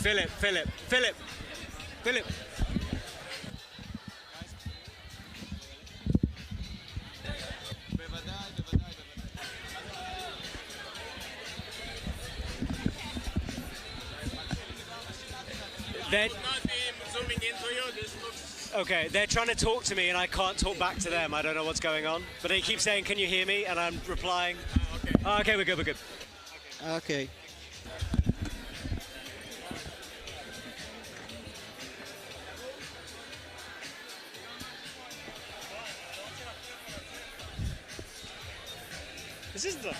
Philip. They're zooming into you. Okay, they're trying to talk to me and I can't talk back to them. I don't know what's going on. But they keep saying, can you hear me? And I'm replying. Okay, we're good. Okay. This is the...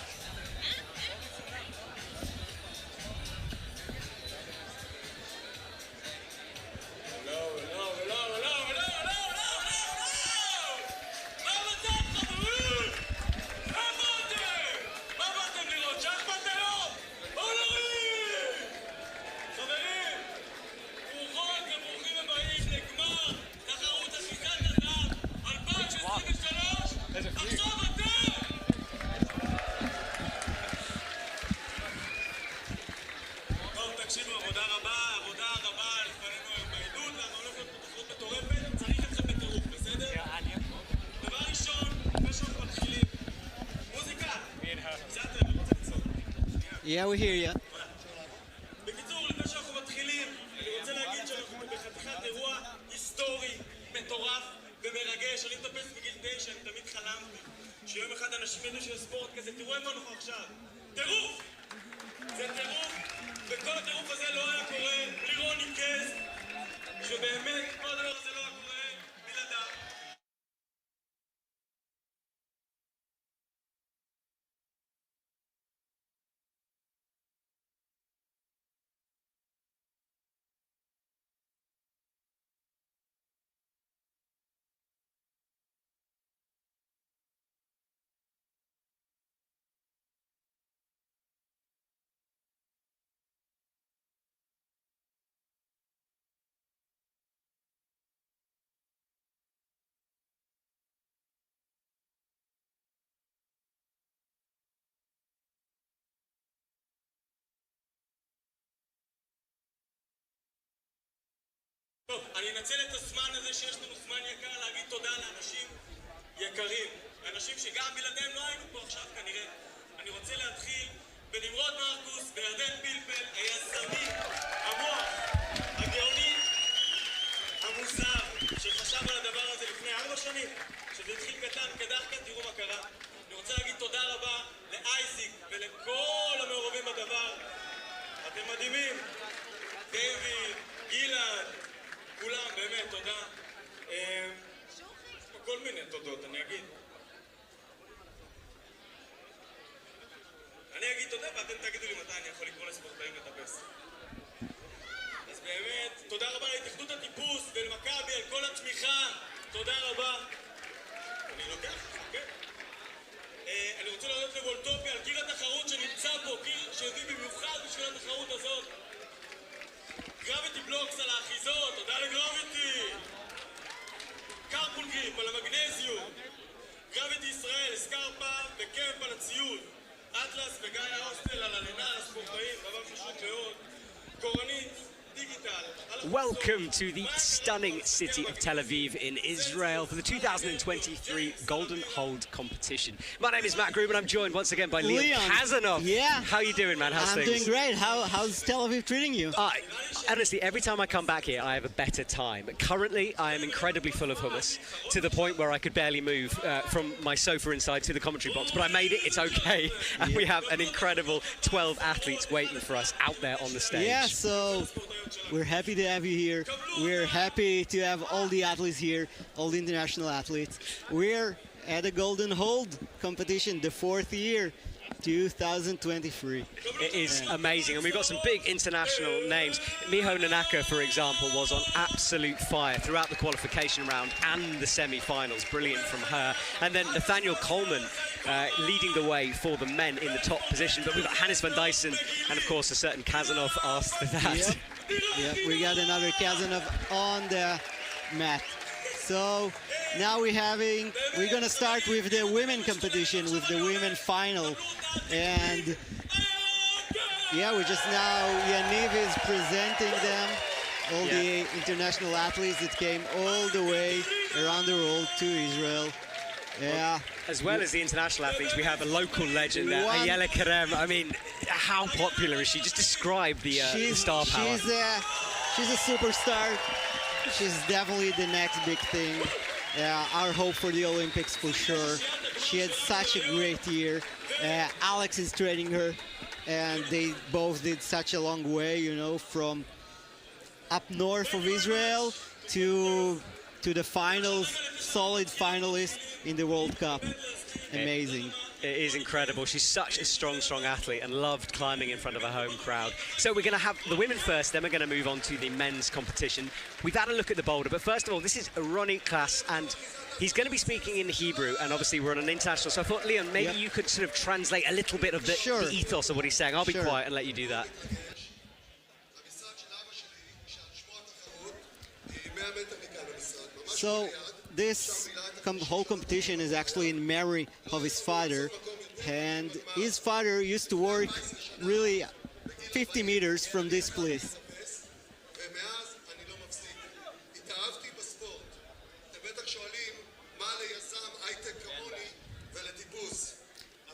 Yeah, we hear you. בקיצור, לפני שאנחנו מתחילים, אני רוצה להגיד שאנחנו בחתיכת אירוע היסטורי, מטורף ומרגש. אני מטפס בגיל 9, אני תמיד חלמתי שיום אחד אנשים ידעו שיש ספורט כזה. תראו איפה אנחנו עכשיו. טירוף! זה טירוף, וכל הטירוף הזה לא היה קורה בלי רוני קז, שבאמת כל הדבר הזה לא היה קורה בלעדיו. טוב, אני אנצל את הזמן הזה שיש לנו זמן יקר להגיד תודה לאנשים יקרים, לאנשים שגם בלעדיהם לא היינו פה עכשיו כנראה. אני רוצה להתחיל בנמרוד מרקוס וירדן פלפל, היזמי, המוח, הגאוני, המוזר, שחשב על הדבר הזה לפני 4 שנים, שזה התחיל קטן, כדחקה, תראו מה קרה. אני רוצה להגיד תודה רבה לאייזיק ולכל המעורבים בדבר. אתם מדהימים, דיוויד, גילד, כולם, באמת, תודה. כל מיני תודות, אני אגיד. אני אגיד תודה ואתם תגידו לי מתי אני יכול לקרוא לספורטאים לטפס. אז באמת, תודה רבה להתאחדות הטיפוס ולמכבי על כל התמיכה. תודה רבה. אני לוקח, כן. אני רוצה להודות לוולטופי על קיר התחרות שנמצא פה, קיר שהביא במיוחד בשביל התחרות הזאת. גרביטי בלוקס על האחיזות, תודה לגרביטי. קרפול גריפ על המגנזיום. גרביטי ישראל, סקרפה וקמפ על הציוד. אטלס וגיא האוסטל על הלינה, על הספורטאים, דבר חשוב מאוד. קורנית, דיגיטל. Welcome to the stunning city of Tel Aviv in Israel for the 2023 Golden Hold competition. My name is Matt Grube and I'm joined once again by Leon Kazanov. Yeah. How are you doing, man? How's things? I'm doing great. How's Tel Aviv treating you? Honestly, every time I come back here, I have a better time. But currently, I am incredibly full of hummus to the point where I could barely move from my sofa inside to the commentary box. But I made it. It's okay. And we have an incredible 12 athletes waiting for us out there on the stage. Yeah, so we're happy to have you here. We're happy to have all the athletes here, all the international athletes. We're at a Golden Hold competition, the 4th year, 2023. It is amazing, and we've got some big international names. Miho Nanaka, for example, was on absolute fire throughout the qualification round and the semi-finals. Brilliant from her. And then Nathaniel Coleman leading the way for the men in the top position. But we've got Hannes van Dyssen and, of course, a certain Kazanov after that. Yep, we got another Kazanov on the mat. So now we're going to start with the women competition, with the women final. And Yeah, we just now, Yaniv is presenting them, all the international athletes that came all the way around the world to Israel. Yeah. As well as the international athletes, we have a local legend there, Ayala Karem. I mean, how popular is she? Just describe the star power. She's a superstar. She's definitely the next big thing. Our hope for the Olympics for sure. She had such a great year. Alex is training her, and they both did such a long way, you know, from up north of Israel to the finals, solid finalist in the World Cup. Amazing. It is incredible. She's such a strong athlete and loved climbing in front of a home crowd. So we're going to have the women first, then we're going to move on to the men's competition. We've had a look at the boulder, but first of all, this is Ronnie Klaas, and he's going to be speaking in Hebrew, and obviously we're on an international. So I thought, Leon, maybe you could sort of translate a little bit of the ethos of what he's saying. I'll be quiet and let you do that. So this whole competition is actually in memory of his father, and his father used to work really 50 meters from this place.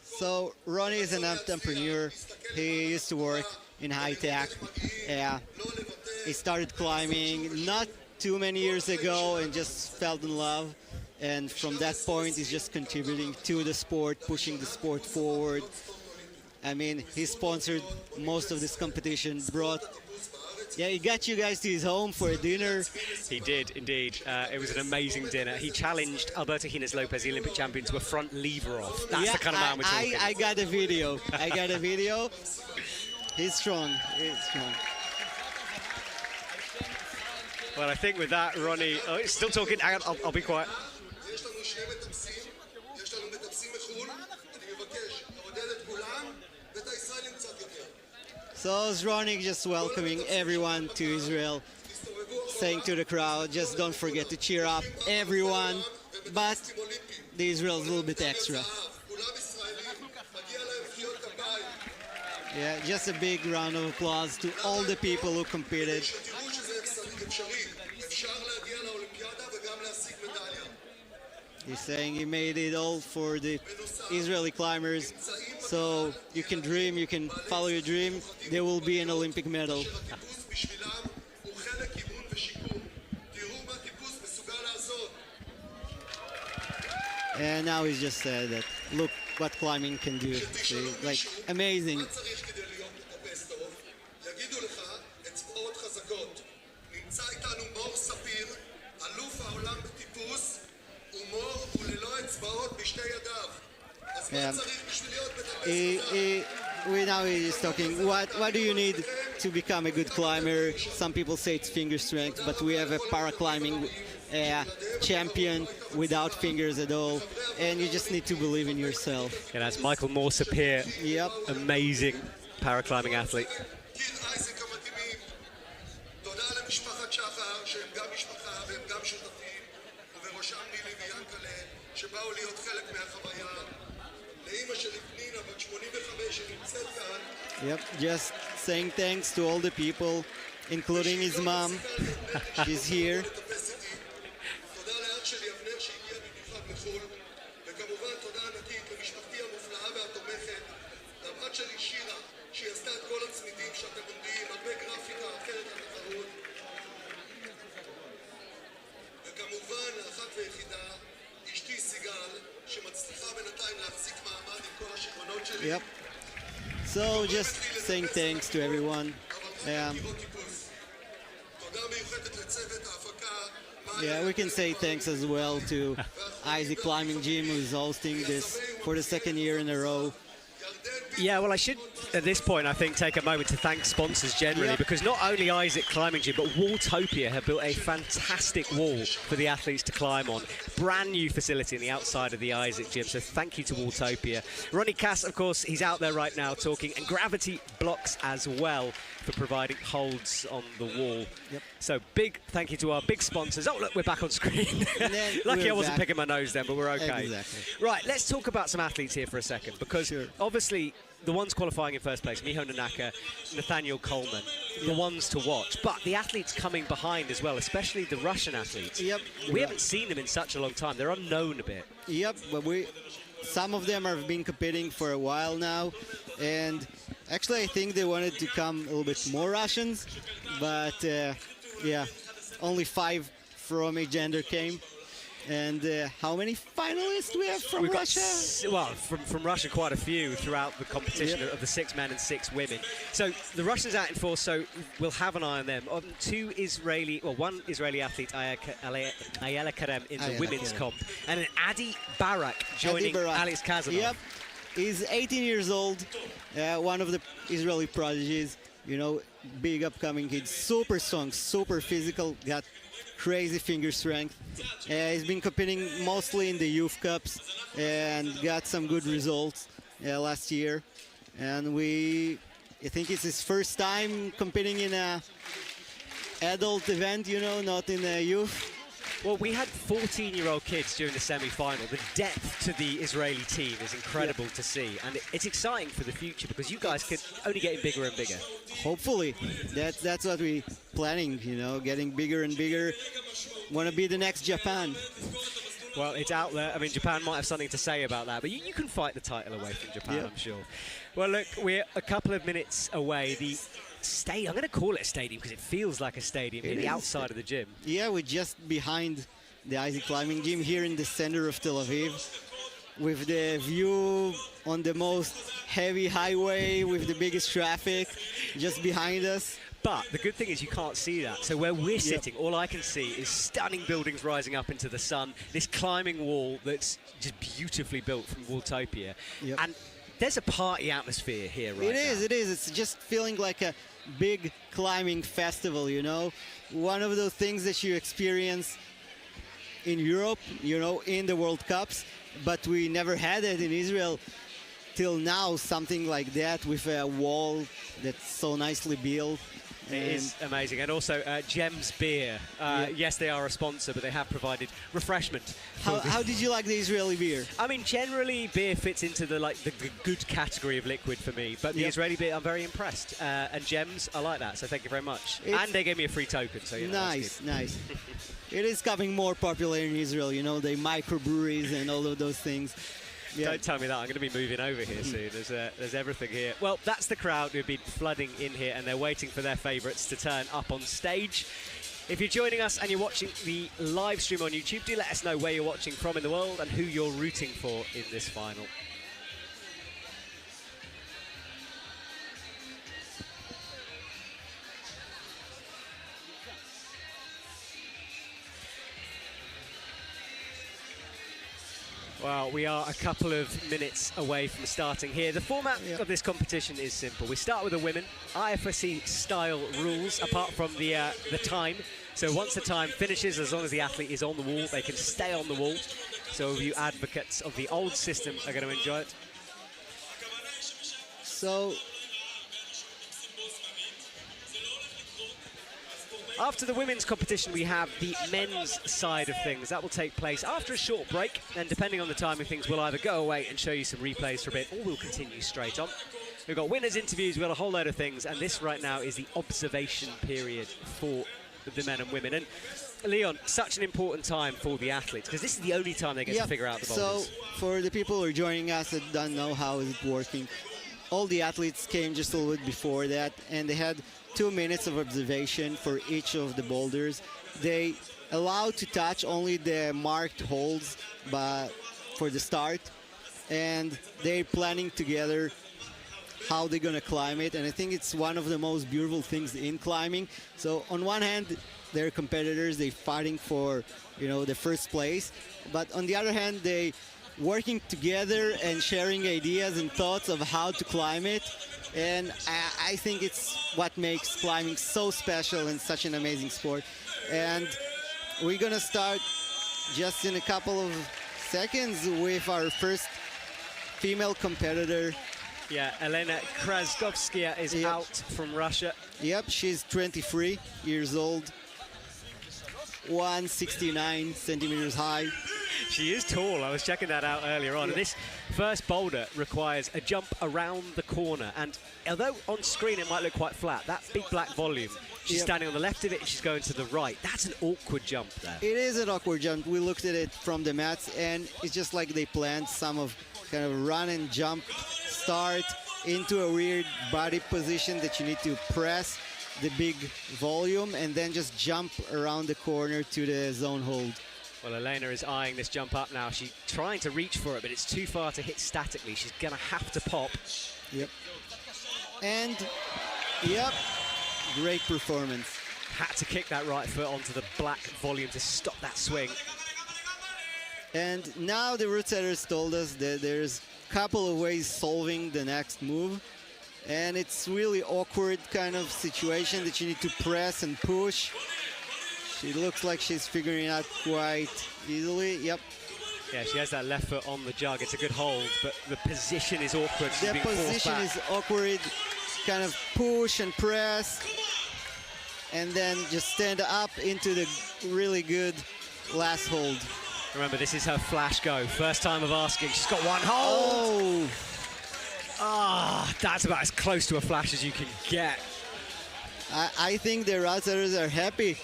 So Ronnie is an entrepreneur. He used to work in high tech. He started climbing not too many years ago and just fell in love. And from that point, he's just contributing to the sport, pushing the sport forward. I mean, he sponsored most of this competition, he got you guys to his home for a dinner. He did, indeed. It was an amazing dinner. He challenged Alberto Gines Lopez, the Olympic champion, to a front lever off. That's the kind of man we're talking. I got a video. He's strong. Well, I think with that, Ronnie... Oh, he's still talking. Hang on, I'll be quiet. So it's Ronnie just welcoming everyone to Israel, saying to the crowd, just don't forget to cheer up everyone, but the Israel is a little bit extra. Yeah, just a big round of applause to all the people who competed. He's saying he made it all for the Israeli climbers. So you can dream, you can follow your dream. There will be an Olympic medal. And now he's just said that, look what climbing can do. See, like, amazing. Yeah. Now he's talking, what do you need to become a good climber? Some people say it's finger strength, but we have a para-climbing champion without fingers at all, and you just need to believe in yourself. And that's Michael Morsapir. Yep. Amazing para-climbing athlete. Yep, just saying thanks to all the people, including his mom. She's here. Yep. So just saying thanks to everyone. Yeah, we can say thanks as well to Isaac Climbing Gym, who's hosting this for the second year in a row. Yeah, well, I should, at this point, I think, take a moment to thank sponsors generally, because not only Isaac Climbing Gym, but Walltopia have built a fantastic wall for the athletes to climb on. Brand new facility on the outside of the Isaac Gym, so thank you to Walltopia. Ronnie Klaas, of course, he's out there right now talking, and Gravity Blocks as well for providing holds on the wall. Yep. So big thank you to our big sponsors. Oh, look, we're back on screen. Lucky I wasn't picking my nose then, but we're okay. Exactly. Right, let's talk about some athletes here for a second, because obviously obviously, the ones qualifying in first place, Miho Nanaka, Nathaniel Coleman, the ones to watch. But the athletes coming behind as well, especially the Russian athletes. Yep. We haven't seen them in such a long time. They're unknown a bit. Yep, but some of them have been competing for a while now, and actually I think they wanted to come a little bit more Russians, but yeah, only 5 from a gender came. And how many finalists we have from Russia? From Russia, quite a few throughout the competition of the 6 men and 6 women. So the Russians out in force, so we'll have an eye on them. One Israeli athlete, Ayala Karem, in the women's comp, and an Adi Barak joining Alex Kazanov. Yep, he's 18 years old, one of the Israeli prodigies. You know, big upcoming kid, super strong, super physical, got crazy finger strength. He's been competing mostly in the youth cups and got some good results last year. And I think it's his first time competing in a adult event, you know, not in a youth. Well, we had 14-year-old kids during the semi-final. The depth to the Israeli team is incredible to see, and it's exciting for the future because you guys could only get bigger and bigger. Hopefully, that's what we're planning. You know, getting bigger and bigger. Want to be the next Japan. Well, it's out there. I mean, Japan might have something to say about that, but you can fight the title away from Japan, I'm sure. Well, look, we're a couple of minutes away. The stadium, I'm going to call it a stadium because it feels like a stadium here, the outside of the gym. Yeah, we're just behind the Isaac Climbing Gym here in the center of Tel Aviv, with the view on the most heavy highway with the biggest traffic just behind us. But the good thing is you can't see that. So where we're sitting, all I can see is stunning buildings rising up into the sun, this climbing wall that's just beautifully built from Walltopia. And there's a party atmosphere here right now. It is. It's just feeling like a big climbing festival, you know. One of those things that you experience in Europe, you know, in the World Cups, but we never had it in Israel till now, something like that with a wall that's so nicely built. It is amazing. And also, Gems Beer. Yes, they are a sponsor, but they have provided refreshment. How did you like the Israeli beer? I mean, generally, beer fits into the good category of liquid for me. But the Israeli beer, I'm very impressed. And Gems, I like that. So thank you very much. And they gave me a free token. So nice. It is becoming more popular in Israel. You know, the microbreweries and all of those things. Don't tell me that. I'm going to be moving over here soon. There's everything here. Well, that's the crowd who've been flooding in here, and they're waiting for their favourites to turn up on stage. If you're joining us and you're watching the live stream on YouTube, do let us know where you're watching from in the world and who you're rooting for in this final. Well, we are a couple of minutes away from starting here. The format of this competition is simple. We start with the women, IFSC style rules, apart from the time. So once the time finishes, as long as the athlete is on the wall, they can stay on the wall. So you advocates of the old system are going to enjoy it. So after the women's competition, we have the men's side of things. That will take place after a short break, and depending on the timing, things will either go away and show you some replays for a bit, or we'll continue straight on. We've got winners' interviews, we've got a whole load of things, and this right now is the observation period for the men and women. And Leon, such an important time for the athletes, because this is the only time they get to figure out the boulders. So for the people who are joining us that don't know how is it working, all the athletes came just a little bit before that, and they had 2 minutes of observation for each of the boulders. They allowed to touch only the marked holes for the start, and they're planning together how they're going to climb it. And I think it's one of the most beautiful things in climbing. So on one hand, they're competitors, they're fighting for, you know, the first place, but on the other hand, they working together and sharing ideas and thoughts of how to climb it. And I think it's what makes climbing so special and such an amazing sport. And we're gonna start just in a couple of seconds with our first female competitor. Yeah, Elena Kraskovskaya is out from Russia. Yep, she's 23 years old, 169 centimeters high. She is tall. I was checking that out earlier on. And First boulder requires a jump around the corner, and although on screen it might look quite flat, that big black volume, she's standing on the left of it and she's going to the right. That's an awkward jump there. It is an awkward jump. We looked at it from the mats, and it's just like they planned some of kind of run and jump start into a weird body position that you need to press the big volume and then just jump around the corner to the zone hold. Well, Elena is eyeing this jump up now. She's trying to reach for it, but it's too far to hit statically. She's going to have to pop. Yep. And, yep, great performance. Had to kick that right foot onto the black volume to stop that swing. And now the route setters told us that there's a couple of ways solving the next move. And it's really awkward kind of situation that you need to press and push. She looks like she's figuring it out quite easily. Yep. Yeah, she has that left foot on the jug. It's a good hold, but the position is awkward. She's the being forced position back. is awkward. Kind of push and press. And then just stand up into the really good last hold. Remember, this is her flash go. First time of asking. She's got one hold. Oh. Ah, that's about as close to a flash as you can get. I think the route setters are happy.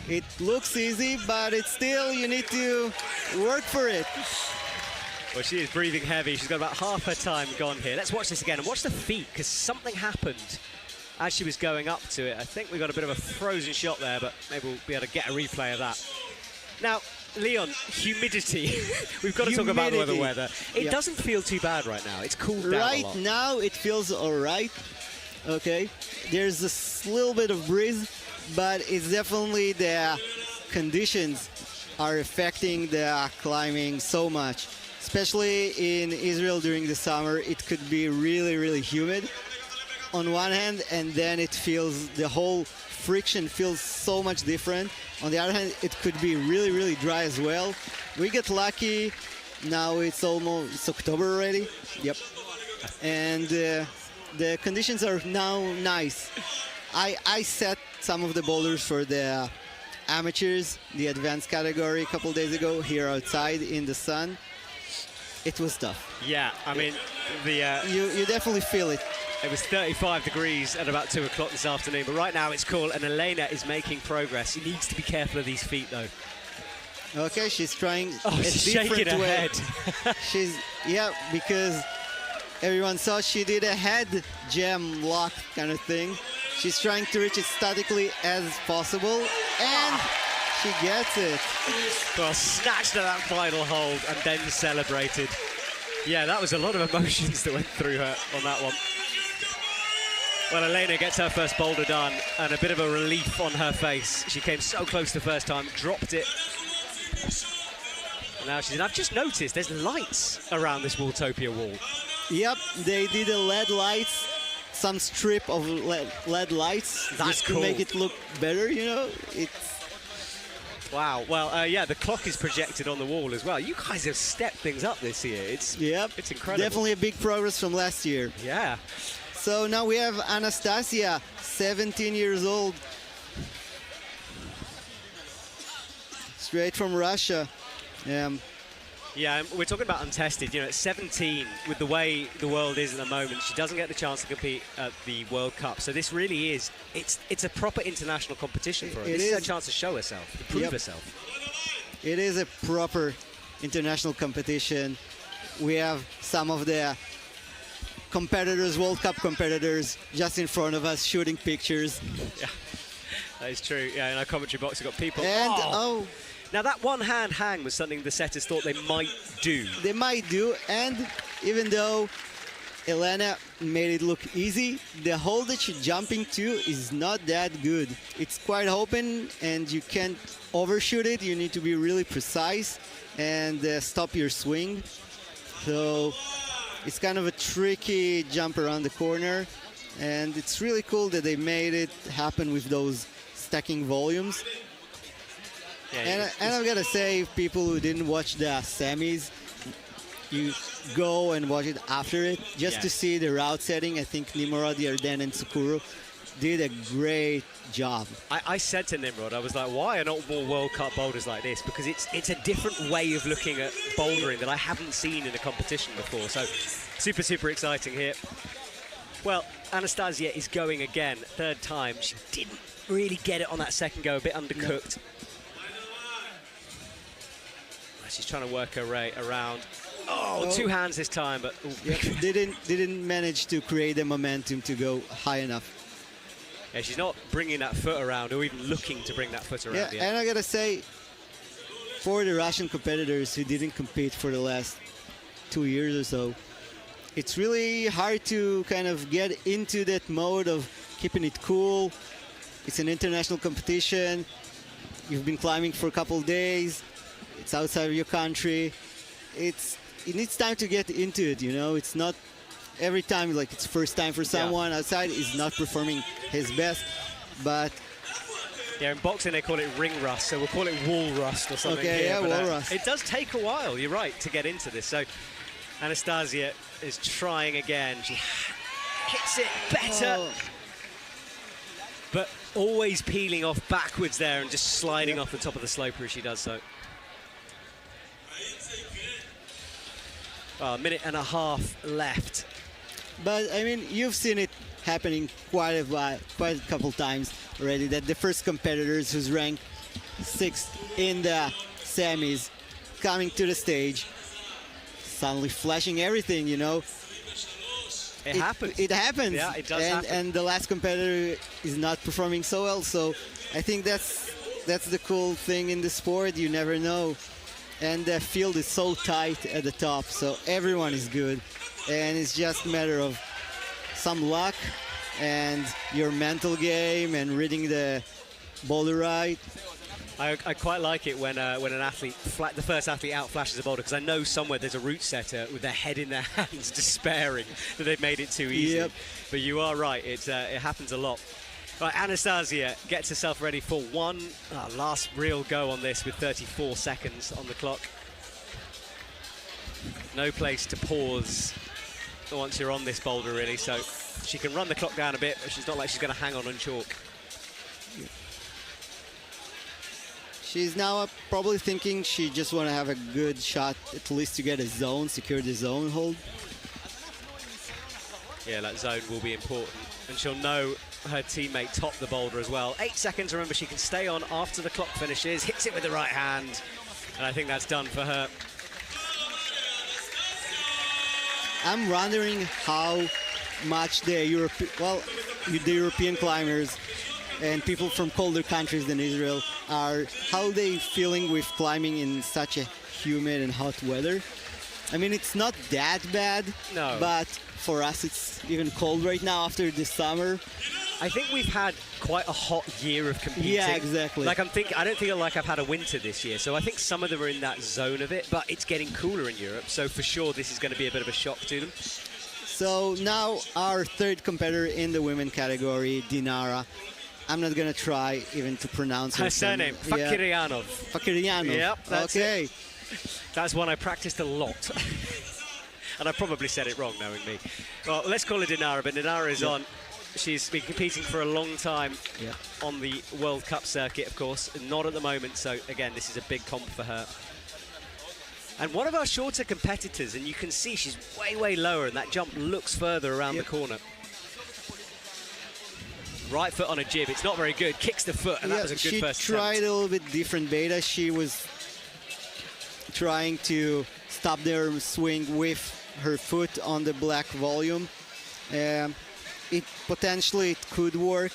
It looks easy, but it's still, you need to work for it. Well, she is breathing heavy. She's got about half her time gone here. Let's watch this again and watch the feet, because something happened as she was going up to it. I think we got a bit of a frozen shot there, but maybe we'll be able to get a replay of that. Now, Leon, humidity. We've got to talk about the weather. It doesn't feel too bad right now. It's cooled down a lot. Right now, it feels all right. Okay, there's a little bit of breeze, but it's definitely the conditions are affecting the climbing so much. Especially in Israel during the summer, it could be really, really humid on one hand, and then it feels, the whole friction feels so much different. On the other hand, it could be really, really dry as well. We get lucky. Now it's almost October already. Yep. And the conditions are now nice. I set some of the boulders for the amateurs, the advanced category, a couple days ago here outside in the sun. It was tough. Yeah, I mean, you definitely feel it. It was 35 degrees at about 2 o'clock this afternoon, but right now it's cool, and Elena is making progress. She needs to be careful of these feet, though. Okay, she's trying she's shaking her head. Yeah, because everyone saw she did a head jam lock kind of thing. She's trying to reach it statically as possible, and she gets it. Well, snatched at that final hold and then celebrated. Yeah, that was a lot of emotions that went through her on that one. Well, Elena gets her first boulder done, and a bit of a relief on her face. She came so close the first time, dropped it. And now she's in. I've just noticed there's lights around this Walltopia wall. Yep, they did a LED lights, some strip of LED lights. That's just cool. To make it look better, you know. Wow. Well, yeah, the clock is projected on the wall as well. You guys have stepped things up this year. It's incredible. Definitely a big progress from last year. Yeah. So now we have Anastasia, 17 years old. Straight from Russia. Yeah, we're talking about untested. You know, at 17, with the way the world is at the moment, she doesn't get the chance to compete at the World Cup. So this really is, it's a proper international competition for her. This is her chance to show herself, to prove herself. It is a proper international competition. We have some of the competitors, World Cup competitors, just in front of us shooting pictures. Yeah, that is true. Yeah, in our commentary box, we've got people. And, Now, that one-hand hang was something the setters thought they might do. They might do, and even though Elena made it look easy, the hold that she's jumping to is not that good. It's quite open, and you can't overshoot it. You need to be really precise and stop your swing. So it's kind of a tricky jump around the corner, and it's really cool that they made it happen with those stacking volumes. Yeah, and I've got to say, people who didn't watch the semis, you go and watch it after it just to see the route setting. I think Nimrod, Yarden, and Sukuro did a great job. I said to Nimrod, I was like, why are not more World Cup boulders like this? Because it's a different way of looking at bouldering that I haven't seen in a competition before. So super, super exciting here. Well, Anastasia is going again, third time. She didn't really get it on that second go, a bit undercooked. No. She's trying to work her way around. Oh, two hands this time, but didn't manage to create the momentum to go high enough. Yeah, she's not bringing that foot around or even looking to bring that foot around yet. And I gotta say, for the Russian competitors who didn't compete for the last 2 years or so, it's really hard to kind of get into that mode of keeping it cool. It's an international competition. You've been climbing for a couple of days. It's outside of your country. It needs time to get into it, you know. It's not every time like it's first time for someone outside is not performing his best, but yeah, in boxing they call it ring rust, so we'll call it wall rust or something. Okay, here, yeah, but, wall rust. It does take a while, you're right, to get into this. So Anastasia is trying again. She hits it better, but always peeling off backwards there and just sliding off the top of the sloper as she does so. Well, a minute and a half left. But I mean, you've seen it happening quite a couple times already, that the first competitors who's ranked 6th in the semis coming to the stage, suddenly flashing everything, you know. It happens. It happens. Yeah, it does happen. And the last competitor is not performing so well, so I think that's the cool thing in the sport. You never know. And the field is so tight at the top, so everyone is good. And it's just a matter of some luck and your mental game and reading the boulder right. I quite like it when an athlete, the first athlete out flashes a boulder, because I know somewhere there's a route setter with their head in their hands despairing that they've made it too easy. Yep. But you are right, it happens a lot. Right, Anastasia gets herself ready for one last real go on this with 34 seconds on the clock. No place to pause once you're on this boulder, really, so she can run the clock down a bit, but she's not like she's going to hang on chalk. She's now probably thinking she just want to have a good shot, at least to get a zone, secure the zone hold. Yeah, that zone will be important, and she'll know her teammate topped the boulder as well. 8 seconds, remember, she can stay on after the clock finishes, hits it with the right hand, and I think that's done for her. I'm wondering how much the European climbers and people from colder countries than Israel how they feeling with climbing in such a humid and hot weather. I mean, it's not that bad, no, but for us it's even cold right now after the summer. I think we've had quite a hot year of competing. Yeah, exactly. Like I don't feel like I've had a winter this year, so I think some of them are in that zone of it, but it's getting cooler in Europe, so for sure this is going to be a bit of a shock to them. So now our third competitor in the women category, Dinara. I'm not going to try even to pronounce her surname, Fakiryanov. Fakiryanov. Yep, that's okay. It. That's one I practiced a lot. And I probably said it wrong, knowing me. Well, let's call her Dinara, but Dinara is on. She's been competing for a long time on the World Cup circuit, of course. Not at the moment, so again, this is a big comp for her. And one of our shorter competitors, and you can see she's way, way lower, and that jump looks further around the corner. Right foot on a jib, it's not very good. Kicks the foot, and that was a good first attempt. She tried a little bit different beta. She was trying to stop their swing with her foot on the black volume. It potentially could work.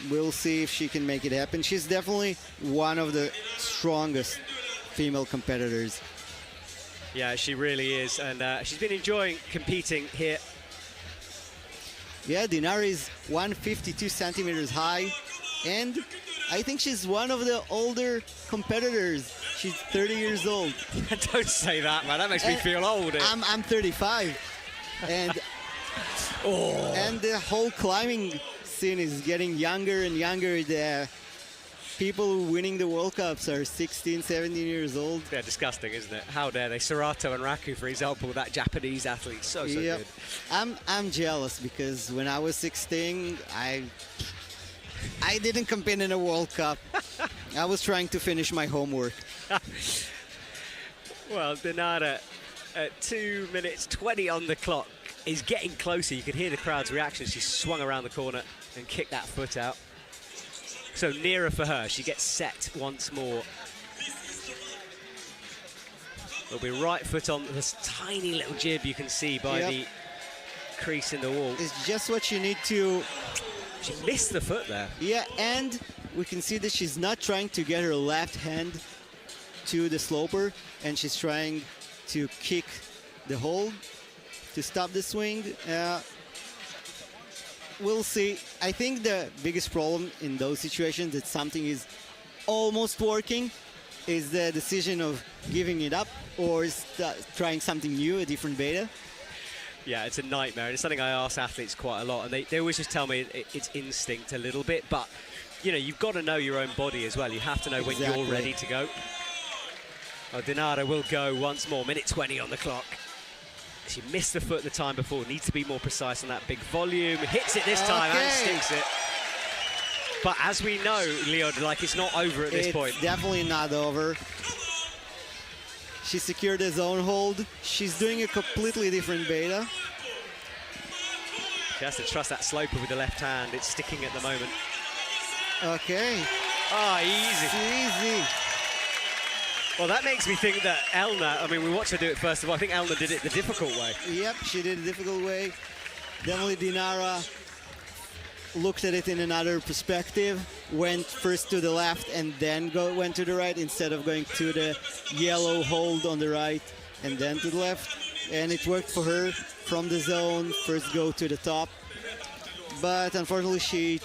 We'll see if she can make it happen. She's definitely one of the strongest female competitors. Yeah, she really is, and she's been enjoying competing here. Yeah, Dinara is 152 centimeters high, and I think she's one of the older competitors. She's 30 years old. Don't say that, man. That makes me feel old. I'm 35, and and the whole climbing scene is getting younger and younger. The people winning the World Cups are 16, 17 years old. Yeah, disgusting, isn't it? How dare they? Serato and Raku, for example, that Japanese athlete, so Yep. good. I'm jealous because when I was 16, I didn't compete in a World Cup. I was trying to finish my homework. Well, Dinara, at 2 minutes 20 on the clock, is getting closer. You can hear the crowd's reaction. She swung around the corner and kicked that foot out. So nearer for her. She gets set once more. It'll be right foot on this tiny little jib you can see by the crease in the wall. It's just what you need to... She missed the foot there. Yeah, and we can see that she's not trying to get her left hand to the sloper, and she's trying to kick the hold to stop the swing. We'll see. I think the biggest problem in those situations that something is almost working is the decision of giving it up or trying something new, a different beta. Yeah, it's a nightmare. It's something I ask athletes quite a lot, and they always just tell me it's instinct a little bit, but you know, you've got to know your own body as well. You have to know when you're ready to go. Oh, Dinara will go once more. Minute 20 on the clock. She missed the foot the time before. Needs to be more precise on that big volume. Hits it this time and sticks it. But as we know, Leon, like, it's not over at this point. It's definitely not over. She secured his own hold. She's doing a completely different beta. She has to trust that sloper with the left hand. It's sticking at the moment. Okay. Ah, easy. Easy. Well, that makes me think that Elna, I mean, we watched her do it first of all. I think Elna did it the difficult way. Yep, she did it the difficult way. Definitely Dinara looked at it in another perspective, went first to the left and then went to the right instead of going to the yellow hold on the right and then to the left. And it worked for her from the zone, first go to the top. But unfortunately,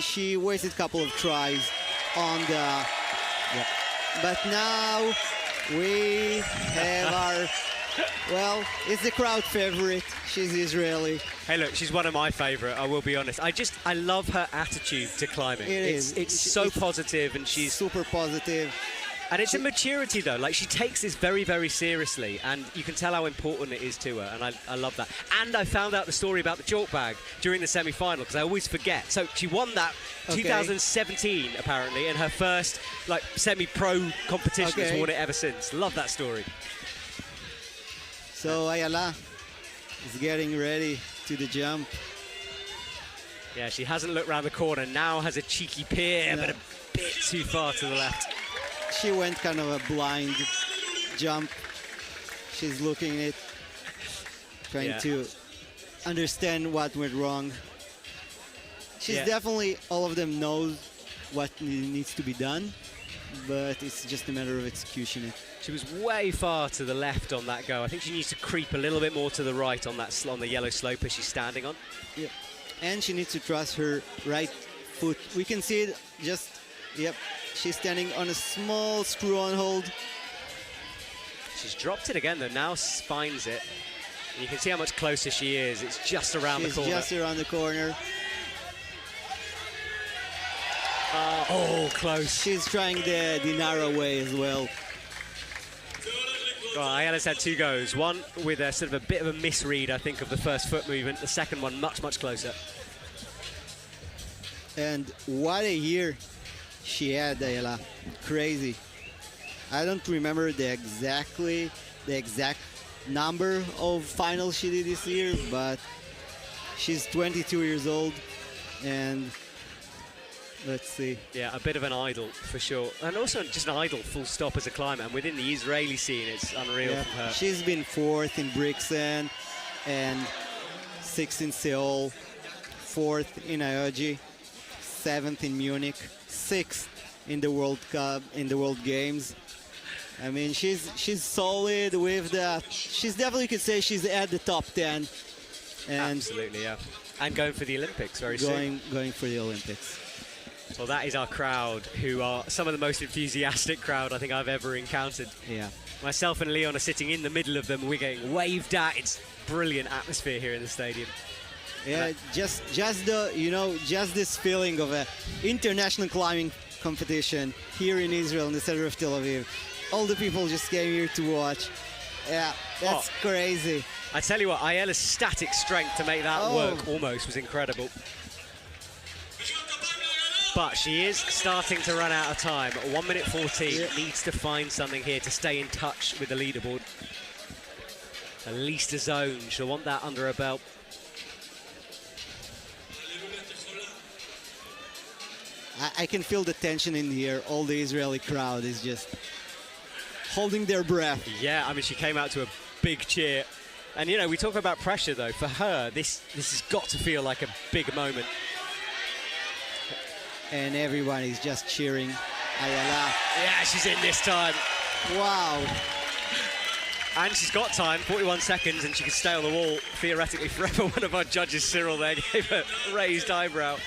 she wasted a couple of tries on the... Yep. But now we have our, well, it's the crowd favorite. She's Israeli. Hey, look, she's one of my favorite, I will be honest. I love her attitude to climbing. It's so positive, and she's super positive. And it's a maturity, though. Like, she takes this very, very seriously, and you can tell how important it is to her, and I love that. And I found out the story about the chalk bag during the semi-final, because I always forget. So she won that 2017, apparently, in her first, like, semi-pro competition. Has won it ever since. Love that story. So Ayala is getting ready to the jump. Yeah, she hasn't looked around the corner. Now has a cheeky peer, but a bit too far to the left. She went kind of a blind jump. She's looking at it, trying to understand what went wrong. She's definitely, all of them knows what needs to be done, but it's just a matter of execution. She was way far to the left on that go. I think she needs to creep a little bit more to the right on that on the yellow slope as she's standing on. Yeah, and she needs to trust her right foot. We can see it just, she's standing on a small screw-on hold. She's dropped it again, though. Now spines it. You can see how much closer she is. It's just around the corner. Just around the corner. Close. She's trying the Dinara way as well. Well, Ayala's had two goes. One with a sort of a bit of a misread, I think, of the first foot movement. The second one much, much closer. And what a year she had, Ayala. Crazy. I don't remember the exact number of finals she did this year, but she's 22 years old, and let's see. Yeah, a bit of an idol for sure, and also just an idol full stop as a climber. And within the Israeli scene, it's unreal from her. She's been 4th in Brixen and 6th in Seoul, 4th in Aoji, 7th in Munich, 6th in the World Cup, in the World Games. I mean, she's solid with the. She's definitely, could say she's at the top 10. And absolutely, yeah. And going for the Olympics very soon. Going for the Olympics. Well, that is our crowd, who are some of the most enthusiastic crowd I think I've ever encountered. Yeah. Myself and Leon are sitting in the middle of them. We're getting waved at. It's brilliant atmosphere here in the stadium. Yeah, just the, just this feeling of a international climbing competition here in Israel, in the center of Tel Aviv. All the people just came here to watch. Yeah, that's crazy. I tell you what, Ayala's static strength to make that work almost was incredible. But she is starting to run out of time. 1 minute 14, needs to find something here to stay in touch with the leaderboard. At least a zone, she'll want that under her belt. I can feel the tension in here. All the Israeli crowd is just holding their breath. Yeah, I mean, she came out to a big cheer. And, you know, we talk about pressure, though. For her, this has got to feel like a big moment. And everyone is just cheering. Ayala. Yeah, she's in this time. Wow. And she's got time, 41 seconds, and she can stay on the wall, theoretically, forever. One of our judges, Cyril, there, gave a raised eyebrow.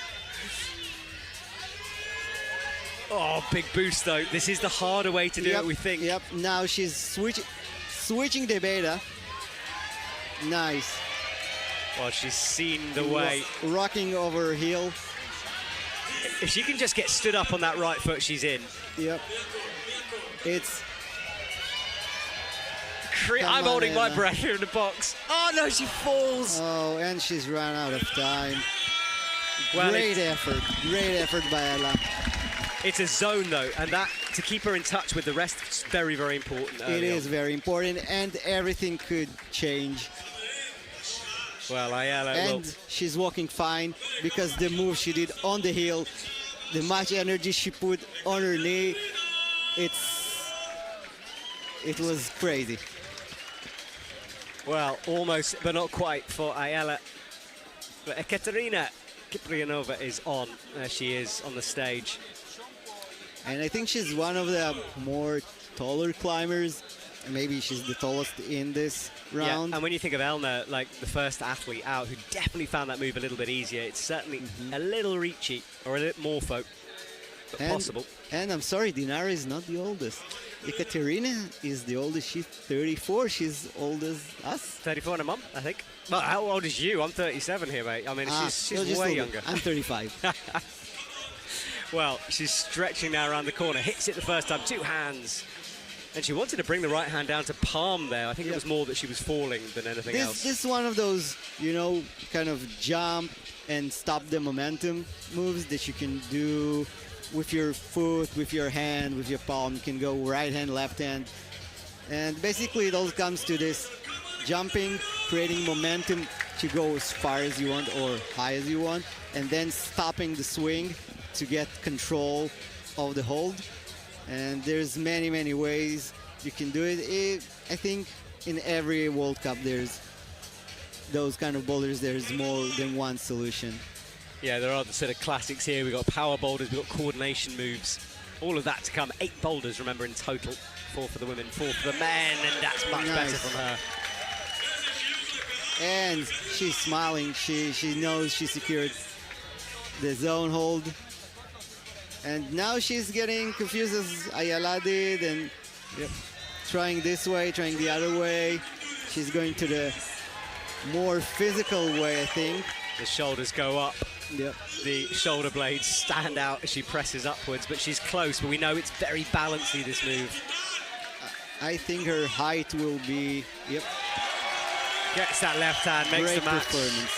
Oh, big boost, though. This is the harder way to do it, we think. Yep, now she's switching the beta. Nice. Well, she's seen the way. Rocking over her heel. If she can just get stood up on that right foot, she's in. Yep. It's... I'm holding my breath here in the box. Oh, no, she falls. Oh, and she's run out of time. Well, great effort by Ella. It's a zone, though, and that, to keep her in touch with the rest, is very, very important. It is very important, and everything could change. Well, Ayala and she's walking fine because the move she did on the heel, the much energy she put on her knee, it was crazy. Well, almost, but not quite for Ayala. But Ekaterina Kiprianova is on. There she is on the stage. And I think she's one of the more taller climbers. Maybe she's the tallest in this round. Yeah, and when you think of Elna, like the first athlete out who definitely found that move a little bit easier, it's certainly a little reachy or a little more folk, but possible. And I'm sorry, Dinara is not the oldest. Ekaterina is the oldest. She's 34. She's old as us. 34 and a month, I think. Well, how old is you? I'm 37 here, mate. I mean, she's way younger. I'm 35. Well, she's stretching now around the corner. Hits it the first time, two hands. And she wanted to bring the right hand down to palm there. I think it was more that she was falling than anything else. This is one of those, you know, kind of jump and stop the momentum moves that you can do with your foot, with your hand, with your palm. You can go right hand, left hand. And basically it all comes to this jumping, creating momentum to go as far as you want or high as you want, and then stopping the swing to get control of the hold. And there's many, many ways you can do it. I think in every World Cup there's those kind of boulders, there's more than one solution. Yeah, there are the sort of classics here. We've got power boulders, we've got coordination moves. All of that to come. 8 boulders, remember, in total. 4 for the women, 4 for the men, and that's much better from her. And she's smiling. She knows she secured the zone hold. And now she's getting confused as Ayala did, and trying this way, trying the other way. She's going to the more physical way, I think. The shoulders go up. Yep. The shoulder blades stand out as she presses upwards, but she's close, but we know it's very balancy, this move. I think her height will be, Gets that left hand, makes the match.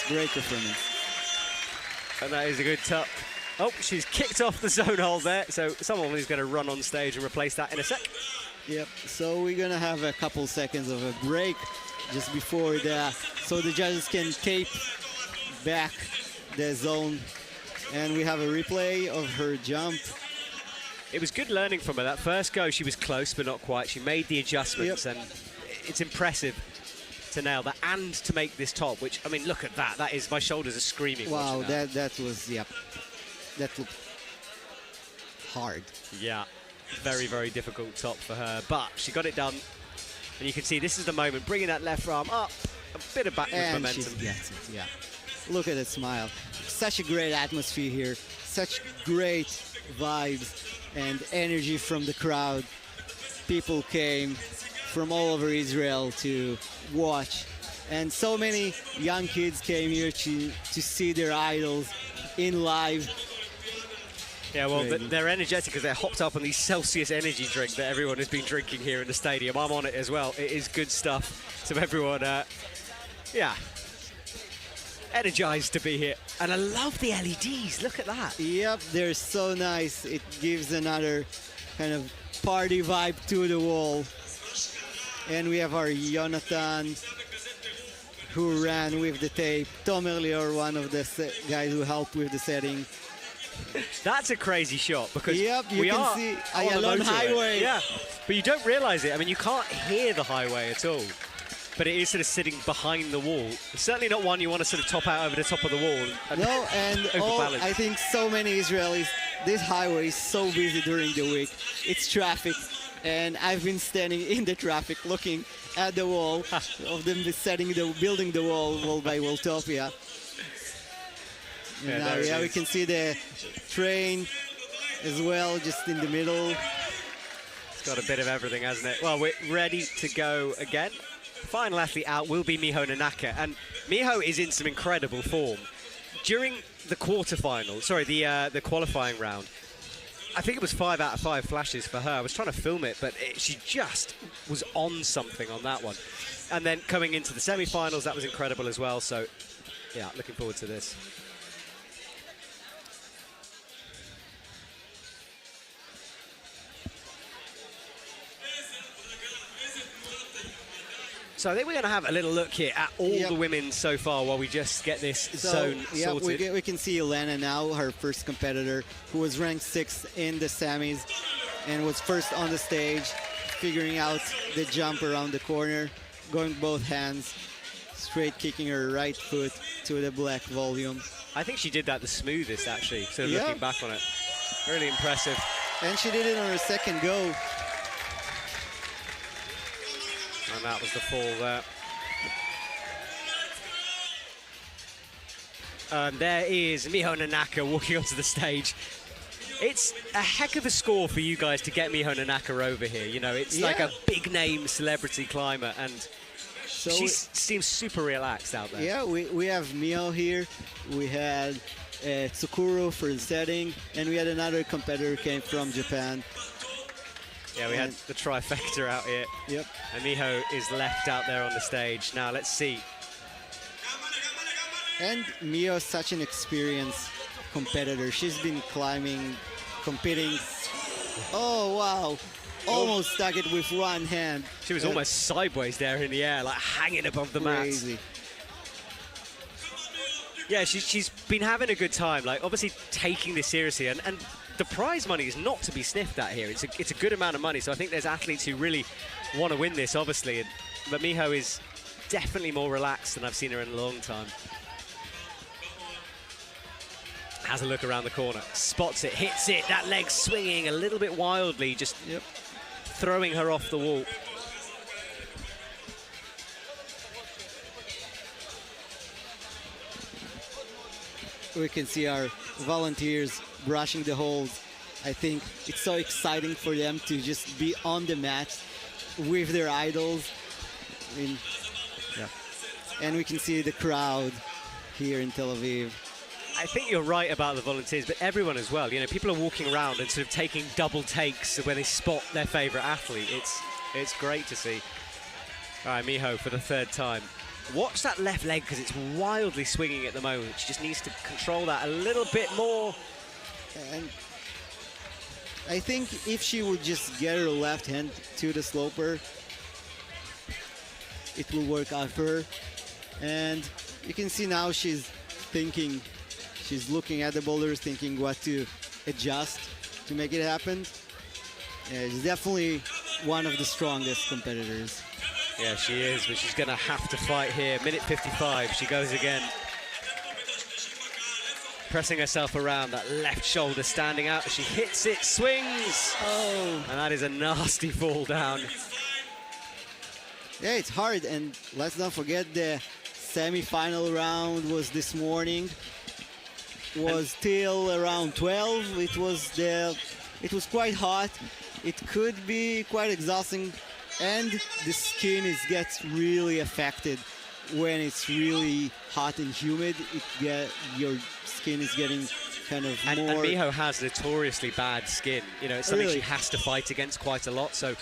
Great performance. And that is a good tuck. Oh, she's kicked off the zone hold there, so someone is going to run on stage and replace that in a sec. Yep, so we're going to have a couple seconds of a break just before that, so the judges can tape back the zone, and we have a replay of her jump. It was good learning from her. That first go, she was close, but not quite. She made the adjustments, and it's impressive to nail that and to make this top, which, I mean, look at that. That is, my shoulders are screaming. Wow, that was, that looked hard. Yeah, very, very difficult top for her, but she got it done. And you can see this is the moment, bringing that left arm up, a bit of backwards momentum. She gets it, Look at that smile. Such a great atmosphere here, such great vibes and energy from the crowd. People came from all over Israel to watch, and so many young kids came here to see their idols in live. Yeah, well, Crazy. they're energetic because they're hopped up on the Celsius energy drink that everyone has been drinking here in the stadium. I'm on it as well. It is good stuff. So everyone, yeah, energized to be here. And I love the LEDs. Look at that. Yep, they're so nice. It gives another kind of party vibe to the wall. And we have our Jonathan, who ran with the tape. Tomer Lior, one of the guys who helped with the setting. That's a crazy shot because Yep, you we can are see on the Ayalon motorway. Highway. Yeah, but you don't realize it. I mean, you can't hear the highway at all. But it is sort of sitting behind the wall. It's certainly not one you want to sort of top out over the top of the wall. No, and overbalance. I think so many Israelis, this highway is so busy during the week. It's traffic, and I've been standing in the traffic looking at the wall of them building the wall by Walltopia. Yeah, Now, there it we is. can see the train as well, just in the middle. It's got a bit of everything, hasn't it? Well, we're ready to go again. Final athlete out will be Miho Nanaka, and Miho is in some incredible form. During the quarterfinal, sorry, the qualifying round, I think it was 5 out of 5 flashes for her. I was trying to film it, but she just was on something on that one. And then coming into the semi-finals, that was incredible as well. So, yeah, looking forward to this. So I think we're going to have a little look here at all Yep. the women so far while we just get this zone yeah, sorted. we can see Elena now, her first competitor, who was ranked 6th in the semis and was first on the stage, figuring out the jump around the corner, going both hands, straight kicking her right foot to the black volume. I think she did that the smoothest, actually, sort of Yeah. looking back on it. Really impressive. And she did it on her second go. And that was the fall there. There is Miho Nanaka walking onto the stage. It's a heck of a score for you guys to get Miho Nanaka over here. You know, it's like a big name celebrity climber, and So she seems super relaxed out there. yeah, we have Mio here. We had Tsukuro for the setting, and we had another competitor came from Japan. Yeah, we had the trifecta out here. Yep. And Miho is left out there on the stage. Now, let's see. And Mio is such an experienced competitor. She's been climbing, competing. Oh, wow. Almost stuck it with one hand. She was almost sideways there in the air, like hanging above the mat. Crazy. Yeah, she's been having a good time, like obviously taking this seriously, and the prize money is not to be sniffed at here. It's a good amount of money, so I think there's athletes who really want to win this, obviously, but Miho is definitely more relaxed than I've seen her in a long time. Has a look around the corner, spots it, hits it, that leg swinging a little bit wildly, just throwing her off the wall. We can see our volunteers brushing the holes. I think it's so exciting for them to just be on the mat with their idols. I mean, and we can see the crowd here in Tel Aviv. I think you're right about the volunteers, but everyone as well. You know, people are walking around and sort of taking double takes when they spot their favorite athlete. It's great to see. All right, Miho for the 3rd time. Watch that left leg because it's wildly swinging at the moment. She just needs to control that a little bit more. And I think if she would just get her left hand to the sloper, it will work out for her. And you can see now she's thinking, she's looking at the boulders, thinking what to adjust to make it happen. Yeah, she's definitely one of the strongest competitors. Yeah, she is, but she's going to have to fight here. Minute 55, she goes again. Pressing herself around, that left shoulder standing out. She hits it, swings. Oh. And that is a nasty fall down. Yeah, it's hard, and let's not forget the semi-final round was this morning. Was till around 12. It was quite hot. It could be quite exhausting, and the skin gets really affected when it's really hot and humid. Your skin is getting kind of And more. Miho has notoriously bad skin. You know, it's something Really? she has to fight against quite a lot. So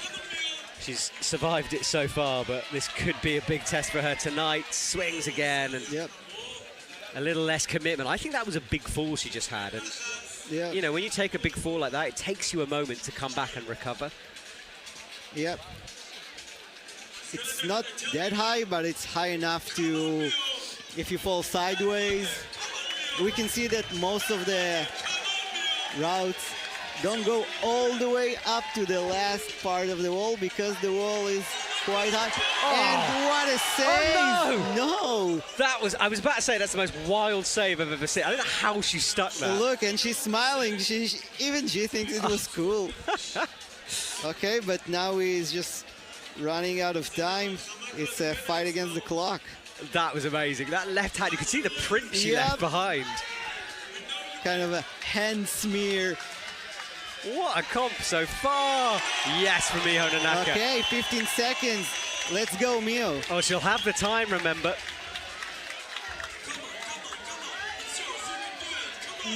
she's survived it so far, but this could be a big test for her tonight. Swings again, and Yep. a little less commitment. I think that was a big fall she just had. And, Yep. you know, when you take a big fall like that, it takes you a moment to come back and recover. Yep. It's not that high, but it's high enough to, if you fall sideways, we can see that most of the routes don't go all the way up to the last part of the wall because the wall is quite high. And what a save! Oh, No! That was, I was about to say, that's the most wild save I've ever seen. I don't know how she stuck that. Look, and she's smiling. Even she thinks it was cool. Okay, but now he's just running out of time. It's a fight against the clock. That was amazing. That left hand, you could see the print she left behind. Kind of a hand smear. What a comp so far. Yes, for Miho Nanaka. Okay, 15 seconds. Let's go, Mio. Oh, she'll have the time, remember.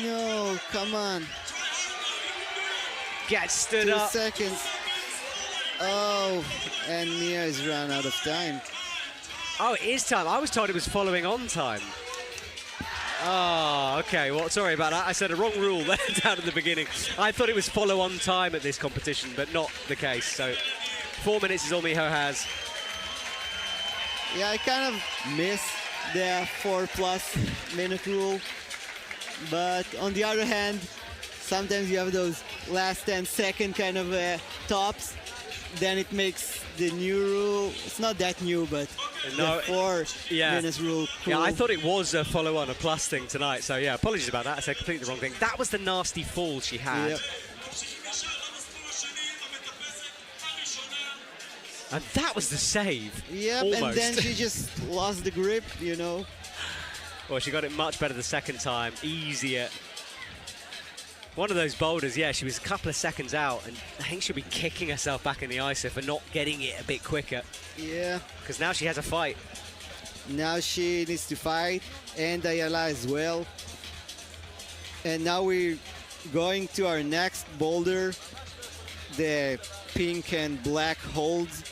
No, come on. Get stood 2 up. seconds. Oh, and Mia has run out of time. Oh, it is time. I was told it was following on time. Oh, okay. Well, sorry about that. I said a wrong rule there down at the beginning. I thought it was follow on time at this competition, but not the case. So 4 minutes is all Miho has. Yeah, I kind of miss the 4+ minute rule. But on the other hand, sometimes you have those last 10-second kind of tops. Then it makes the new rule, it's not that new, but No, the 4 yeah. minutes rule cool. Yeah, I thought it was a follow-on, a plus thing tonight. So, yeah, apologies about that. I said completely the wrong thing. That was the nasty fall she had. Yep. And that was the save. Yep, Almost. and then she just lost the grip, you know. Well, she got it much better the second time, easier. One of those boulders, yeah, she was a couple of seconds out, and I think she'll be kicking herself back in the ISO for not getting it a bit quicker. Yeah. Because now she has a fight. Now she needs to fight, and Ayala as well. And now we're going to our next boulder, the pink and black holds.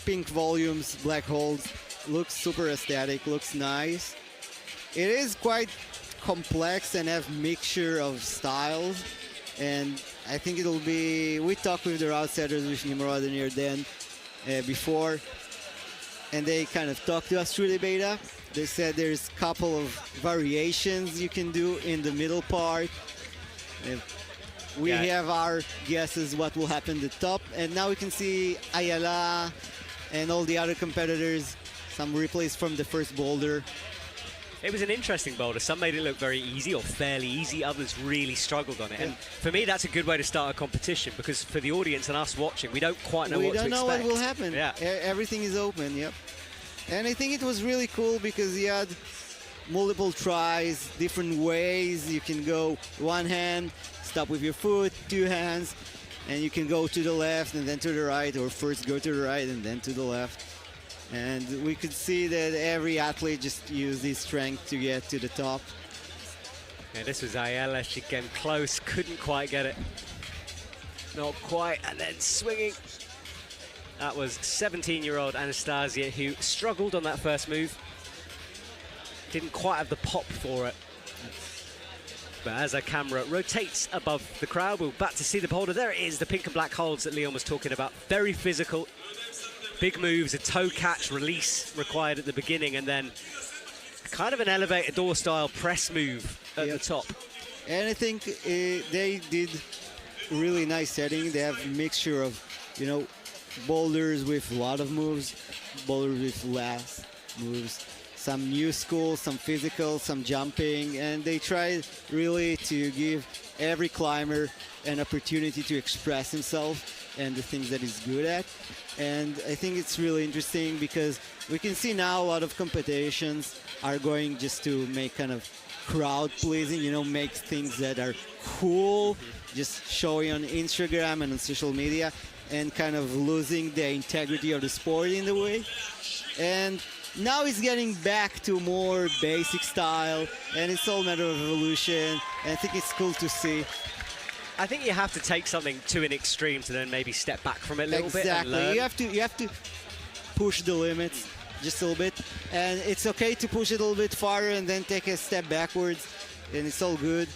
Pink volumes, black holds. Looks super aesthetic, looks nice. It is quite complex and have mixture of styles, and I think it'll be, we talked with the route setters with Nimrod and Yarden before, and they kind of talked to us through the beta. They said there's a couple of variations you can do in the middle part. We have our guesses what will happen at the top, and now we can see Ayala and all the other competitors, some replays from the first boulder. It was an interesting boulder. Some made it look very easy or fairly easy. Others really struggled on it. Yeah. And for me, that's a good way to start a competition, because for the audience and us watching, we don't quite know what to expect. We don't know what will happen. Yeah. Everything is open, yep. And I think it was really cool because you had multiple tries, different ways. You can go one hand, stop with your foot, 2 hands, and you can go to the left and then to the right, or first go to the right and then to the left. And we could see that every athlete just used his strength to get to the top. Yeah, this was Ayala. She came close, couldn't quite get it. Not quite, and then swinging. That was 17-year-old Anastasia, who struggled on that first move. Didn't quite have the pop for it. But as our camera rotates above the crowd, we're back to see the boulder. There it is, the pink and black holds that Leon was talking about. Very physical. Big moves, a toe catch release required at the beginning, and then kind of an elevator door style press move at the top. And I think they did really nice setting. They have a mixture of, you know, boulders with a lot of moves, boulders with less moves, some new school, some physical, some jumping, and they tried really to give every climber an opportunity to express himself and the things that he's good at. And I think it's really interesting because we can see now a lot of competitions are going just to make kind of crowd pleasing, you know, make things that are cool, just showing on Instagram and on social media, and kind of losing the integrity of the sport in the way. And now he's getting back to more basic style, and it's all a matter of evolution, and I think it's cool to see. I think you have to take something to an extreme to then maybe step back from it a little bit and Exactly. learn. You have to push the limits just a little bit, and it's okay to push it a little bit farther and then take a step backwards, and it's all good.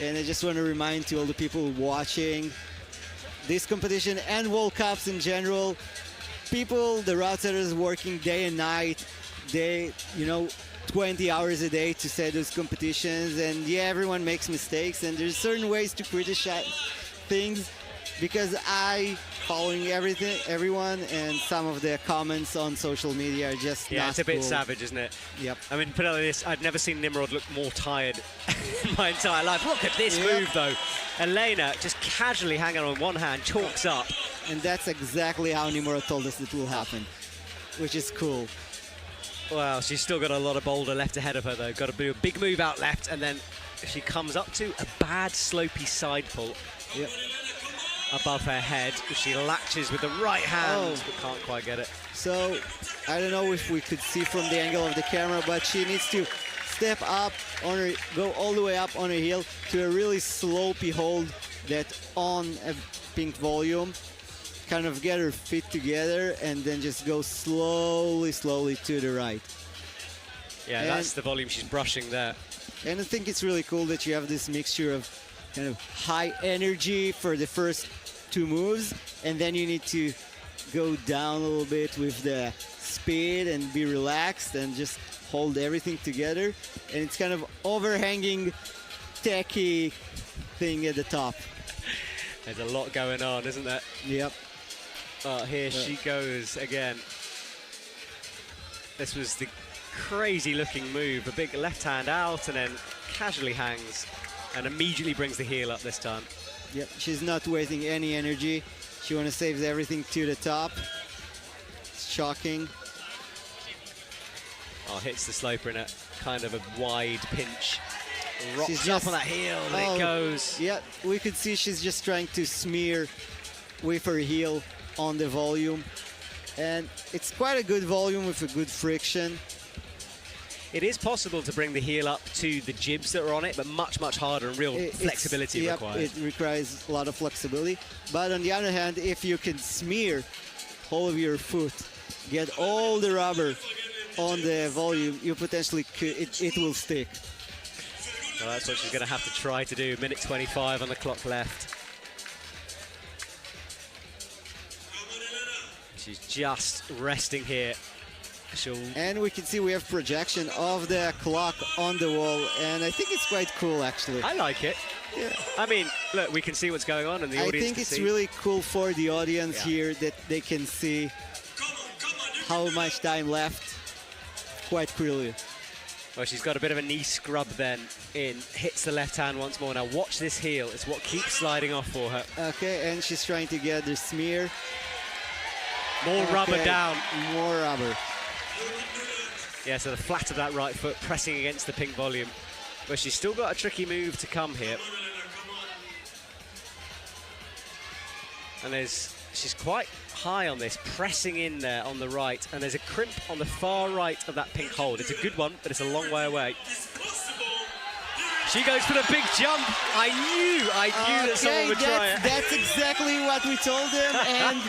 And I just want to remind to all the people watching this competition and World Cups in general, people, the route setters working day and night, 20 hours a day to set those competitions, and yeah, everyone makes mistakes, and there's certain ways to criticize things, because following everyone, and some of the comments on social media are just not it's a bit cool. savage, isn't it? Yep. I mean, put it like this, I've never seen Nimrod look more tired in my entire life. Look at this move, though. Elena just casually hanging on one hand, chalks up. And that's exactly how Nimrod told us it will happen, which is cool. Wow, she's still got a lot of boulder left ahead of her, though. Got to do a big move out left, and then she comes up to a bad slopey side pull. Yep. Above her head, she latches with the right hand, but can't quite get it. So, I don't know if we could see from the angle of the camera, but she needs to step up on her, go all the way up on her heel to a really slopey hold that on a pink volume, kind of get her feet together and then just go slowly to the right. Yeah, and that's the volume she's brushing there. And I think it's really cool that you have this mixture of kind of high energy for the first two moves, and then you need to go down a little bit with the speed and be relaxed and just hold everything together. And it's kind of overhanging, techy thing at the top. There's a lot going on, isn't there? Yep. Here she goes again. This was the crazy looking move, a big left hand out and then casually hangs and immediately brings the heel up this time. Yep, she's not wasting any energy. She wants to save everything to the top. It's shocking. Hits the sloper in a kind of a wide pinch. Rocks She's up just on that heel and it goes. Yeah, we could see she's just trying to smear with her heel on the volume. And it's quite a good volume with a good friction. It is possible to bring the heel up to the jibs that are on it, but much harder and real flexibility required. It requires a lot of flexibility. But on the other hand, if you can smear all of your foot, get all the rubber on the volume, you potentially could, it will stick. Well, that's what she's going to have to try to do. Minute 25 on the clock left. She's just resting here. And we can see we have projection of the clock on the wall, and I think it's quite cool, actually. I like it. Yeah. I mean, look, we can see what's going on, and the audience I think can it's see. really cool for the audience here that they can see how much time left quite clearly. Well, she's got a bit of a knee scrub then in, hits the left hand once more. Now watch this heel, it's what keeps sliding off for her. Okay, and she's trying to get the smear. More rubber down. More rubber. Yeah, so the flat of that right foot pressing against the pink volume. But she's still got a tricky move to come here. And she's quite high on this, pressing in there on the right. And there's a crimp on the far right of that pink hold. It's a good one, but it's a long way away. She goes for the big jump. I knew that someone would try it. That's exactly what we told them, and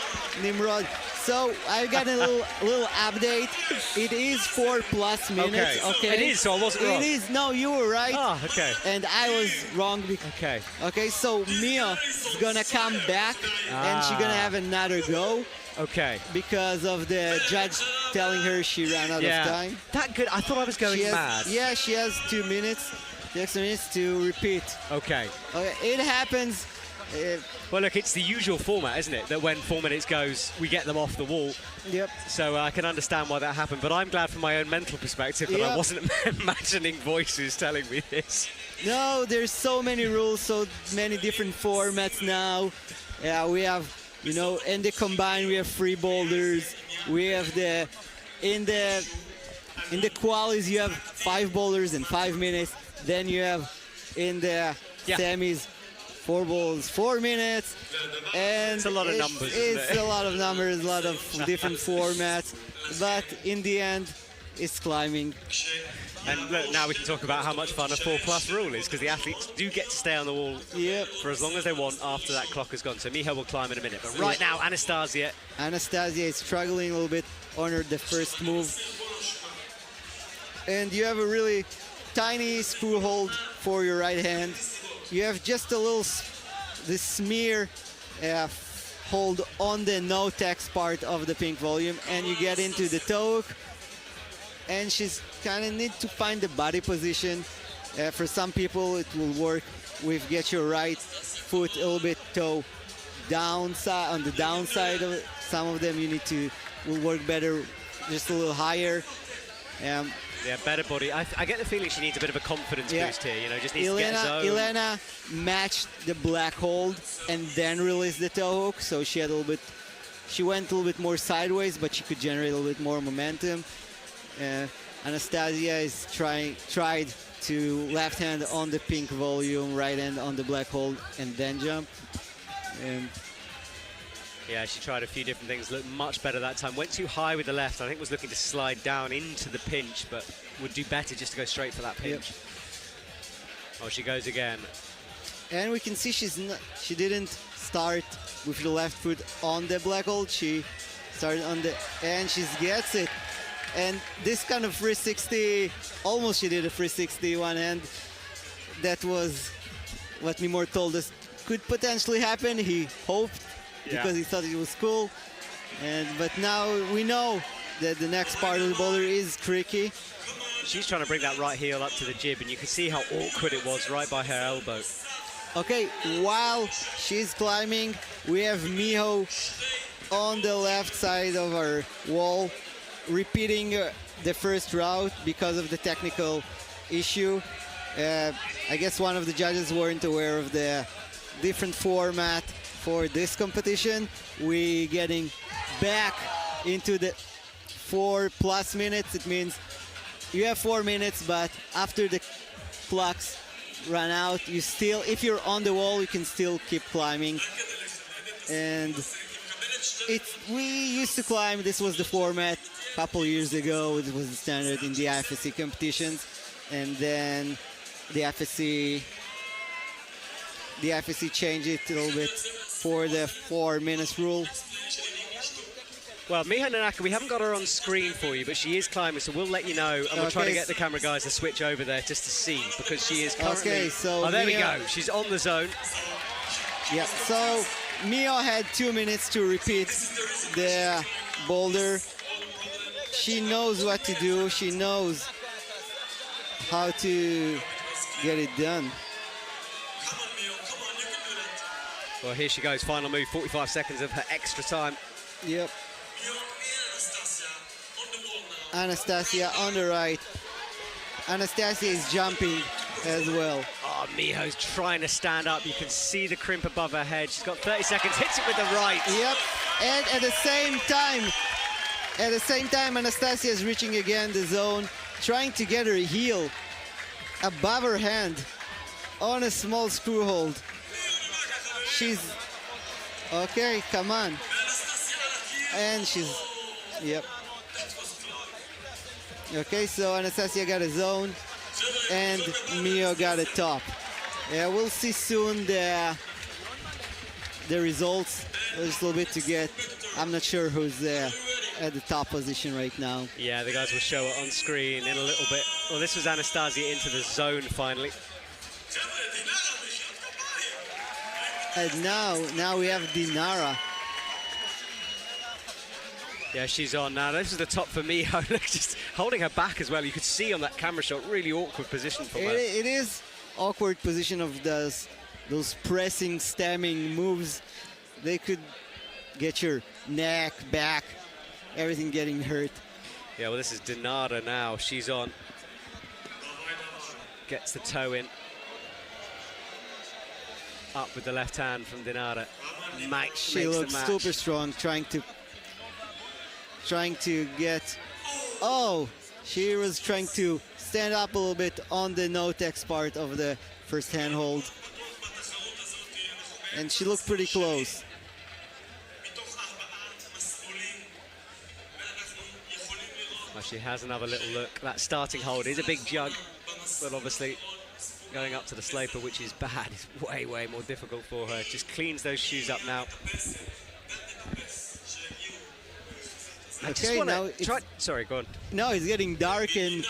Nimrod. So I got a little update. It is 4+ minutes. Okay. It is, so I wasn't wrong. It is. No, you were right. Ah, okay. And I was wrong. Okay. Okay, so Mia is gonna come back, and she's gonna have another go. Okay. Because of the judge telling her she ran out of time. That good. I thought I was going mad. Yeah, she has 2 minutes. The extra minutes to repeat. Okay. It happens. Well, look, it's the usual format, isn't it? That when 4 minutes goes, we get them off the wall. Yep. So I can understand why that happened. But I'm glad from my own mental perspective that I wasn't imagining voices telling me this. No, there's so many rules, so many different formats now. Yeah, we have, in the combine, we have 3 boulders. We have in the qualies, you have 5 boulders in 5 minutes. Then you have in the semis 4 bowls, 4 minutes, and it's a lot of numbers. It's a lot of numbers, a lot of different formats. But in the end, is climbing. And look, now we can talk about how much fun a 4+ rule is, because the athletes do get to stay on the wall Yep. for as long as they want after that clock has gone. So Miho will climb in a minute. But right now, Anastasia. Anastasia is struggling a little bit on the first move. And you have a really tiny screw hold for your right hand. You have just a little this smear hold on the no-text part of the pink volume, and you get into the toe hook. And she's kind of need to find the body position. For some people, it will work with get your right foot a little bit toe downside on the downside of it. Some of them you need to will work better just a little higher. Yeah, better body. I get the feeling she needs a bit of a confidence boost here. You know, just needs to get zone. Elena matched the black hold and then released the toe hook, so she had a little bit. She went a little bit more sideways, but she could generate a little bit more momentum. Anastasia is tried to left hand on the pink volume, right hand on the black hold, and then jump. Yeah, she tried a few different things, looked much better that time. Went too high with the left, I think was looking to slide down into the pinch, but would do better just to go straight for that pinch. Yep. Oh, she goes again. And we can see she didn't start with the left foot on the black hold. She started on the, and she gets it. And this kind of 360, almost she did a 360 one hand. That was what Mimor told us could potentially happen. He hoped because he thought it was cool. But now we know that the next part of the boulder is tricky. She's trying to bring that right heel up to the jib, and you can see how awkward it was right by her elbow. Okay, while she's climbing, we have Miho on the left side of our wall, repeating the first route because of the technical issue. I guess one of the judges weren't aware of the different format for this competition. We getting back into the 4+ minutes. It means you have 4 minutes, but after the clocks run out, you still, if you're on the wall, you can still keep climbing. And we used to climb, this was the format a couple years ago. It was the standard in the IFSC competitions, and then the IFSC changed it a little bit for the 4 minutes rule. Well, Miho Nanaka, we haven't got her on screen for you, but she is climbing, so we'll let you know, and we'll try to get the camera guys to switch over there just to see, because she is currently... Okay, so oh, there we go. She's on the zone. Yeah, so Miho had 2 minutes to repeat the boulder. She knows what to do. She knows how to get it done. Well, here she goes. Final move, 45 seconds of her extra time. Yep. Anastasia on the right. Anastasia is jumping as well. Oh, Miho's trying to stand up. You can see the crimp above her head. She's got 30 seconds, hits it with the right. Yep, and at the same time, Anastasia is reaching again the zone, trying to get her heel above her hand on a small screw hold. She's, okay, come on. And she's, yep. Okay, so Anastasia got a zone, and Miho got a top. Yeah, we'll see soon the results. Just a little bit to get. I'm not sure who's at the top position right now. Yeah, the guys will show it on screen in a little bit. Well, this was Anastasia into the zone finally. And now we have Dinara. Yeah, she's on now. This is the top for Miho. Just holding her back as well. You could see on that camera shot, really awkward position for her. It is awkward position of those pressing, stemming moves. They could get your neck, back, everything getting hurt. Yeah, well, this is Dinara now. She's on. Gets the toe in. Up with the left hand from Dinara. She looks super strong, trying to get, oh, she was trying to stand up a little bit on the no-text part of the first handhold. And she looked pretty close. Well, she has another little look. That starting hold is a big jug, but obviously going up to the sloper, which is bad, is way, way more difficult for her. Just cleans those shoes up now. Okay, now sorry, go on. Now it's getting dark and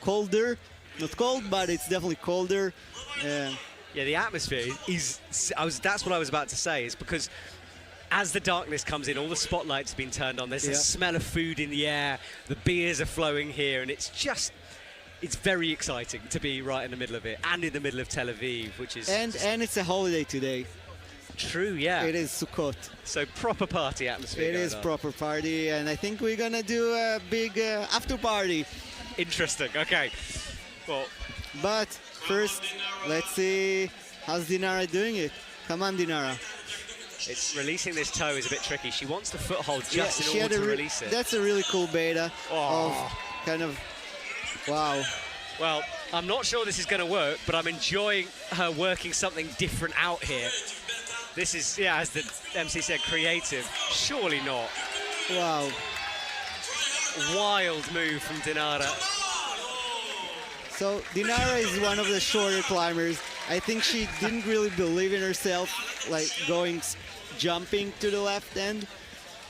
colder. Not cold, but it's definitely colder. Yeah, the atmosphere is that's what I was about to say, is because as the darkness comes in, all the spotlights have been turned on. There's a smell of food in the air. The beers are flowing here, and it's very exciting to be right in the middle of it, and in the middle of Tel Aviv, which is... And it's a holiday today. True, yeah. It is Sukkot. So proper party atmosphere. It is proper party, and I think we're gonna do a big after party. Interesting, okay. Well, but first, let's see how's Dinara doing it. Come on, Dinara. It's releasing this toe is a bit tricky. She wants the foothold just in order to release it. That's a really cool beta of kind of, wow. Well, I'm not sure this is going to work, but I'm enjoying her working something different out here. This is, yeah, as the MC said, creative. Surely not. Wow. Wild move from Dinara. So Dinara is one of the shorter climbers. I think she didn't really believe in herself, like jumping to the left end.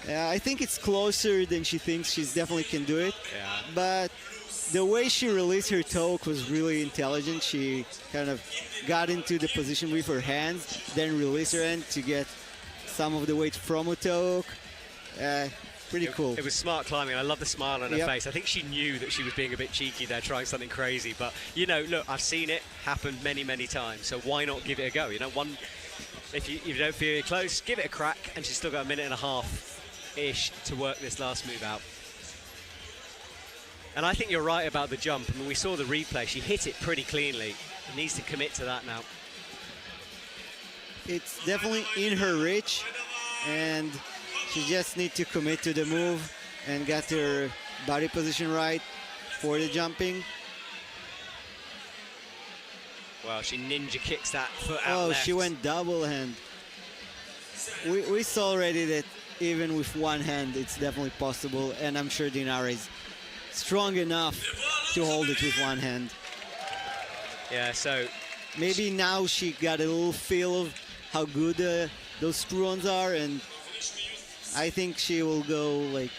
I think it's closer than she thinks. She definitely can do it. Yeah. But the way she released her toe was really intelligent. She kind of got into the position with her hands, then released her hand to get some of the weight from her toe. Pretty cool. It was smart climbing. I love the smile on her face. I think she knew that she was being a bit cheeky there, trying something crazy. But, you know, look, I've seen it happen many, many times. So why not give it a go? You know, if you don't feel you're close, give it a crack. And she's still got a minute and a half-ish to work this last move out. And I think you're right about the jump. I mean, we saw the replay. She hit it pretty cleanly. Needs to commit to that now. It's definitely in her reach, and she just needs to commit to the move and get her body position right for the jumping. Well, she ninja kicks that foot out left. She went double hand. We saw already that even with one hand, it's definitely possible, and I'm sure Dinara is strong enough to hold it with one hand. Yeah, so maybe now she got a little feel of how good those screw-ons are, and I think she will go like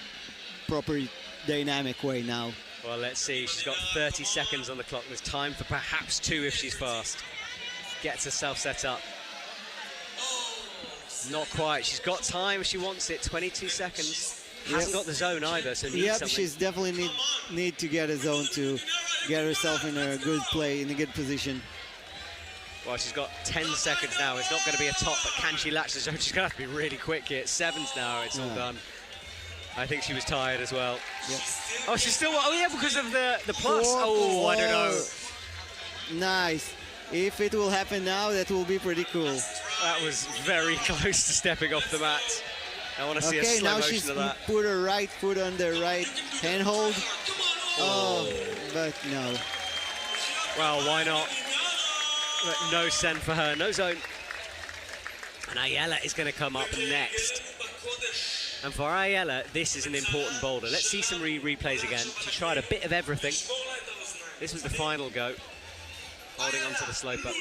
proper dynamic way now. Well, let's see. She's got 30 seconds on the clock. There's time for perhaps 2 if she's fast. Gets herself set up. Not quite. She's got time if she wants it. 22 seconds. Hasn't got the zone either, so needs something. She's definitely need to get a zone to get herself in a good play, in a good position. Well, she's got 10 seconds now. It's not going to be a top, but can she latch the zone? She's going to have to be really quick here. It's 7s now. It's all done. I think she was tired as well. Yep. Oh, she's still... Oh, yeah, because of the plus. Oh, I don't know. Nice. If it will happen now, that will be pretty cool. That was very close to stepping off the mat. I want to see a slow motion of that. Okay, now she's put her right foot on the right handhold. Oh, but no. Well, why not? But no send for her, no zone. And Ayala is going to come up next. And for Ayala, this is an important boulder. Let's see some replays again. She tried a bit of everything. This was the final go. Holding onto the sloper.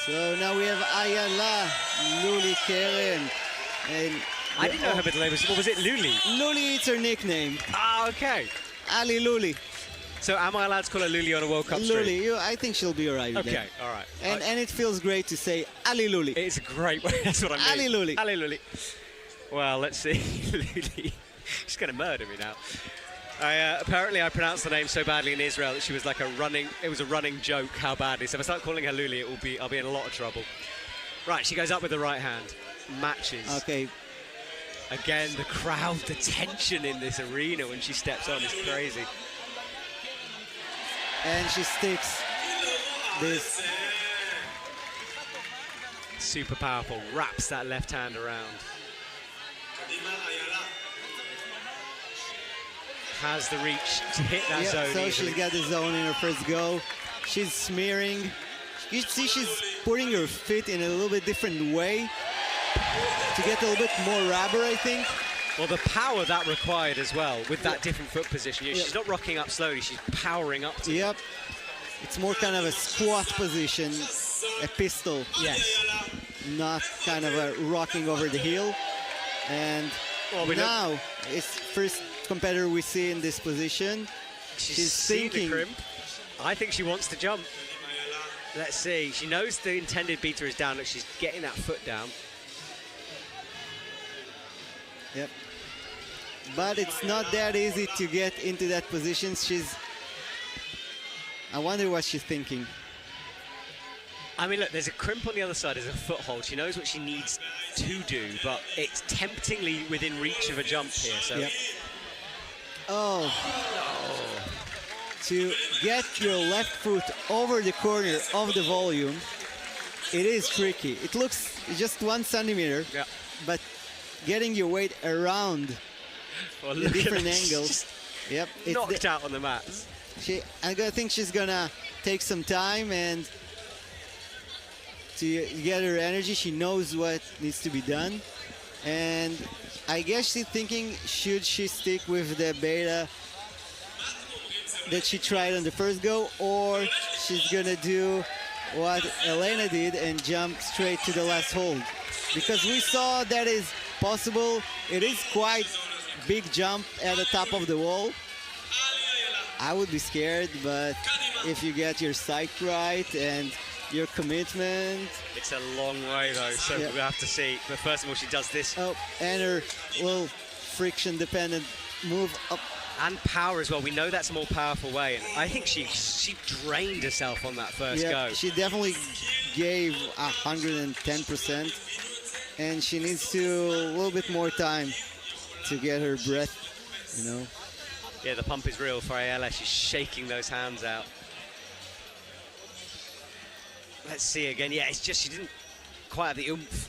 So now we have Ayala, Luli Keren. And I didn't know her middle name was, what was it, Luli? Luli, it's her nickname. Ah, okay. Ali Luli. So am I allowed to call her Luli on a World Cup stream? Luli, I think she'll be all right with that. Okay, all right. And it feels great to say Ali Luli. It's a great way, that's what I mean. Ali Luli. Ali Luli. Well, let's see. Luli. She's going to murder me now. Apparently I pronounced the name so badly in Israel that she was like it was a running joke how badly. So if I start calling her Luli, I'll be in a lot of trouble. Right, she goes up with the right hand. Matches. Okay. Again, the crowd, the tension in this arena when she steps on is crazy. And she sticks this. Super powerful, wraps that left hand around. Has the reach to hit that zone so easily. She's got the zone in her first go. She's smearing. You see she's putting her feet in a little bit different way to get a little bit more rubber, I think. Well, the power that required as well with that different foot position. She's not rocking up slowly, she's powering up to it. Yep. It's more kind of a squat position, a pistol. Yes. Not kind of a rocking over the heel. And now it's first competitor we see in this position. She's thinking. The crimp. I think she wants to jump. Let's see. She knows the intended beater is down. Look, she's getting that foot down. Yep. But it's not that easy to get into that position. I wonder what she's thinking. I mean, look, there's a crimp on the other side, there's a foothold. She knows what she needs to do, but it's temptingly within reach of a jump here. So. Yep. Oh. To get your left foot over the corner of the volume, it is tricky. It looks just 1 centimeter, but getting your weight around the different angles. Yep. Knocked out on the mats. I think she's gonna take some time and to get her energy. She knows what needs to be done, and I guess she's thinking, should she stick with the beta that she tried on the first go, or she's gonna do what Elena did and jump straight to the last hold? Because we saw that is possible. It is quite big jump at the top of the wall. I would be scared, but if you get your sight right and your commitment. It's a long way though, so we'll have to see. But first of all, she does this. Oh, and her little friction dependent move up. And power as well. We know that's a more powerful way. And I think she drained herself on that first go. She definitely gave 110%. And she needs to a little bit more time to get her breath, you know. Yeah, the pump is real for Ayala. She's shaking those hands out. Let's see again. Yeah, it's just she didn't quite have the oomph,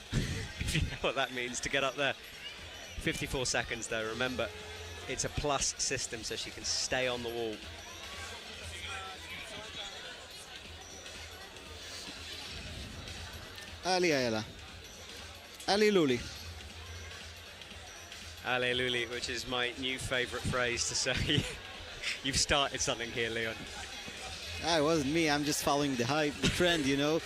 if you know what that means, to get up there. 54 seconds though, remember. It's a plus system, so she can stay on the wall. Ali Ayala. Ali Luli. Alleluia, which is my new favorite phrase to say. You've started something here, Leon. It wasn't me, I'm just following the hype, the trend, you know.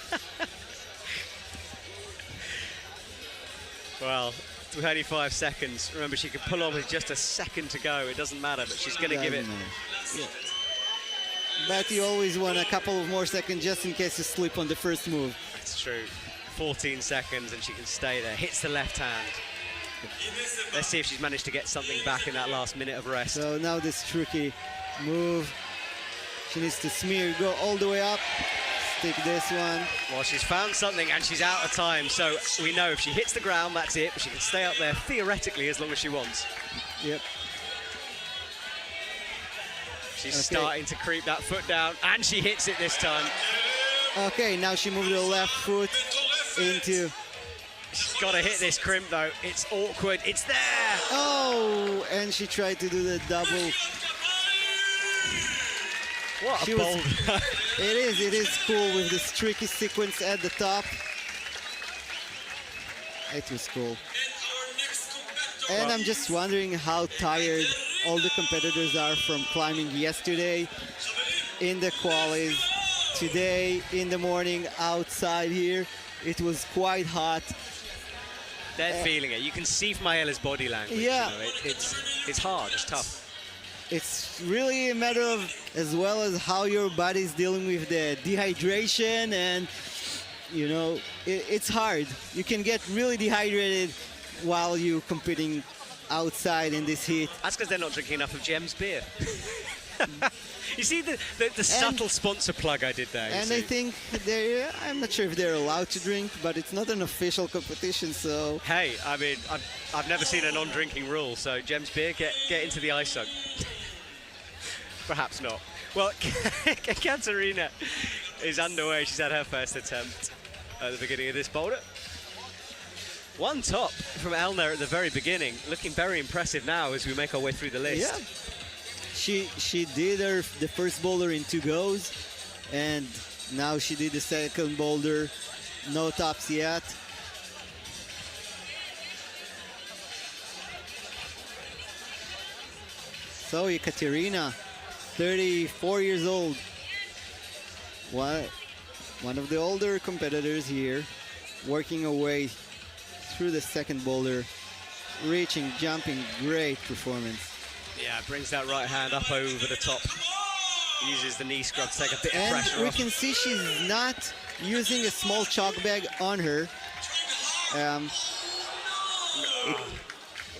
Well, 25 seconds. Remember, she could pull on with just a second to go. It doesn't matter, but she's going to give it. Yeah. But you always want a couple of more seconds just in case you slip on the first move. That's true. 14 seconds and she can stay there. Hits the left hand. Let's see if she's managed to get something back in that last minute of rest. So now this tricky move. She needs to smear, go all the way up. Stick this one. Well, she's found something and she's out of time. So we know if she hits the ground, that's it. But she can stay up there theoretically as long as she wants. Yep. She's starting to creep that foot down and she hits it this time. Okay, now she moved her left foot into... She's got to hit this crimp though. It's awkward. It's there. Oh, and she tried to do the double. What a boulder. It is cool with this tricky sequence at the top. It was cool. And I'm just wondering how tired all the competitors are from climbing yesterday in the qualies, today in the morning outside here. It was quite hot. They're feeling it. You can see from Ayala's body language. Yeah. You know, it's hard, it's tough. It's really a matter of, as well as how your body's dealing with the dehydration, and you know, it's hard. You can get really dehydrated while you're competing outside in this heat. That's because they're not drinking enough of Jem's beer. You see the subtle sponsor plug I did there? And I think I'm not sure if they're allowed to drink, but it's not an official competition, so... Hey, I mean, I've never seen a non-drinking rule, so Jem's beer, get into the ice. Perhaps not. Well, Katerina is underway. She's had her first attempt at the beginning of this boulder. One top from Elna at the very beginning, looking very impressive now as we make our way through the list. Yeah. She did the first boulder in 2 goes, and now she did the second boulder. No tops yet. So Ekaterina, 34 years old. One of the older competitors here, working away through the second boulder, reaching, jumping, great performance. Yeah, brings that right hand up over the top. Uses the knee scrub to take a bit of And pressure we off. can see she's not using a small chalk bag on her.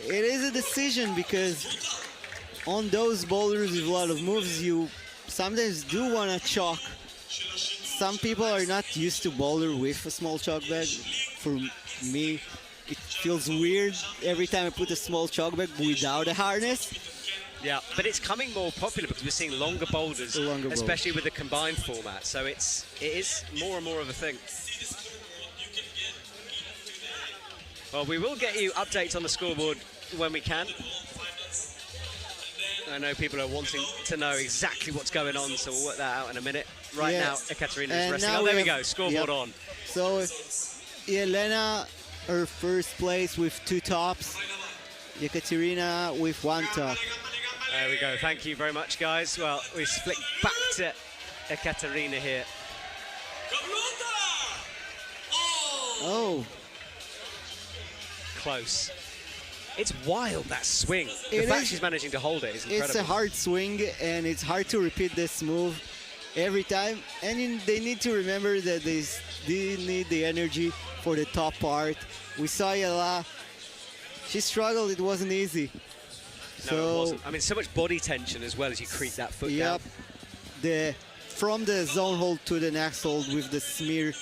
It is a decision because on those boulders with a lot of moves, you sometimes do want to chalk. Some people are not used to boulder with a small chalk bag. For me, it feels weird every time I put a small chalk bag without a harness. Yeah, but it's coming more popular because we're seeing longer boulders, especially with the combined format. So it is more and more of a thing. Well, we will get you updates on the scoreboard when we can. I know people are wanting to know exactly what's going on, so we'll work that out in a minute. Right now, Ekaterina is resting. Oh, there we go, scoreboard on. So, Elena, her first place with 2 tops. Ekaterina with 1 top. There we go. Thank you very much, guys. Well, we flick back to Ekaterina here. Oh. Close. It's wild, that swing. The fact she's managing to hold it is incredible. It's a hard swing, and it's hard to repeat this move every time. And they need to remember that they need the energy for the top part. We saw Yala. She struggled. It wasn't easy. No, it wasn't. I mean, so much body tension as well as you creep that foot down. From the zone hold to the next hold with the smear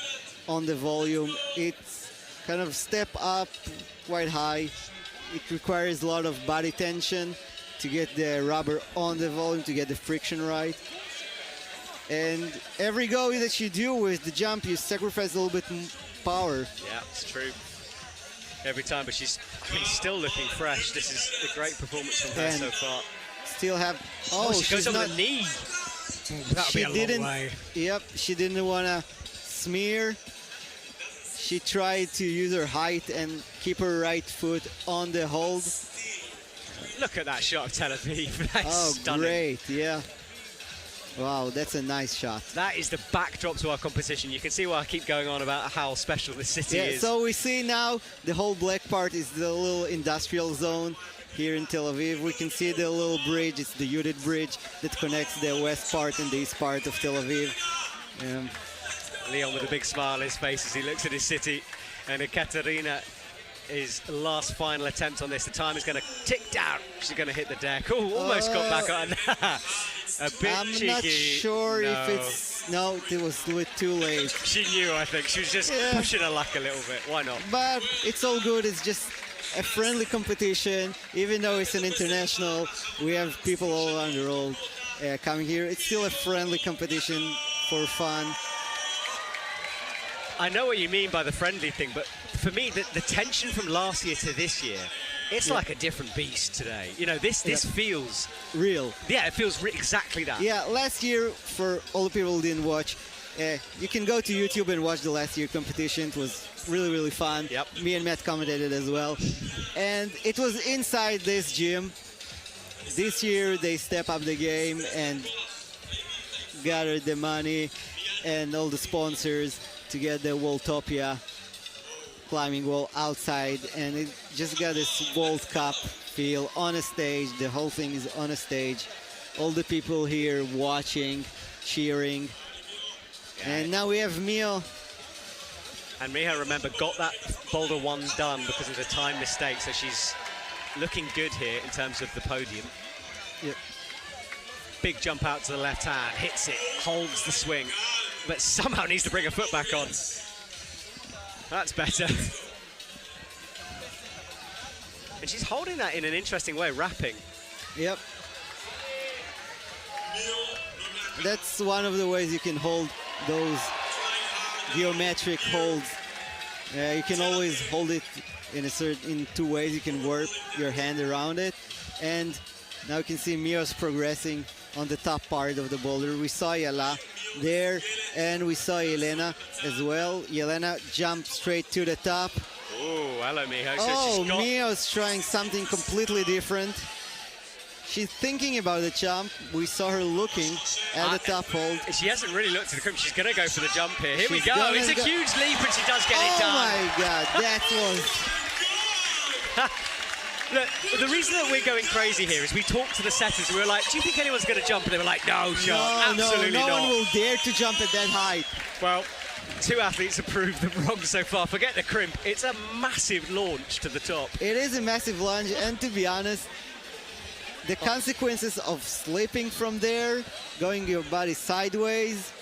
on the volume, it's kind of step up quite high. It requires a lot of body tension to get the rubber on the volume, to get the friction right. And every go that you do with the jump, you sacrifice a little bit power. Yeah, it's true. Every time, but she's still looking fresh. This is a great performance from her so far. Still have. She goes on the knee. That'll be a long way. Yep, she didn't want to smear. She tried to use her height and keep her right foot on the hold. Look at that shot of Tel Aviv. That's stunning. Great, yeah. Wow, that's a nice shot. That is the backdrop to our competition. You can see why I keep going on about how special this city is. So we see now the whole black part is the little industrial zone here in Tel Aviv. We can see the little bridge. It's the Yudit Bridge that connects the west part and the east part of Tel Aviv. Leon with a big smile on his face as he looks at his city. And Ekaterina, his last final attempt on this. The time is going to tick down. She's going to hit the deck. Oh, almost got back on. A bit I'm cheeky. not sure if it's... No, it was too late. She knew, I think. She was just pushing her luck a little bit. Why not? But it's all good. It's just a friendly competition. Even though it's an international, we have people all around the world coming here. It's still a friendly competition for fun. I know what you mean by the friendly thing, but for me, the tension from last year to this year, it's like a different beast today. You know, this feels... real. Yeah, it feels exactly that. Yeah, last year, for all the people who didn't watch, you can go to YouTube and watch the last year competition. It was really, really fun. Yep. Me and Matt commentated as well. And it was inside this gym. This year, they step up the game and gathered the money and all the sponsors to get the Walltopia climbing wall outside, and it just got this World Cup feel on a stage. The whole thing is on a stage. All the people here watching, cheering. And now we have Mio. And Miha, remember, got that boulder one done because of the time mistake, so she's looking good here in terms of the podium. Yep. Big jump out to the left hand, hits it, holds the swing, but somehow needs to bring her foot back on. That's better. And she's holding that in an interesting way, wrapping. Yep. That's one of the ways you can hold those geometric holds. You can always hold it in 2 ways. You can warp your hand around it. And now you can see Mio's progressing on the top part of the boulder. We saw Yala there, and we saw Elena as well. Elena jumped straight to the top. Oh, hello, Miho. So Mio's trying something completely different. she's thinking about the jump. We saw her looking at the top hold. She hasn't really looked at the crimp. She's going to go for the jump here. Here we She's go. gonna It's a go. huge leap, and she does get it Oh done. my God, that was... Look, the reason that we're going crazy here is we talked to the setters. We were like, do you think anyone's going to jump? And they were like, no, Sean, absolutely no not. one will dare to jump at that height. Well, two athletes have proved them wrong so far. Forget the crimp. It's a massive launch to the top. It is a massive lunge, and to be honest, the consequences of slipping from there, going your body sideways,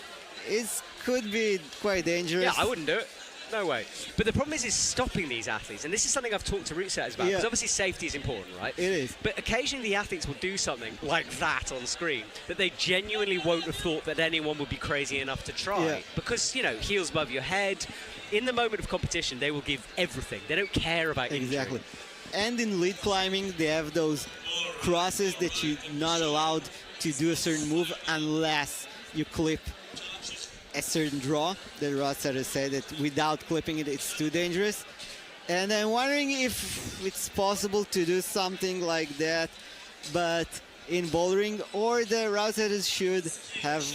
could be quite dangerous. Yeah, I wouldn't do it. No way. But the problem is stopping these athletes, and this is something I've talked to route setters about, Yeah. because obviously safety is important, right? It is. But occasionally the athletes will do something like that on screen that they genuinely won't have thought that anyone would be crazy enough to try. Yeah. Because, you know, heels above your head, in the moment of competition, they will give everything. They don't care about Exactly. injury. And in lead climbing, they have those crosses that you're not allowed to do a certain move unless you clip a certain draw. The route setter said that without clipping it, it's too dangerous. And I'm wondering if it's possible to do something like that, but in bouldering, or the route setters should have,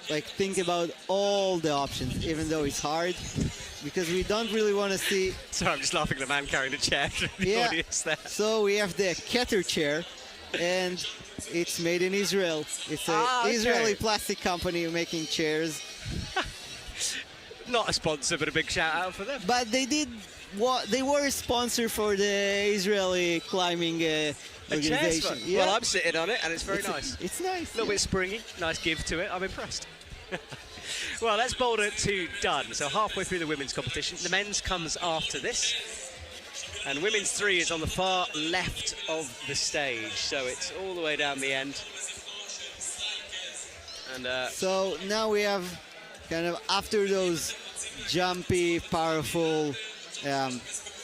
like, think about all the options, even though it's hard, because we don't really want to see. Sorry, I'm just laughing at the man carrying a chair through the audience there. So we have the Keter chair, and it's made in Israel. It's an okay. Israeli plastic company making chairs. Not a sponsor, but a big shout out for them. But they did they were a sponsor for the Israeli climbing organization. Well, I'm sitting on it, and it's very nice. It's nice. A little bit springy, nice give to it. I'm impressed. Well, let's boulder to done. So halfway through the women's competition. The men's comes after this. And women's 3 is on the far left of the stage. So it's all the way down the end. And so now we have kind of, after those jumpy, powerful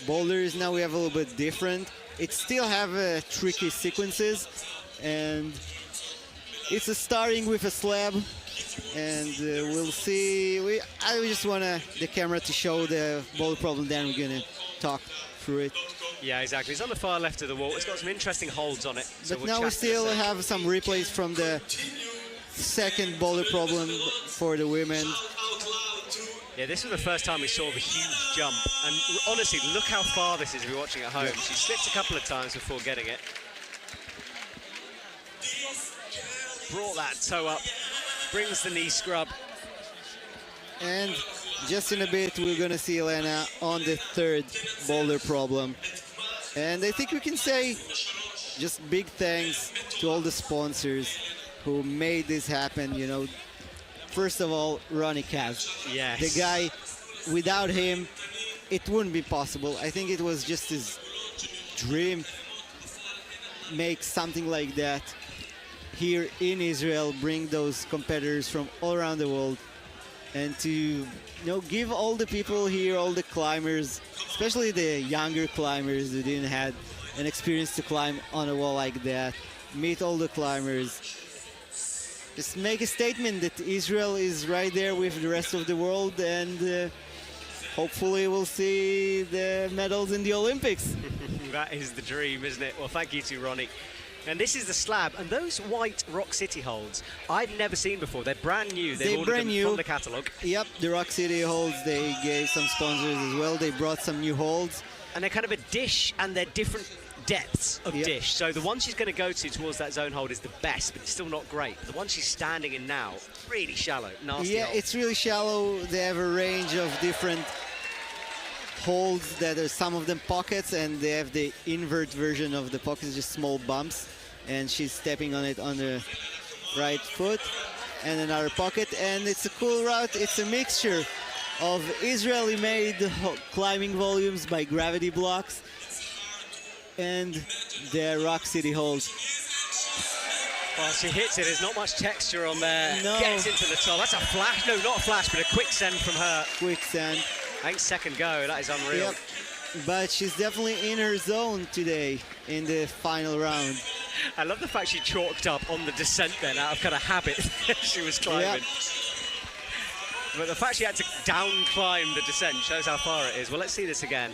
boulders, now we have a little bit different. It still have tricky sequences, and it's starting with a slab, and we'll see. I just want the camera to show the boulder problem, then we're gonna talk through it. yeah, exactly. It's on the far left of the wall. It's got some interesting holds on it. So But we'll now we chat in a still sec. have some replays from the second boulder problem for the women. Yeah, this was the first time we saw the huge jump. And honestly, look how far this is if you're watching at home. She slipped a couple of times before getting it. Brought that toe up, brings the knee scrub. And just in a bit, we're going to see Elena on the third boulder problem. And I think we can say just big thanks to all the sponsors who made this happen. You know, first of all, Ronnie Kaz. Yes. The guy, without him, it wouldn't be possible. I think it was just his dream, make something like that here in Israel, bring those competitors from all around the world, and to give all the people here, all the climbers, especially the younger climbers who didn't have an experience to climb on a wall like that, meet all the climbers, just make a statement that Israel is right there with the rest of the world, and hopefully we'll see the medals in the Olympics. That is the dream, isn't it? Well, thank you to Ronnie. And this is the slab, and those white Rock City holds I've never seen before. They're brand new. They've ordered brand them new from the catalogue. Yep, the Rock City holds, they gave some sponsors as well. They brought some new holds. And they're kind of a dish, and they're different depths of Yep. dish. So the one she's going to go to towards that zone hold is the best, but it's still not great. The one she's standing in now, really shallow, nasty Yeah, hold. it's really shallow. They have a range of different holds that are some of them pockets, and they have the invert version of the pockets, just small bumps. And she's stepping on it on the right foot, and another pocket. And it's a cool route. It's a mixture of Israeli-made climbing volumes by gravity blocks and the Rock City holds. Well, she hits it. There's not much texture on there. No. Gets into the top. That's a flash. No, not a flash, but a quick send from her. Quicksand. I think second go. That is unreal. Yep. But she's definitely in her zone today in the final round. I love the fact she chalked up on the descent then out of kind of habit she was climbing. Yep. But the fact she had to down climb the descent shows how far it is. Well, let's see this again.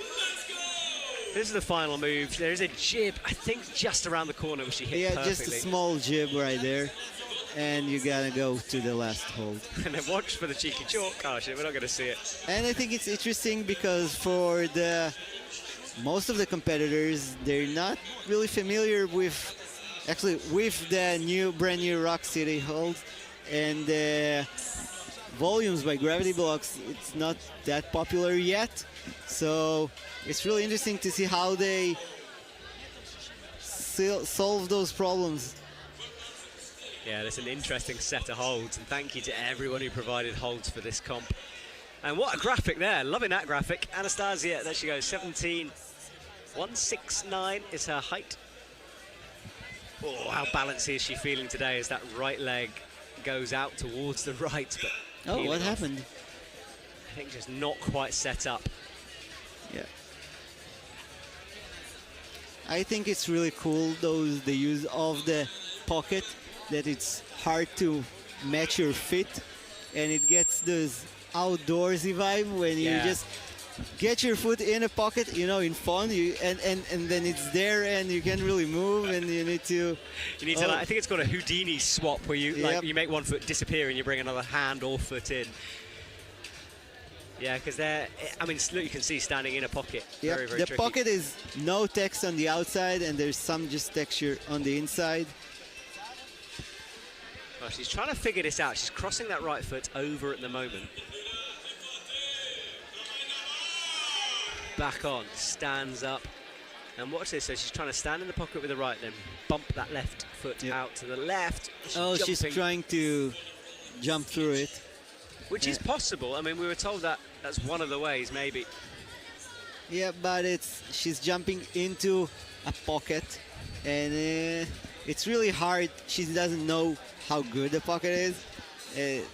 This is the final move. There is a jib, I think, just around the corner, which she hit Yeah, perfectly. just a small jib right there. And you gotta go to the last hold. And then watch for the cheeky chalk. Oh shit, we're not going to see it. And I think it's interesting because for most of the competitors, they're not really familiar with the brand new Rock City hold, and the volumes by gravity blocks. It's not that popular yet, so it's really interesting to see how they solve those problems. Yeah, that's an interesting set of holds, and thank you to everyone who provided holds for this comp. And what a graphic there, loving that graphic. Anastasia, there she goes, 17.169 is her height. Oh, how balanced is she feeling today as that right leg goes out towards the right. But Oh, what happened? I think just not quite set up. Yeah. I think it's really cool, the use of the pocket, that it's hard to match your feet, and it gets this outdoorsy vibe when you just get your foot in a pocket, in front, and then it's there and you can't really move, and you need to... I think it's called a Houdini swap, where you you make one foot disappear and you bring another hand or foot in. Yeah, because look, you can see standing in a pocket. Yep. Very, very The tricky. pocket is no text on the outside, and there's some just texture on the inside. Well, she's trying to figure this out. She's crossing that right foot over at the moment. Back on, stands up. And watch this, so she's trying to stand in the pocket with the right, then bump that left foot out to the left. She's trying to jump through it. Which is possible. I mean, we were told that that's one of the ways, maybe. Yeah, but she's jumping into a pocket, and it's really hard. She doesn't know how good the pocket is.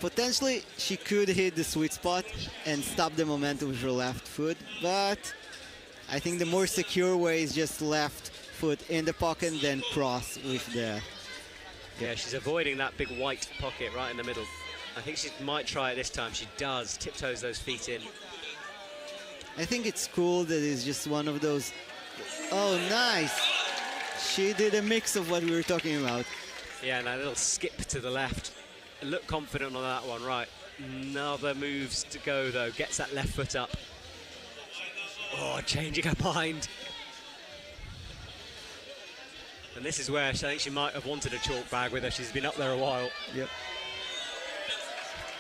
Potentially, she could hit the sweet spot and stop the momentum with her left foot, but I think the more secure way is just left foot in the pocket and then cross with the... Yeah, she's avoiding that big white pocket right in the middle. I think she might try it this time. She does, tiptoes those feet in. I think it's cool that it's just one of those... Oh, nice! She did a mix of what we were talking about. Yeah, and a little skip to the left. Look confident on that one, right. Another moves to go, though. Gets that left foot up. Oh, changing her mind. And this is where I think she might have wanted a chalk bag with her. She's been up there a while. Yep.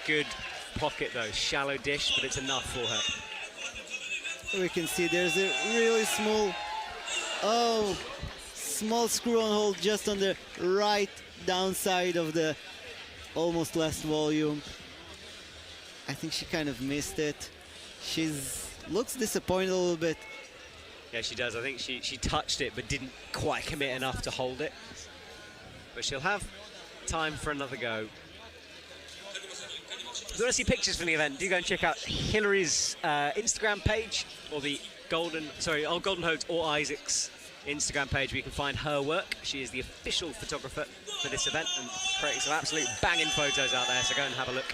Good pocket, though. Shallow dish, but it's enough for her. We can see there's a really small screw-on hold just on the right downside of the almost last volume. I think she kind of missed it. Looks disappointed a little bit. Yeah, she does. I think she touched it but didn't quite commit enough to hold it. But she'll have time for another go. If you want to see pictures from the event, do go and check out Hillary's Instagram page, or the Golden Hodes or Isaac's Instagram page, where you can find her work. She is the official photographer for this event and creating some absolute banging photos out there, so go and have a look.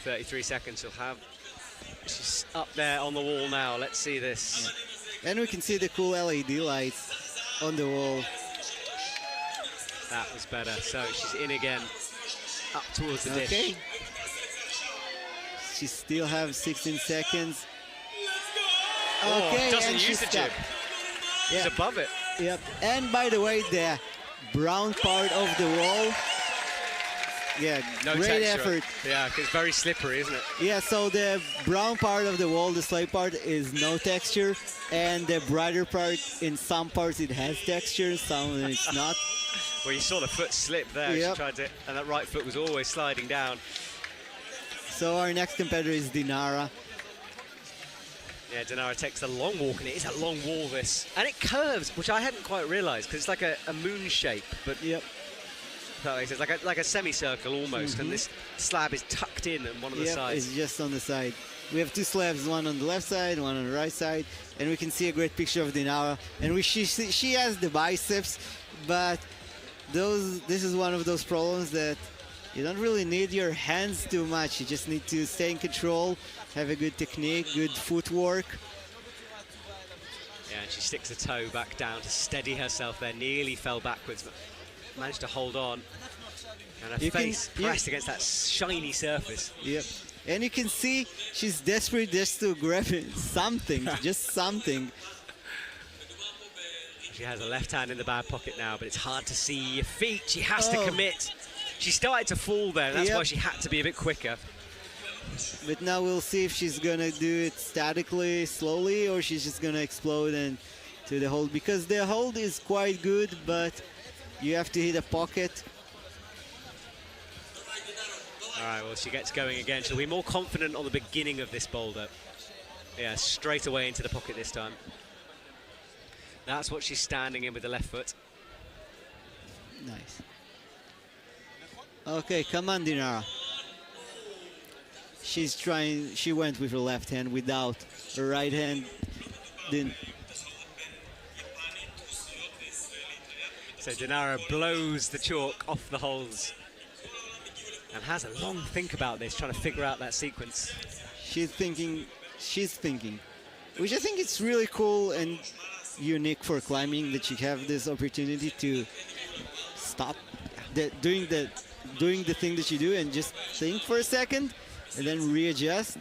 33 seconds she'll have. She's up there on the wall now. Let's see this. And we can see the cool LED lights on the wall. That was better. So she's in again, up towards the dish. She still has 16 seconds. Okay, doesn't and use the jib. She's above it. Yep. And by the way, the brown part of the wall. Yeah, no great texture. effort. Yeah, it's very slippery, isn't it? Yeah, so the brown part of the wall, the slate part, is no texture, and the brighter part, in some parts it has texture, some it's not. Well, you saw the foot slip there. Yep. She tried to, and that right foot was always sliding down. So our next competitor is Dinara. Yeah, Dinara takes the long walk, and it is a long wall, this. And it curves, which I hadn't quite realised, because it's like a moon shape, but yep. That makes sense. Like a semicircle almost, and this slab is tucked in on one of the sides. It's just on the side. We have two slabs, one on the left side, one on the right side, and we can see a great picture of Dinara. And she has the biceps, but this is one of those problems that you don't really need your hands too much. You just need to stay in control have a good technique, good footwork. Yeah, and she sticks a toe back down to steady herself there. Nearly fell backwards, but managed to hold on. And her face pressed against that shiny surface. Yep. And you can see she's desperate just to grab something, just something. She has a left hand in the back pocket now, but it's hard to see your feet. She has to commit. She started to fall there. That's why she had to be a bit quicker. But now we'll see if she's gonna do it statically, slowly, or she's just gonna explode and to the hold, because the hold is quite good, but you have to hit a pocket. All right, well, she gets going again. She'll be more confident on the beginning of this boulder. Yeah, straight away into the pocket this time. That's what she's standing in with the left foot. Nice. Okay, come on, Dinara. She's trying, she went with her left hand without her right hand. So Dinara blows the chalk off the holes and has a long think about this, trying to figure out that sequence. She's thinking, which I think it's really cool and unique for climbing, that you have this opportunity to stop doing the thing that you do and just think for a second and then readjust.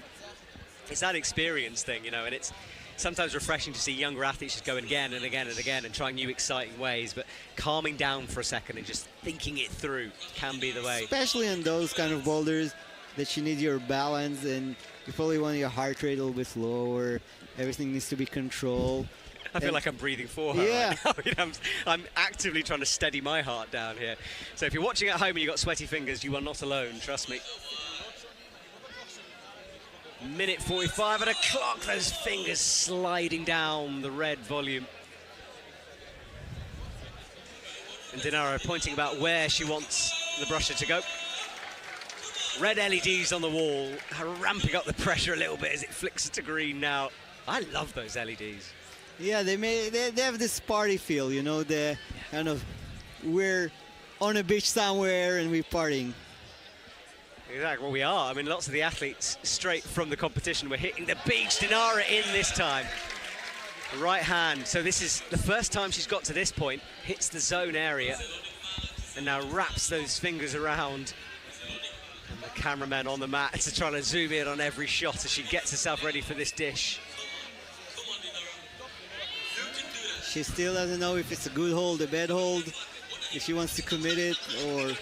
It's that experience thing, you know, and it's sometimes refreshing to see younger athletes just going again and again and again and trying new exciting ways, but calming down for a second and just thinking it through can be the way. Especially on those kind of boulders that you need your balance and you probably want your heart rate a little bit lower. Everything needs to be controlled. I feel like I'm breathing for her right now. You know, I'm actively trying to steady my heart down here. So if you're watching at home and you've got sweaty fingers, you are not alone, trust me. Minute 45 at a clock, those fingers sliding down the red volume. And Dinara pointing about where she wants the brusher to go. Red LEDs on the wall, ramping up the pressure a little bit as it flicks to green now. I love those LEDs. Yeah, they have this party feel, you know, the kind of, we're on a beach somewhere and we're partying. Exactly, well, we are. I mean, lots of the athletes straight from the competition were hitting the beach. Dinara in this time. Right hand. So this is the first time she's got to this point. Hits the zone area and now wraps those fingers around. And the cameraman on the mat to try to zoom in on every shot as she gets herself ready for this dish. She still doesn't know if it's a good hold, a bad hold, if she wants to commit it, or...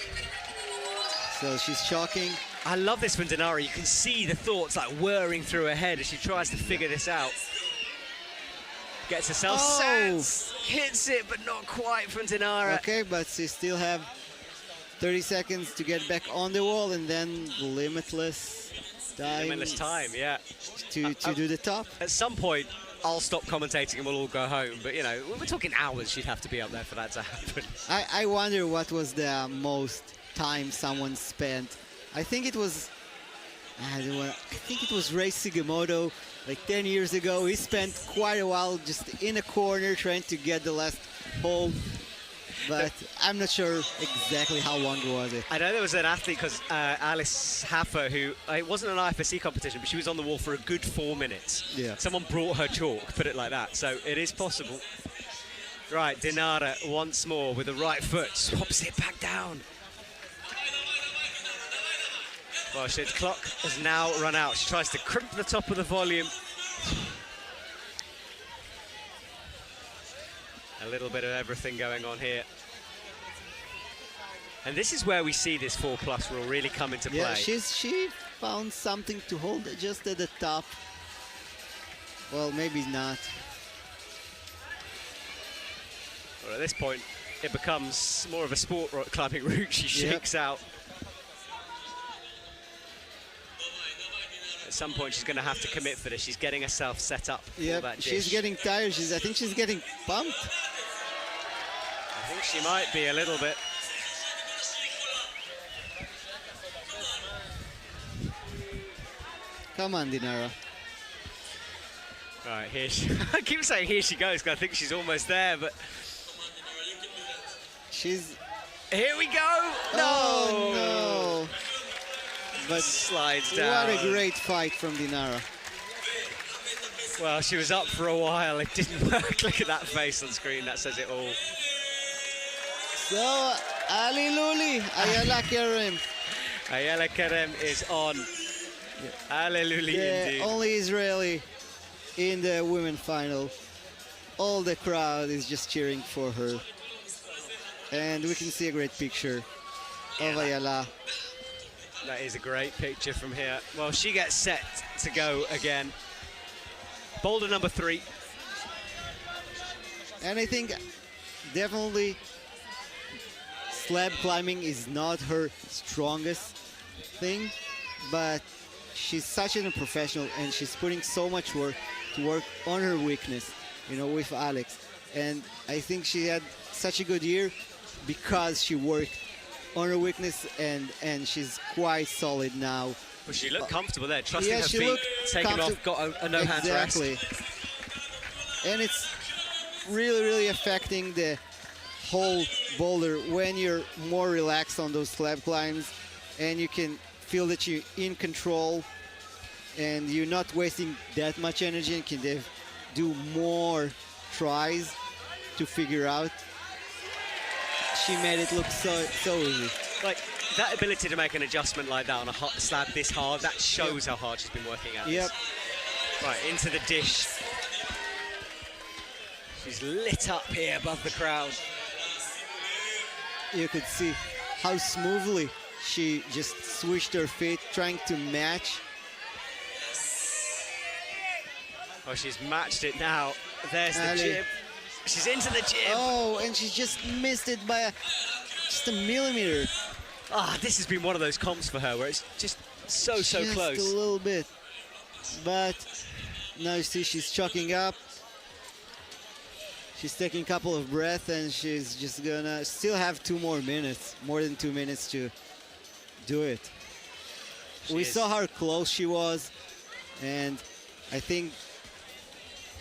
So she's shocking. I love this from Dinara. You can see the thoughts like whirring through her head as she tries to figure this out. Gets herself set, hits it, but not quite from Dinara. Okay, but she still have 30 seconds to get back on the wall, and then limitless time. Limitless time, yeah. To do the top. At some point, I'll stop commentating and we'll all go home. But, you know, we're talking hours she'd have to be up there for that to happen. I wonder what was the most time someone spent. I think it was Ray Sugimoto like 10 years ago. He spent quite a while just in a corner trying to get the last hold, but I'm not sure exactly how long was it. I know there was an athlete, because Alice Haffer, who it wasn't an IFSC competition, but she was on the wall for a good 4 minutes. Yeah. Someone brought her chalk, put it like that, so it is possible. Right, Dinara once more with the right foot, swaps it back down. Well, the clock has now run out. She tries to crimp the top of the volume. A little bit of everything going on here. And this is where we see this 4+ rule really come into play. Yeah, she found something to hold just at the top. Well, maybe not. Well, at this point, it becomes more of a sport rock climbing route. She shakes out. At some point, she's going to have to commit for this. She's getting herself set up for that dish. She's getting tired. I think she's getting pumped. I think she might be a little bit. Come on, Dinara. Right, here she... I keep saying here she goes, because I think she's almost there, but... She's... Here we go! No! Oh, no! but slides down. what a great fight from Dinara. Well, she was up for a while. It didn't work. Look at that face on screen. That says it all. So, Ali Luli, Ayala Kerem. Ayala Kerem is on. Hallelujah, The indeed. only Israeli in the women final. All the crowd is just cheering for her. And we can see a great picture of Ayala. That is a great picture from here. Well, she gets set to go again. Boulder number 3. And I think definitely slab climbing is not her strongest thing, but she's such a professional and she's putting so much work to work on her weakness, you know, with Alex. And I think she had such a good year because she worked on her weakness, and she's quite solid now. Well, she looked comfortable there, trusting Yeah, her she feet, looked taking off, got a no hands rest. Exactly. And it's really, really affecting the whole boulder when you're more relaxed on those slab climbs, and you can feel that you're in control and you're not wasting that much energy and can do more tries to figure out. She made it look so easy. Like, that ability to make an adjustment like that on a slab this hard, that shows how hard she's been working at Yep. this. Right, into the dish. She's lit up here above the crowd. You could see how smoothly she just switched her feet, trying to match. Oh, she's matched it now. There's the Ali. jib. She's into the jib. Oh, and she just missed it by just a millimeter. Ah, this has been one of those comps for her where it's just so Just close. a little bit. But now you see she's choking up. She's taking a couple of breaths, and she's just gonna still have 2 more minutes, more than 2 minutes to do it. We saw how close she was, and I think,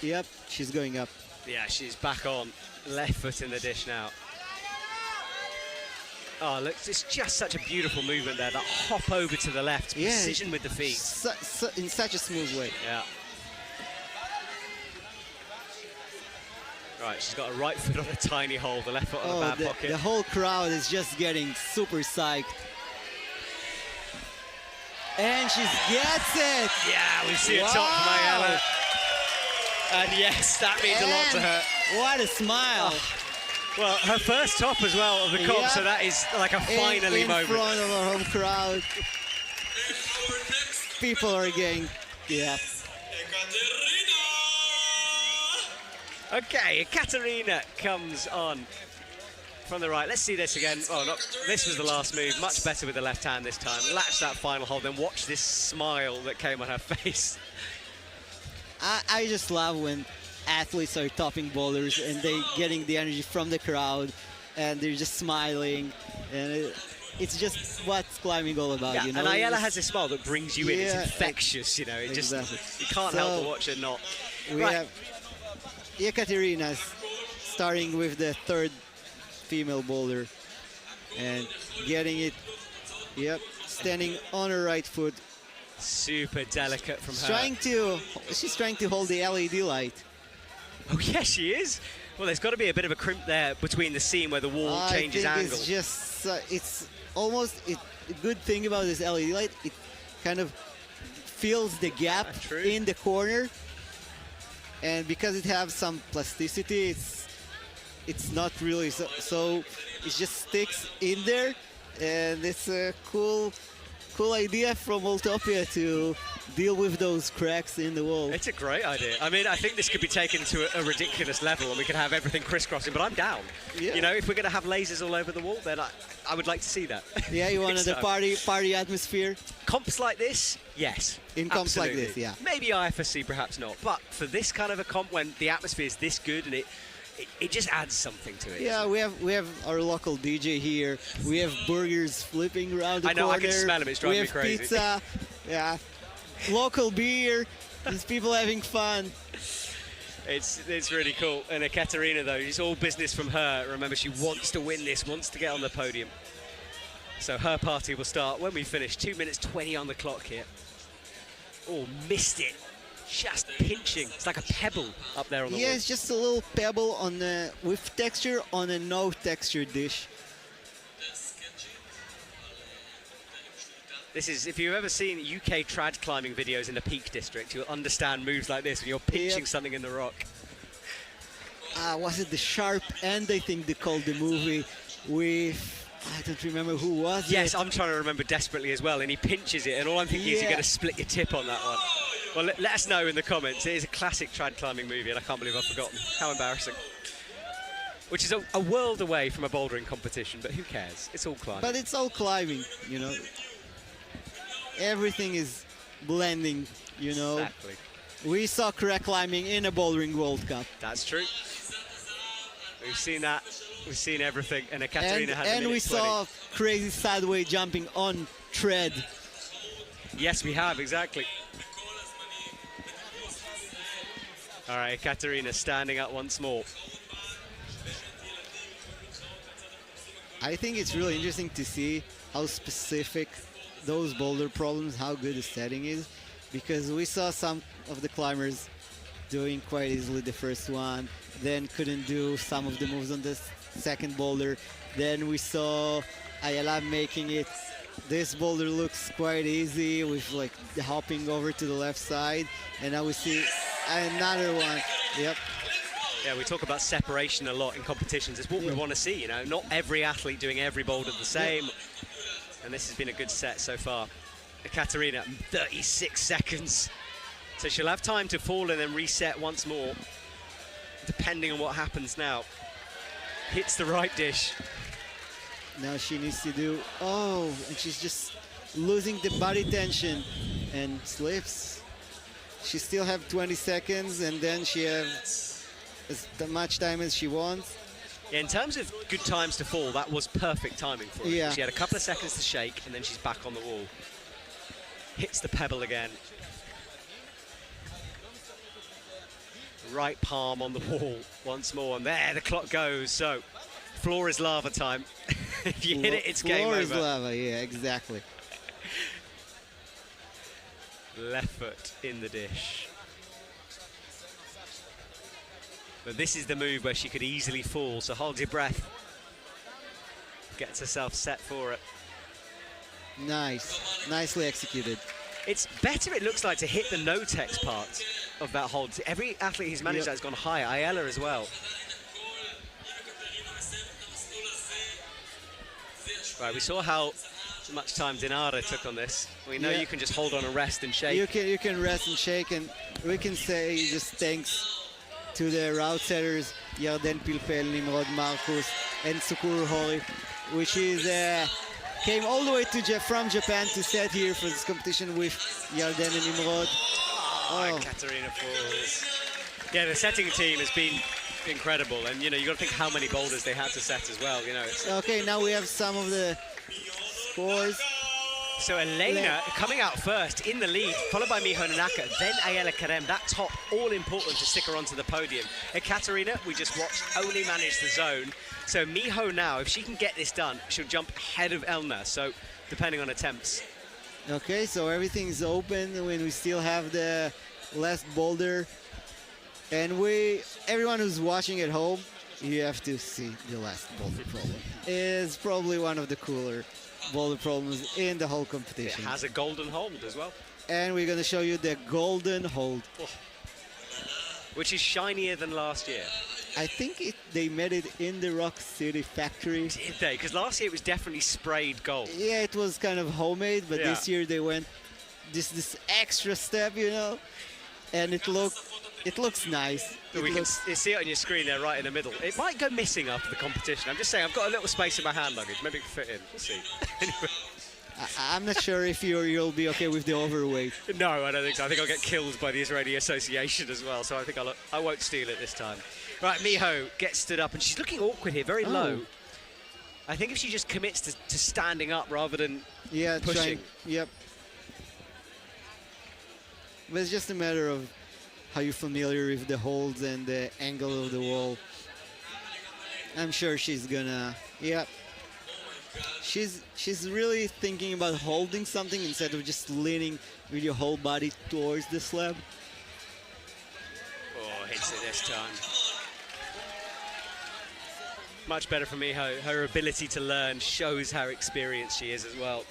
yep, she's going up. Yeah, she's back on. Left foot in the dish now. Oh, look, it's just such a beautiful movement there. That hop over to the left, precision with the feet. In such a smooth way. Yeah. Right, she's got a right foot on a tiny hole, the left foot on a bad pocket. The whole crowd is just getting super psyched. And she gets it! Yeah, we see a top from Ayala. And yes, that means a lot to her. What a smile. Oh. Well, her first top as well of the comp, Yep. so that is like a finally moment. In front of our home crowd. People are getting, yeah. Okay, Katerina comes on from the right. Let's see this again. Oh, no, this was the last move. Much better with the left hand this time. Latch that final hold, then watch this smile that came on her face. I just love when athletes are topping boulders and they getting the energy from the crowd and they're just smiling, and it's just what's climbing all about, Yeah, you know. and Ayala has a smile that brings you in. It's Yeah, infectious, you know. It exactly. just, you can't help but watch it not. We Right. have Ekaterina starting with the 3rd female boulder and getting it, yep, standing on her right foot. Super delicate from her. She's trying to hold the LED light. Oh, yeah, she is. Well, there's got to be a bit of a crimp there between the seam where the wall changes I think angle. it's just, it's almost a good thing about this LED light. It kind of fills the gap in the corner, and because it has some plasticity, it's not really so it just sticks in there, and it's a cool idea from Ultopia to deal with those cracks in the wall. It's a great idea. I mean, I think this could be taken to a ridiculous level and we could have everything crisscrossing, but I'm down. Yeah. You know, if we're going to have lasers all over the wall, then I would like to see that. Yeah, you wanted the party atmosphere? Comps like this, yes. In comps like absolutely. this, yeah. Maybe IFSC, perhaps not. But for this kind of a comp, when the atmosphere is this good and it just adds something to it. Yeah, we have our local DJ here. We have burgers flipping around the corner. I know, I can smell them. It's driving me crazy. We have pizza. Yeah, local beer. There's people having fun. It's really cool. And Ekaterina, though, it's all business from her. Remember, she wants to win this, wants to get on the podium. So her party will start when we finish. 2 minutes 20 on the clock here. Oh, missed it. Just pinching. It's like a pebble up there on the wall. Yeah, it's just a little pebble on with texture on a no texture dish. This is, if you've ever seen UK trad climbing videos in the Peak District, you'll understand moves like this when you're pinching something in the rock. Was it the Sharp End, I think they called the movie, with, I don't remember who was Yes, it. I'm trying to remember desperately as well, and he pinches it, and all I'm thinking is you're going to split your tip on that one. Well, let us know in the comments. It is a classic trad climbing movie, and I can't believe I've forgotten. How embarrassing. Which is a world away from a bouldering competition, but who cares? It's all climbing. But it's all climbing, you know. Everything is blending, you know. Exactly. We saw crack climbing in a bouldering World Cup. That's true. We've seen that. We've seen everything. And Ekaterina has a And we minute 20. saw crazy sideways jumping on tread. Yes, we have, exactly. All right, Ekaterina standing up once more. I think it's really interesting to see how specific those boulder problems, how good the setting is, because we saw some of the climbers doing quite easily the first one, then couldn't do some of the moves on the second boulder. Then we saw Ayala making it. This boulder looks quite easy with like the hopping over to the left side, and now we see another one. Yep. Yeah, we talk about separation a lot in competitions. It's what we want to see, you know. Not every athlete doing every boulder the same. And this has been a good set so far. Ekaterina, 36 seconds. So she'll have time to fall and then reset once more, depending on what happens now. Hits the right dish. Now she needs to do, and she's just losing the body tension and slips. She still have 20 seconds, and then she has as much time as she wants. Yeah, in terms of good times to fall, that was perfect timing for her. Yeah. She had a couple of seconds to shake, and then she's back on the wall. Hits the pebble again. Right palm on the wall once more, and there the clock goes. So, floor is lava time. If you hit it, it's game over. Floor is lava, yeah, exactly. Left foot in the dish. But this is the move where she could easily fall, so hold your breath. Gets herself set for it. Nice, nicely executed. It's better, it looks like, to hit the no-tex part of that hold. Every athlete who's managed that has gone higher, Ayala as well. Right, we saw how much time Dinara took on this. We know you can just hold on and rest and shake. You can rest and shake, and we can say just thanks to the route setters, Yarden Pilpel, Nimrod Marcus, and Sukuru Hori, which is came all the way to from Japan to set here for this competition with Yarden and Nimrod. Oh, Ekaterina falls. Yeah, the setting team has been incredible, and you know, you got to think how many boulders they had to set as well. You know. Okay, now we have some of the scores. So Elena coming out first in the lead, followed by Miho Nanaka, then Ayala Karem. That top, all important to stick her onto the podium. Ekaterina, we just watched, only managed the zone. So Miho now, if she can get this done, she'll jump ahead of Elna. So depending on attempts. Okay, so everything's open when we still have the last boulder. And everyone who's watching at home, you have to see the last boulder problem. It's probably one of the cooler boulder problems in the whole competition. It has a golden hold as well. And we're going to show you the golden hold. Which is shinier than last year. I think they made it in the Rock City factory. Did they? Because last year it was definitely sprayed gold. Yeah, it was kind of homemade, but this year they went this extra step, you know, and it looks nice. You see it on your screen there, right in the middle. It might go missing after the competition. I'm just saying, I've got a little space in my hand luggage. Maybe it can fit in. We'll see. Anyway. I'm not sure if you'll be okay with the overweight. No, I don't think so. I think I'll get killed by the Israeli Association as well, so I think I won't steal it this time. Right, Miho gets stood up, and she's looking awkward here, very low. I think if she just commits to standing up rather than pushing. Yep. But it's just a matter of how you're familiar with the holds and the angle of the wall. I'm sure she's gonna, She's really thinking about holding something instead of just leaning with your whole body towards the slab. Oh, hits it this time. Much better for Miho. Her ability to learn shows how experienced she is as well.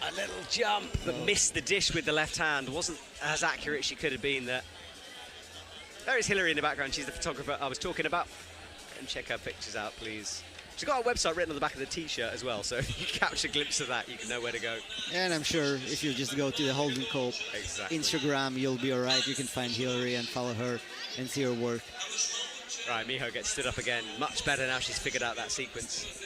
A little jump, but missed the dish with the left hand. Wasn't as accurate as she could have been there. There is Hillary in the background. She's the photographer I was talking about. And check her pictures out, please. She's got a website written on the back of the t-shirt as well, so if you catch a glimpse of that, you can know where to go. And I'm sure if you just go to the Holden Cope Instagram, you'll be all right. You can find Hillary and follow her and see her work. Right, Miho gets stood up again. Much better now she's figured out that sequence.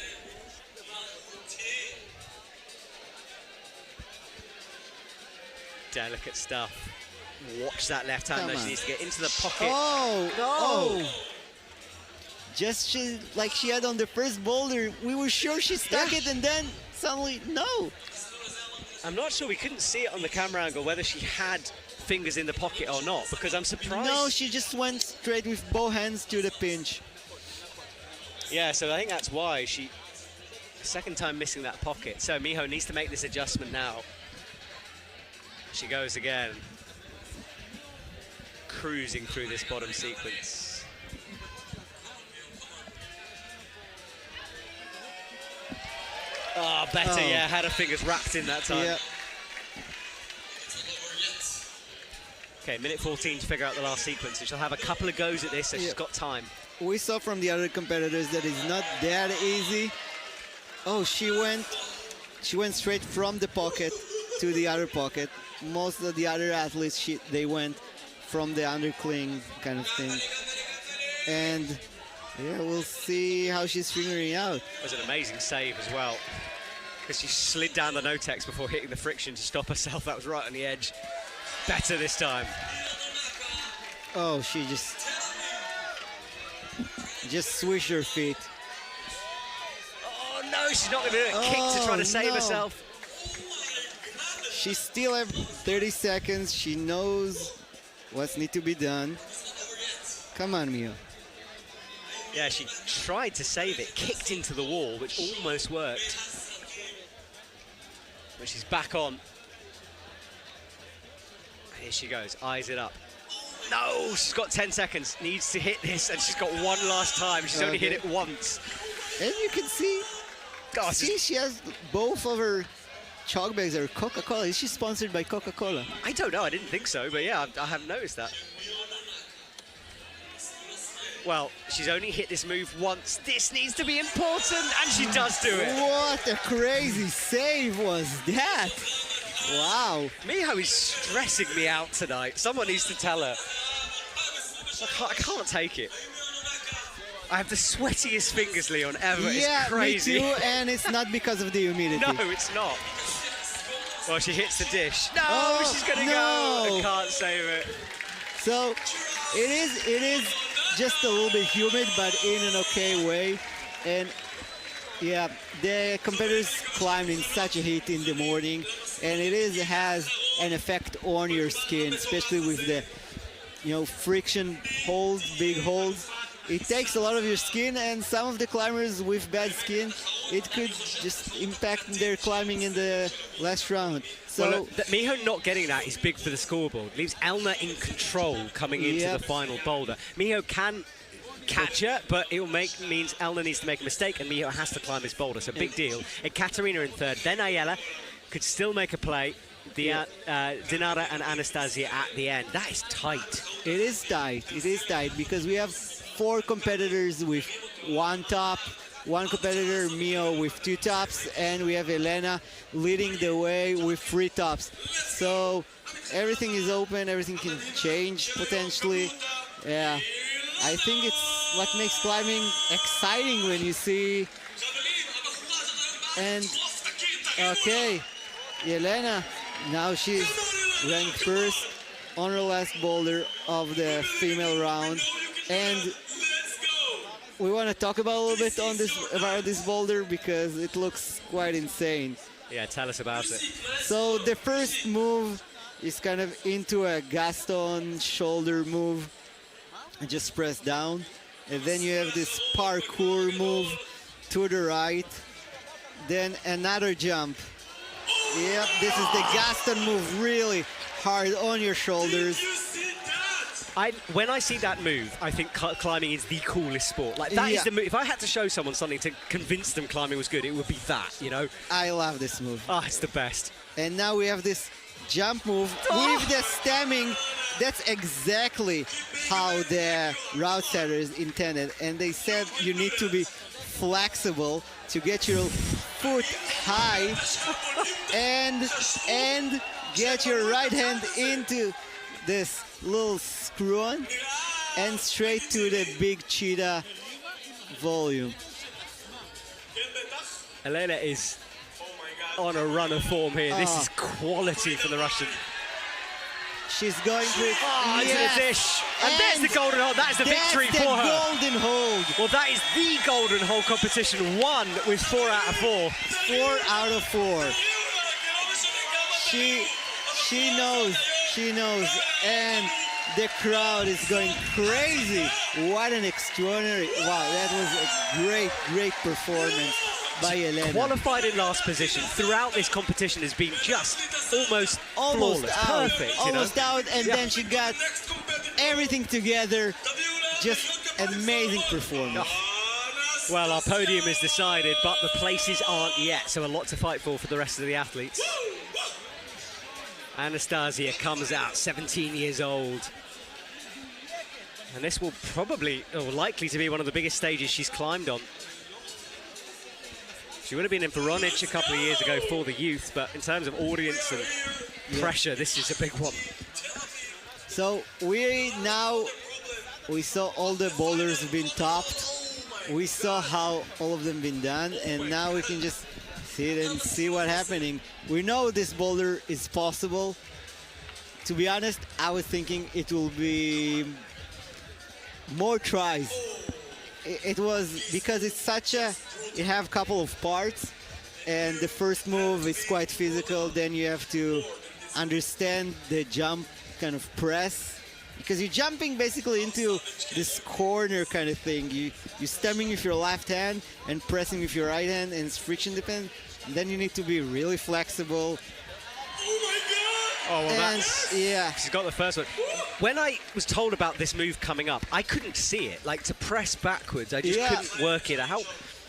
Delicate stuff. Watch that left hand though. She needs to get into the pocket. Oh! No! Oh. Just like she had on the first boulder, we were sure she stuck it, and then suddenly, no. I'm not sure, we couldn't see it on the camera angle whether she had fingers in the pocket or not, because I'm surprised. No, she just went straight with both hands to the pinch. Yeah, so I think that's why she, second time missing that pocket. So Miho needs to make this adjustment now. She goes again. Cruising through this bottom sequence. Oh, better, yeah, had her fingers wrapped in that time. Yeah. Okay, minute 14 to figure out the last sequence, and she'll have a couple of goes at this, so she's got time. We saw from the other competitors that it's not that easy. Oh, she went straight from the pocket to the other pocket. Most of the other athletes, they went from the undercling kind of thing. And yeah, we'll see how she's figuring out. It was an amazing save as well, because she slid down the no-tex before hitting the friction to stop herself. That was right on the edge. Better this time. Oh, she just swished her feet. Oh no, she's not going to do it. Kick to try to save herself. She still have 30 seconds. She knows what's need to be done. Come on, Mio. Yeah, she tried to save it, kicked into the wall, which almost worked. But she's back on. Here she goes, eyes it up. No, she's got 10 seconds, needs to hit this, and she's got one last time. She's only hit it once. And you can see, she has both of her chalk bags are Coca-Cola. Is she sponsored by Coca-Cola? I don't know, I didn't think so, but yeah, I haven't noticed that. Well, she's only hit this move once. This needs to be important, and she does do it. What a crazy save was that? Wow. Miho is stressing me out tonight. Someone needs to tell her. I can't take it. I have the sweatiest fingers, Leon, ever. Yeah, it's crazy. Me too, and it's not because of the humidity. No, it's not. Well, she hits the dish. No, she's going to go. I can't save it. So, it is just a little bit humid, but in an okay way. And yeah, the competitors climbed in such a heat in the morning, and it has an effect on your skin, especially with the friction holds, big holds. It takes a lot of your skin, and some of the climbers with bad skin, it could just impact their climbing in the last round. So well, Miho not getting that is big for the scoreboard. Leaves Elna in control coming into the final boulder. Miho can catch her, but it will means Elna needs to make a mistake, and Miho has to climb this boulder. So big deal. Ekaterina in third, then Ayala could still make a play. Dinara and Anastasia at the end. That is tight. It is tight. It is tight because we have 4 competitors with 1 top, 1 competitor, Mio, with 2 tops, and we have Elena leading the way with 3 tops. So everything is open, everything can change potentially. Yeah, I think it's what makes climbing exciting when you see. And okay, Elena, now she's ranked first on her last boulder of the female round. And we want to talk about a little bit about this boulder because it looks quite insane. Yeah, tell us about it. So the first move is kind of into a Gaston shoulder move. And just press down. and then you have this parkour move to the right, then another jump. Yep, this is the Gaston move, really hard on your shoulders. When I see that move, I think climbing is the coolest sport. Like, that is the move. If I had to show someone something to convince them climbing was good, it would be that, you know? I love this move. Oh, it's the best. And now we have this jump move with the stemming. That's exactly how the route setters intended. And they said you need to be flexible to get your foot high and get your right hand into this little screw-on and straight to the big cheetah volume. Elena is on a run of form here. This is quality from the Russian. She's going for it. Into the dish. And there's the golden hold. That is the victory for her. That's the golden hold. Well, that is the golden hold competition won with 4 out of 4. 4 out of 4. She knows, and the crowd is going crazy. What an extraordinary, wow, that was a great performance by Elena. Qualified in last position throughout this competition has been just almost flawless. Out. Perfect. Almost out, and then she got everything together. Just amazing performance. Well, our podium is decided, but the places aren't yet, so a lot to fight for the rest of the athletes. Anastasia comes out, 17 years old. And this will probably, or likely to be, one of the biggest stages she's climbed on. She would have been in Voronezh a couple of years ago for the youth, but in terms of audience and pressure, this is a big one. So we saw all the boulders have been topped. We saw how all of them been done, and now we can just sit and see what's happening. We know this boulder is possible. To be honest, I was thinking it will be more tries. It was because it's such a, you have a couple of parts, and the first move is quite physical. Then you have to understand the jump kind of press, because you're jumping basically into this corner kind of thing. You're stemming with your left hand and pressing with your right hand, and it's friction dependent. And then you need to be really flexible. Oh, well, that's... Yeah. She's got the first one. When I was told about this move coming up, I couldn't see it. Like, to press backwards, I just couldn't work it out.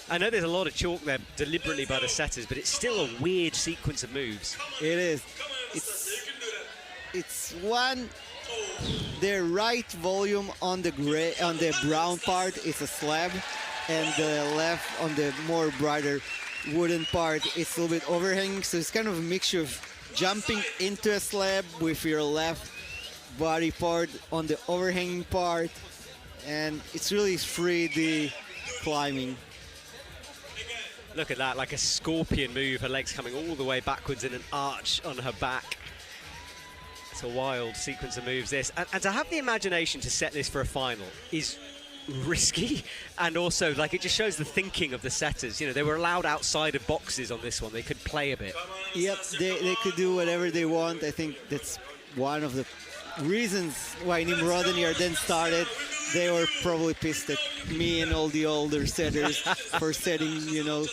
I know there's a lot of chalk there deliberately by the setters, but it's still a weird sequence of moves. It is. It's one, the right volume on the brown part is a slab, and the left on the more brighter wooden part is a little bit overhanging. So it's kind of a mixture of jumping into a slab with your left body part on the overhanging part, and it's really 3D climbing. Look at that, like a scorpion move, her legs coming all the way backwards in an arch on her back. It's a wild sequence of moves, this. And to have the imagination to set this for a final is risky, and also, like, it just shows the thinking of the setters. You know, they were allowed outside of boxes on this one. They could play a bit. Yep, they could do whatever they want. I think that's one of the reasons why Nimrod and Yarden started. They were probably pissed at me and all the older setters for setting, you know,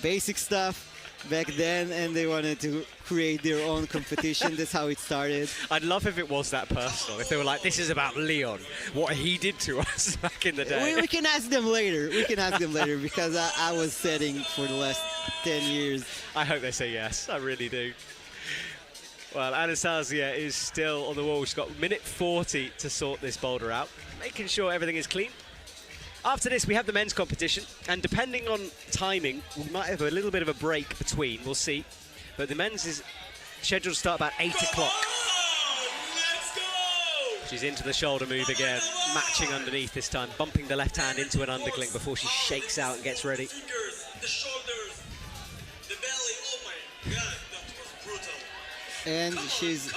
basic stuff back then, and they wanted to create their own competition. That's how it started. I'd love if it was that personal, if they were like, this is about Leon, what he did to us back in the day. We can ask them later. We can ask them later, because I was setting for the last 10 years. I hope they say yes. I really do. Well, Anastasia is still on the wall. She's got minute 40 to sort this boulder out, making sure everything is clean. After this, we have the men's competition, and depending on timing, we might have a little bit of a break between. We'll see. But the men's is scheduled to start about 8 o'clock. She's into the shoulder move again, matching underneath this time, bumping the left hand into an undercling before she shakes out and gets ready. The shoulders, the belly, oh my God, that was brutal. And she's,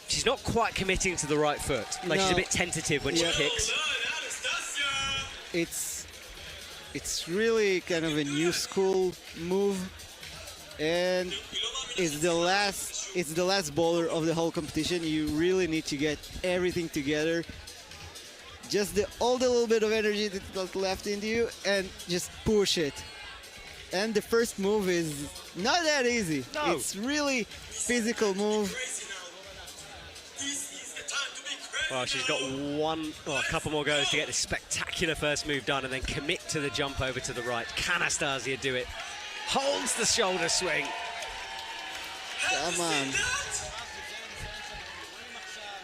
She's not quite committing to the right foot. Like, no. She's a bit tentative when she kicks. It's really kind of a new school move, and it's the last boulder of the whole competition. You really need to get everything together just all the little bit of energy that's left into you, and just push it. And the first move is not that easy. No. It's really physical move. Crazy now. This is the time to be crazy. Well, she's got a couple more goes to get this spectacular first move done and then commit to the jump over to the right. Can Anastasia do it? Holds the shoulder swing. Come on.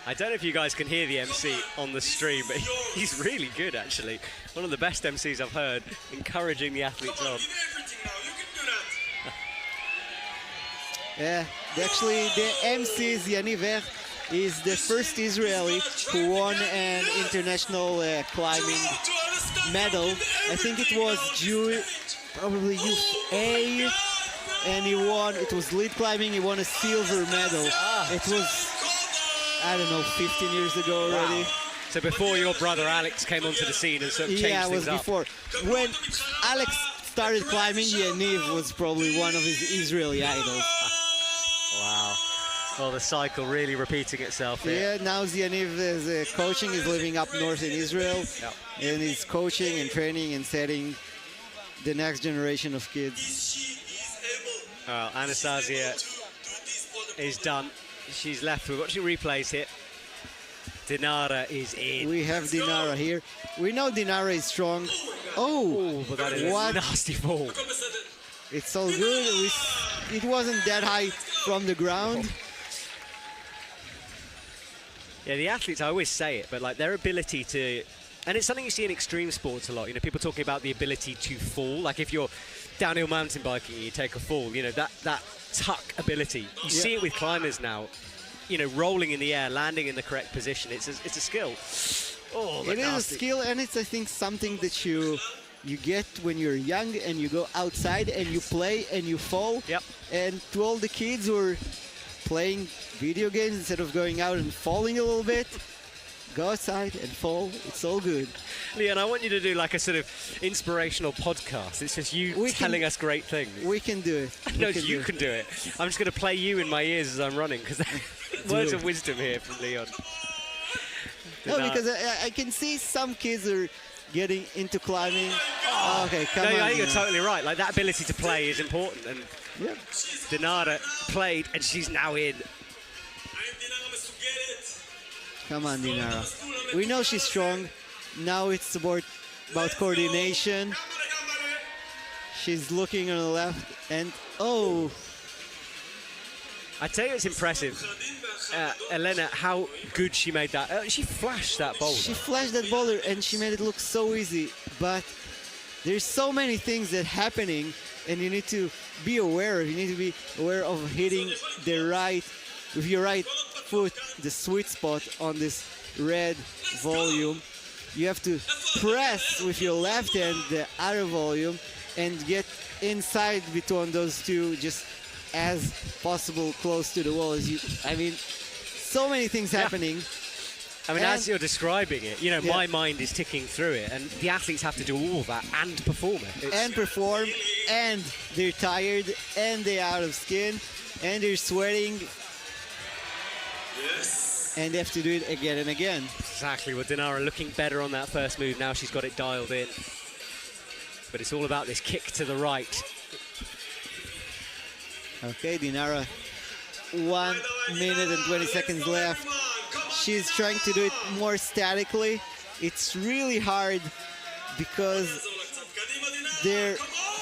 I don't know if you guys can hear the MC on the stream, but he's really good, actually. One of the best MCs I've heard, encouraging the athletes Come on, on. you did everything now. You can do that. Yeah, actually, the MC Yaniv is the first Israeli who won an international climbing medal. I think it was probably Youth A, and he won. It was lead climbing. He won a silver medal. It was, I don't know, 15 years ago already. Wow. So before your brother Alex came onto the scene and sort of changed Yeah, it was things up. before. When Alex started climbing, Yaniv was probably one of his Israeli idols. Wow. Well, the cycle really repeating itself here. Yeah, now Yaniv is coaching. He's living up north in Israel. Yep. And he's coaching and training and setting the next generation of kids. She is able Well, Anastasia to do this for the is done. She's left. We're watching replays here. Dinara is in. We have Dinara here. We know Dinara is strong. Oh, But that is what? a nasty fall. It's all good. It wasn't that high from the ground. Yeah, the athletes, I always say it, but like their ability to, and it's something you see in extreme sports a lot, you know, people talking about the ability to fall. Like if you're downhill mountain biking and you take a fall, you know, that tuck ability. You see it with climbers now, you know, rolling in the air, landing in the correct position. It's a skill. Oh, It is a nasty. skill, and it's, I think, something that you get when you're young and you go outside and you play and you fall. Yep. And to all the kids who are playing video games instead of going out and falling a little bit, go outside and fall. It's all good. Leon, I want you to do like a sort of inspirational podcast. It's just you We telling can- us great things. We can do it. No, We can you do it. can do it. I'm just going to play you in my ears as I'm running because words of wisdom here from Leon. No, because I can see some kids are getting into climbing. Okay, come No, on. I think you're now. totally right. Like that ability to play is important, and Yeah. Dinara played, and she's now in. האם דינרה מסוגלת? Come on, Dinara. We know she's strong. Now it's about coordination. She's looking on the left, and oh, I tell you, it's impressive, Elena, how good she made that. She flashed that boulder. she flashed that boulder and she made it look so easy. But there's so many things that happening, and you need to be aware of. You need to be aware of hitting the right, with your right foot, the sweet spot on this red volume. You have to press with your left hand the other volume and get inside between those two, just as possible close to the wall as you. I mean, so many things happening. I mean, And- as you're describing it, you know, Yeah. my mind is ticking through it, and the athletes have to do all that and perform it. It's- And perform, and they're tired, and they're out of skin, and they're sweating, Yes. and they have to do it again and again. Exactly. Well, Dinara looking better on that first move. Now she's got it dialed in. But it's all about this kick to the right. Okay, Dinara, 1 minute and 20 seconds left. She's trying to do it more statically. It's really hard because they're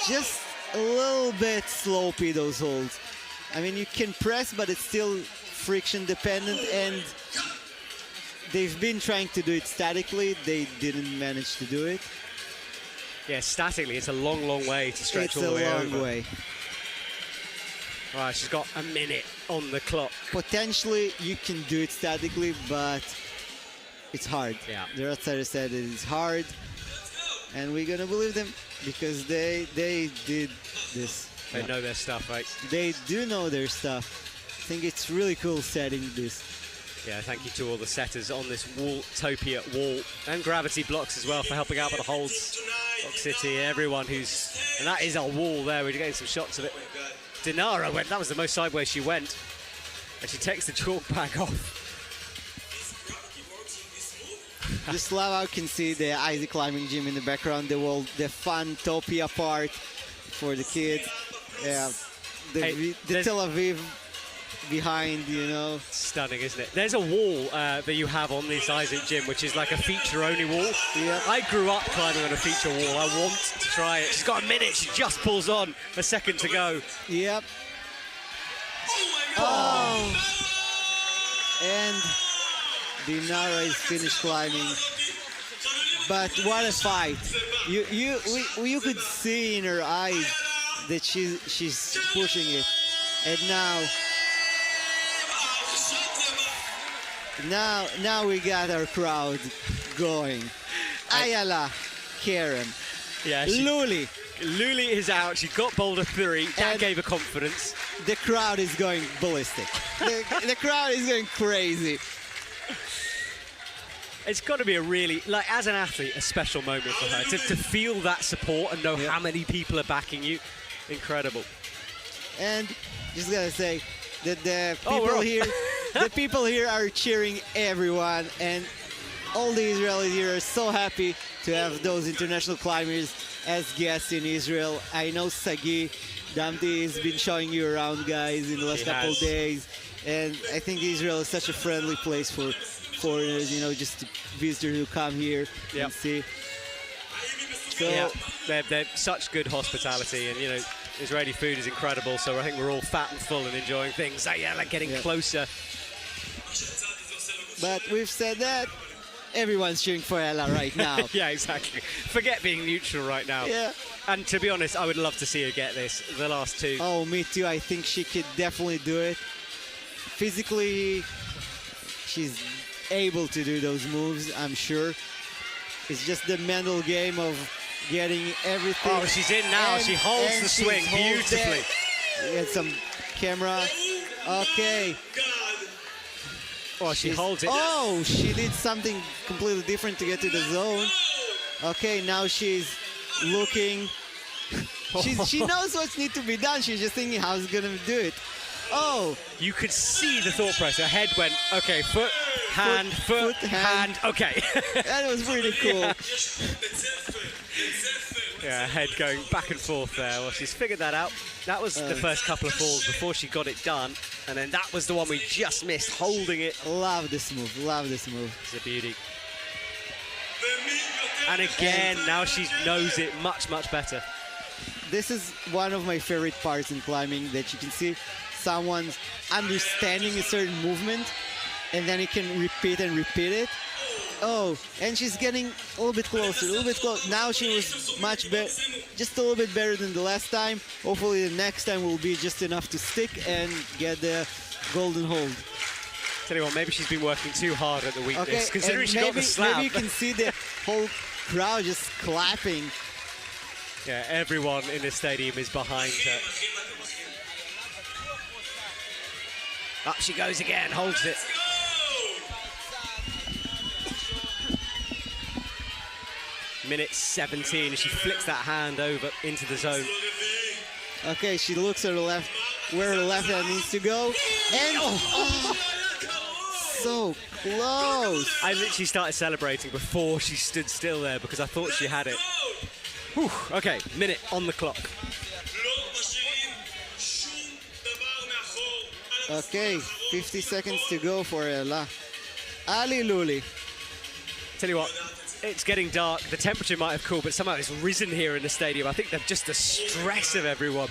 just a little bit slopey, those holds. I mean, you can press, but it's still friction dependent, and they've been trying to do it statically. They didn't manage to do it. Yeah, statically, it's a long, long way to stretch It's all a the way long over. way. Right, she's got a minute on the clock. Potentially, you can do it statically, but it's hard. Yeah. The outsider said it is hard, and we're gonna believe them because they did this. They Yeah. know their stuff, right? They do know their stuff. I think it's really cool setting this. Yeah, thank you to all the setters on this Topia wall and gravity blocks as well for helping out with the holds. Rock City, everyone who's, and that is our wall there. We're getting some shots of it. Dinara went, that was the most sideways she went. And she takes the chalk back off. Just love how you can see the Isaac climbing gym in the background, the Funtopia part for the kids. Yeah, the Tel Aviv behind, you know. Stunning, isn't it? There's a wall that you have on this Isaac gym, which is like a feature-only wall. Yeah. I grew up climbing on a feature wall. I want to try it. She's got a minute. She just pulls on. A second to go. Yep. Oh. And Dinara is finished climbing. But what a fight! You could see in her eyes that she's pushing it, and now we got our crowd going. Ayala, Karen, Yeah, Luli. Luli is out. She got boulder 3. That And gave her confidence. The crowd is going ballistic. The crowd is going crazy. It's got to be a really, like, as an athlete, a special moment for her. To feel that support and know how many people are backing you. Incredible. And just gotta say that the Oh, people we're here, the people here are cheering everyone, and all the Israelis here are so happy to have those international climbers as guests in Israel. I know Sagi Damti has been showing you around, guys, in the last couple of days, and I think Israel is such a friendly place for foreigners, you know, just visitors who come here and see. So, yeah, they're such good hospitality, and, you know, Israeli food is incredible, so I think we're all fat and full and enjoying things. Yeah, like getting closer. But we've said that. Everyone's cheering for Ella right now. Yeah, exactly. Forget being neutral right now. Yeah. And to be honest, I would love to see her get this, the last two. Oh, me too. I think she could definitely do it. Physically, she's able to do those moves, I'm sure. It's just the mental game of getting everything. Oh, she's in now. She holds the swing beautifully. Get some camera. Okay. Oh, she holds it. Oh, she did something completely different to get to the zone. Okay, now she's looking. She knows what needs to be done. She's just thinking how she's going to do it. Oh. You could see the thought process. Her head went, okay, foot, hand, foot, hand. Okay. That was pretty cool. Yeah, head going back and forth there. Well, she's figured that out. That was the first couple of falls before she got it done. And then that was the one we just missed, holding it. Love this move. Love this move. It's a beauty. And again, now she knows it much, much better. This is one of my favorite parts in climbing, that you can see someone's understanding a certain movement and then he can repeat and repeat it. Oh, and she's getting a little bit closer, a little bit close. Now she was much better, just a little bit better than the last time. Hopefully the next time will be just enough to stick and get the golden hold. Tell you what, maybe she's been working too hard at the weakness, Okay, considering she got the slab. Maybe you can see the whole crowd just clapping. Yeah, everyone in the stadium is behind her. Up she goes again, holds it. Minute 17, she flicks that hand over into the zone. Okay, she looks at her left, where her left hand needs to go, and so close. I literally started celebrating before she stood still there because I thought she had it. Whew, okay, minute on the clock. Okay, 50 seconds to go for Ella. Ali Luli. Tell you what, it's getting dark. The temperature might have cooled, but somehow it's risen here in the stadium. I think that just the stress of everyone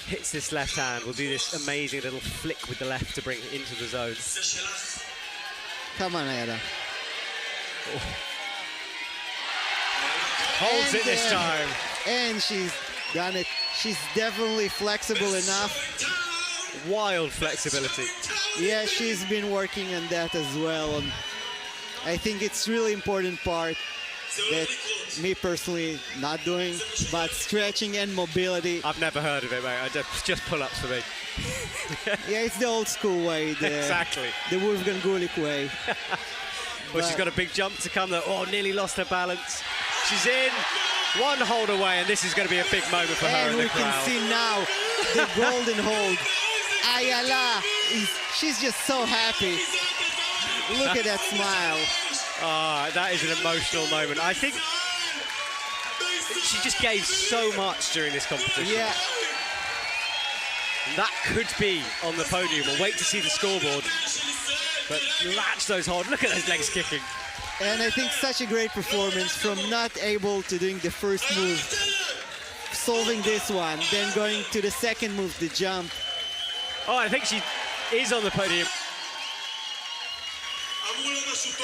hits this left hand. We'll do this amazing little flick with the left to bring it into the zone. Come on, Ella. Holds it this time. And she's done it. She's definitely flexible enough. Wild flexibility. Yeah, she's been working on that as well. And I think it's really important part that me personally not doing, but stretching and mobility. I've never heard of it, mate. Just pull-ups for me. Yeah, it's the old school way. Exactly. The Wolfgang Gulick way. Well, she's got a big jump to come though. Oh, nearly lost her balance. She's in. One hold away, and this is going to be a big moment for her in the crowd. And we can see now the golden hold. Ayala, she's just so happy. Look at that smile. That is an emotional moment. I think she just gave so much during this competition. Yeah. And that could be on the podium. We'll wait to see the scoreboard. But latch those hold. Look at those legs kicking. And I think such a great performance from not able to doing the first move, solving this one, then going to the second move, the jump. Oh, I think she is on the podium.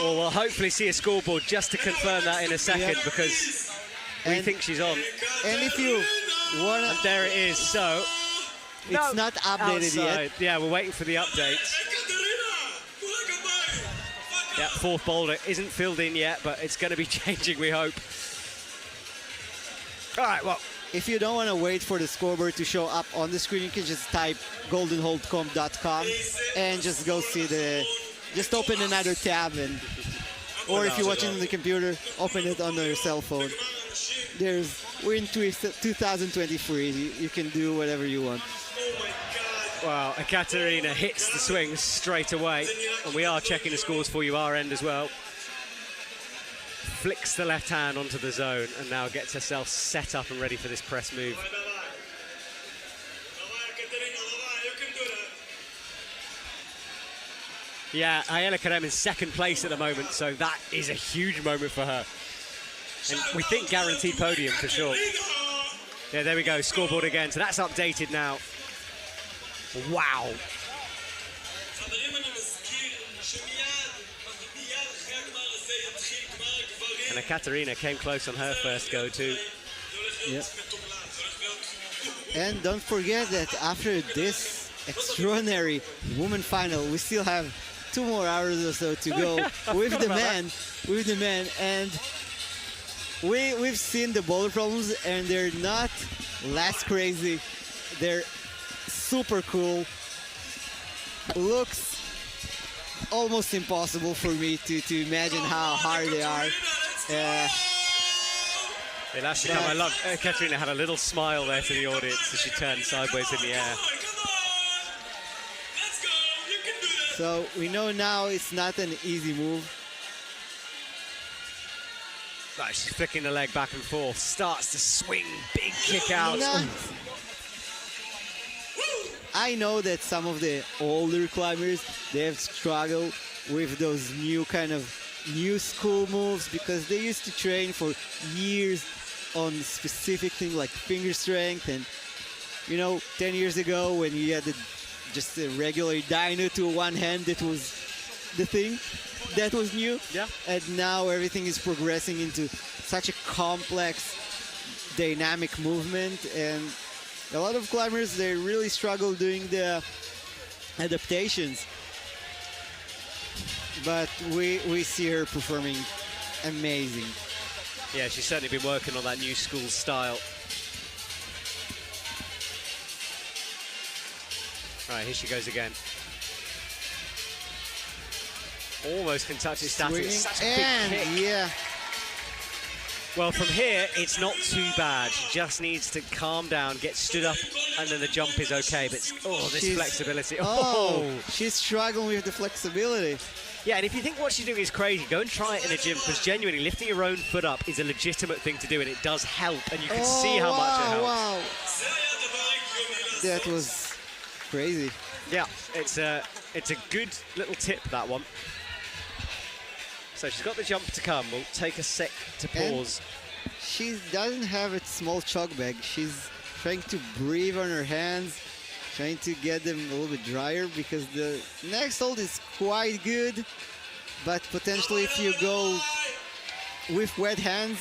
Well, we'll hopefully see a scoreboard just to confirm that in a second, because we think she's on. And if you want to... And there it is, so... It's not updated yet. Yeah, we're waiting for the updates. Yeah, fourth boulder isn't filled in yet, but it's going to be changing, we hope. All right, well... If you don't want to wait for the scoreboard to show up on the screen, you can just type goldenholdcomp.com and just go see the... Just open another tab, and or if you're watching on the computer, open it on your cell phone. We're in 2023. You can do whatever you want. Wow, Ekaterina hits the swings straight away, and we are checking the scores for you, our end as well. Flicks the left hand onto the zone and now gets herself set up and ready for this press move. Yeah, Ayala Karem in second place at the moment, so that is a huge moment for her. And we think guaranteed podium for sure. Yeah, there we go, scoreboard again. So that's updated now. Wow. And Ekaterina came close on her first go too. Yep. And don't forget that after this extraordinary women final, we still have 2 more hours or so to go with the men. And we've seen the boulder problems, and they're not less crazy. They're super cool. Looks almost impossible for me to imagine how hard they are. They last to come. I love Ekaterina had a little smile there to the audience as she turned sideways in the air. So we know now it's not an easy move. Right, she's flicking the leg back and forth, starts to swing, big kick out. I know that some of the older climbers, they have struggled with those new school moves, because they used to train for years on specific things like finger strength. And 10 years ago when you had just a regular dyno to one hand, that was the thing that was new. Yeah. And now everything is progressing into such a complex dynamic movement, and a lot of climbers, they really struggle doing the adaptations. But we see her performing amazing. Yeah, she's certainly been working on that new school style. All right, here she goes again. Almost can touch it static. It's such a big kick. Yeah. Well, from here, it's not too bad. She just needs to calm down, get stood up, and then the jump is okay. But this flexibility. She's struggling with the flexibility. Yeah, and if you think what she's doing is crazy, go and try it in a gym, because genuinely lifting your own foot up is a legitimate thing to do, and it does help, and you can see how much it helps. Wow. That was crazy. Yeah, it's a good little tip, that one. So she's got the jump to come. We'll take a sec to pause. And she doesn't have a small chalk bag. She's trying to breathe on her hands, trying to get them a little bit drier, because the next hold is quite good, but potentially if you go with wet hands.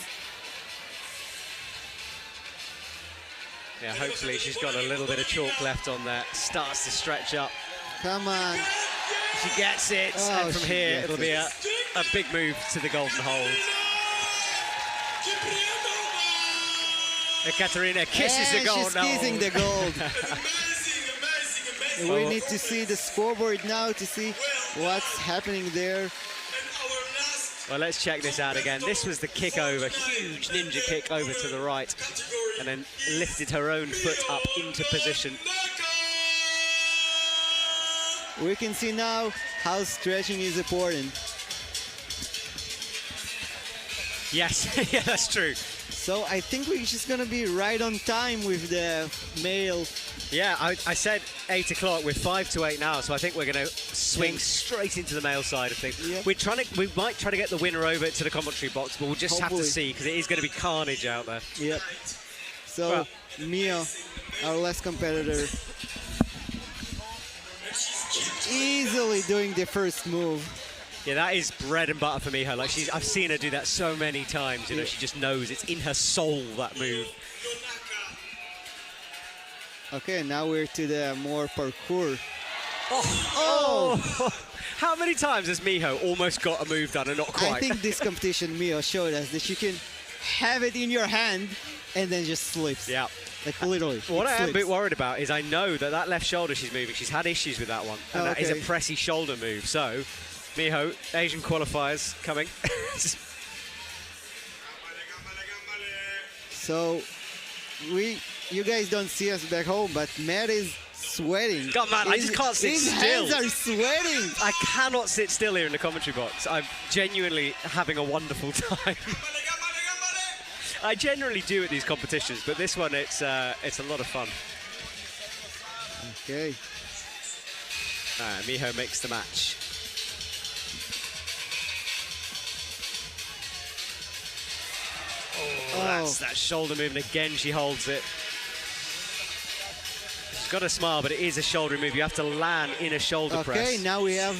Yeah, hopefully she's got a little bit of chalk left on there. Starts to stretch up. Come on. She gets it, and from here it'll be a big move to the golden hold. Ekaterina kisses the gold. She's kissing the gold. We need to see the scoreboard now to see what's happening there. Well, let's check this out again. This was the kick over, huge ninja kick over to the right, and then lifted her own foot up into position. We can see now how stretching is important. Yes, yeah, that's true. So I think we're just gonna be right on time with the male. Yeah, I said 8 o'clock. We're 5 to 8 now, so I think we're going to swing straight into the male side of things. Yep. We might try to get the winner over to the commentary box, but we'll just have to Hopefully. see because it is going to be carnage out there. Yep. So Mio, our last competitor, easily doing the first move. Yeah, that is bread and butter for Miho. Like I've seen her do that so many times. You know, Yeah. she just knows it's in her soul, that move. Okay, now we're to the more parkour. Oh! How many times has Miho almost got a move done and not quite? I think this competition, Mio, showed us that you can have it in your hand and then just slips. Yeah. Like literally. What it I am a slips. bit worried about is I know that left shoulder she's moving, she's had issues with that one. And that is a Okay. pressy shoulder move. So, Miho, Asian qualifiers coming. So, you guys don't see us back home, but Matt is sweating. God, man, I just can't sit his still. hands are sweating. I cannot sit still here in the commentary box. I'm genuinely having a wonderful time. I generally do at these competitions, but this one, it's a lot of fun. Okay. Miho makes the match. Oh, that's that shoulder movement again. She holds it. She's got a smile, but it is a shoulder move. You have to land in a shoulder press. Okay, now we have,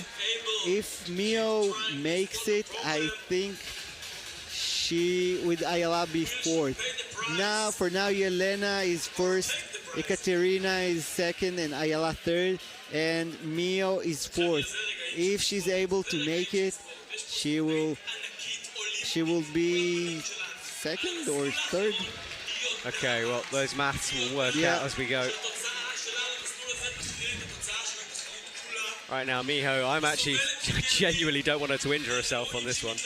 if Mio makes it, I think she, with Ayala, be fourth. Now, for now, Yelena is first, Ekaterina is second, and Ayala third, and Mio is fourth. If she's able to make it, she will be second or third. Okay, well, those maths will work Yeah. out as we go. Right now, Miho, I'm actually genuinely don't want her to injure herself on this one.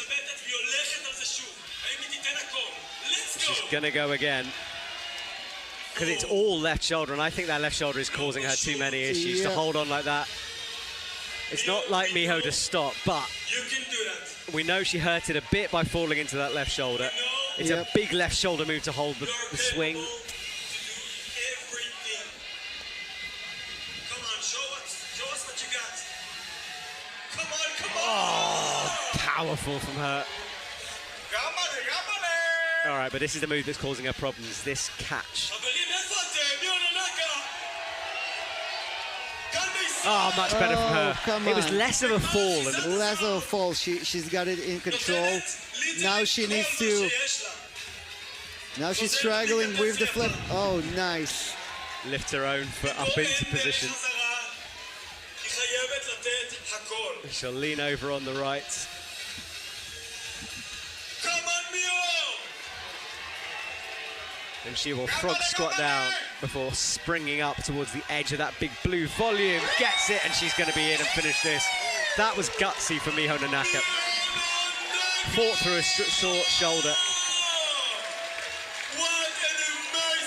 She's going to go again. Because it's all left shoulder, and I think that left shoulder is causing her too many issues to Yeah. hold on like that. It's not like Miho to stop, but You can do that. we know she hurt it a bit by falling into that left shoulder. It's Yep. a big left shoulder move to hold the swing. Everything. Come on, show us what you got. Come on, come on. Oh, powerful from her. Gamale, gamale. All right, but this is the move that's causing her problems, this catch. חברים, איפה אתם? מי עוד הנקה? כאן בישראל. Oh, much better from her. come It was on. less of a fall. And Less of a fall. She's got it in control. Now she needs to. Now she's struggling with the flip. Oh, nice. lift her own foot up into position. היא חייבת לתת הכל. She'll lean over on the right. Come on, Mio. And she will frog squat down before springing up towards the edge of that big blue volume. Gets it, and she's going to be in and finish this. That was gutsy for Miho Nanaka. Fought through a short shoulder. What an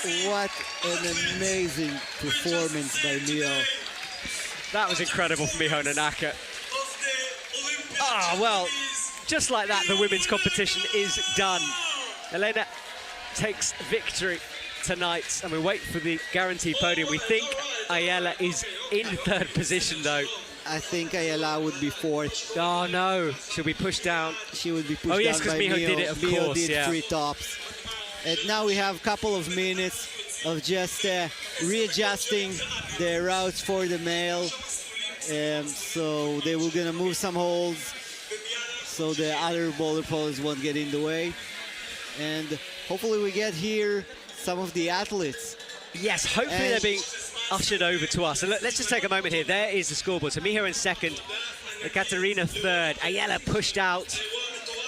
amazing What an amazing performance by Mio. That was incredible for Miho Nanaka. of the Olympic Ah, well, champions. just like that, the women's competition is done. Elena takes victory tonight, and we wait for the guaranteed podium. We think Ayala is in third position, though. I think Ayala would be fourth. Oh, no. She'll be pushed down. She would be pushed Oh, yes, down 'cause by Miho Mio. did it, of Mio course, did yeah. 3 tops. And now we have a couple of minutes of just readjusting the routes for the male. So they were gonna move some holds so the other boulder poles won't get in the way. And hopefully we get here some of the athletes. Yes, hopefully And- they're being ushered over to us. And let's just take a moment here. There is the scoreboard. So Miho in second, Katerina third, Ayala pushed out.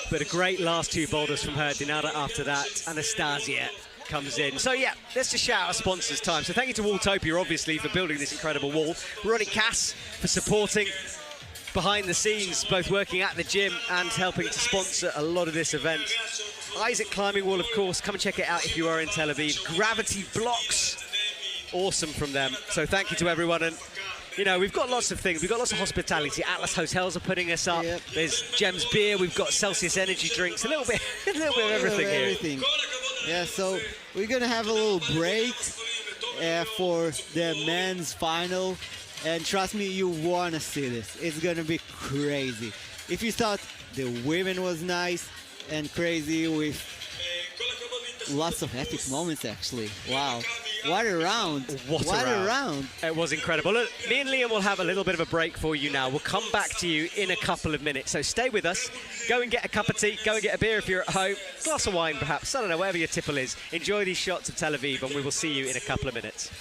But a great last 2 boulders from her. Dinara after that. Anastasia comes in. So yeah, let's just shout our sponsors time. So thank you to Walltopia, obviously, for building this incredible wall. Ronnie Cass for supporting behind the scenes, both working at the gym and helping to sponsor a lot of this event. Isaac Climbing Wall, of course. Come and check it out if you are in Tel Aviv. Gravity Blocks. Awesome from them. So thank you to everyone. And You know, we've got lots of things. We've got lots of hospitality. Atlas Hotels are putting us up. Yep. There's Gems Beer. We've got Celsius Energy drinks. A little bit of everything here. Everything. Yeah, so we're gonna have a little break for the men's final, and trust me, you wanna see this. It's gonna be crazy. If you thought the women was nice and crazy with lots of epic moments, actually. Wow. What a round. What a round. It was incredible. Look, me and Liam will have a little bit of a break for you now. We'll come back to you in a couple of minutes. So stay with us. Go and get a cup of tea. Go and get a beer if you're at home. Glass of wine, perhaps. I don't know, whatever your tipple is. Enjoy these shots of Tel Aviv, and we will see you in a couple of minutes.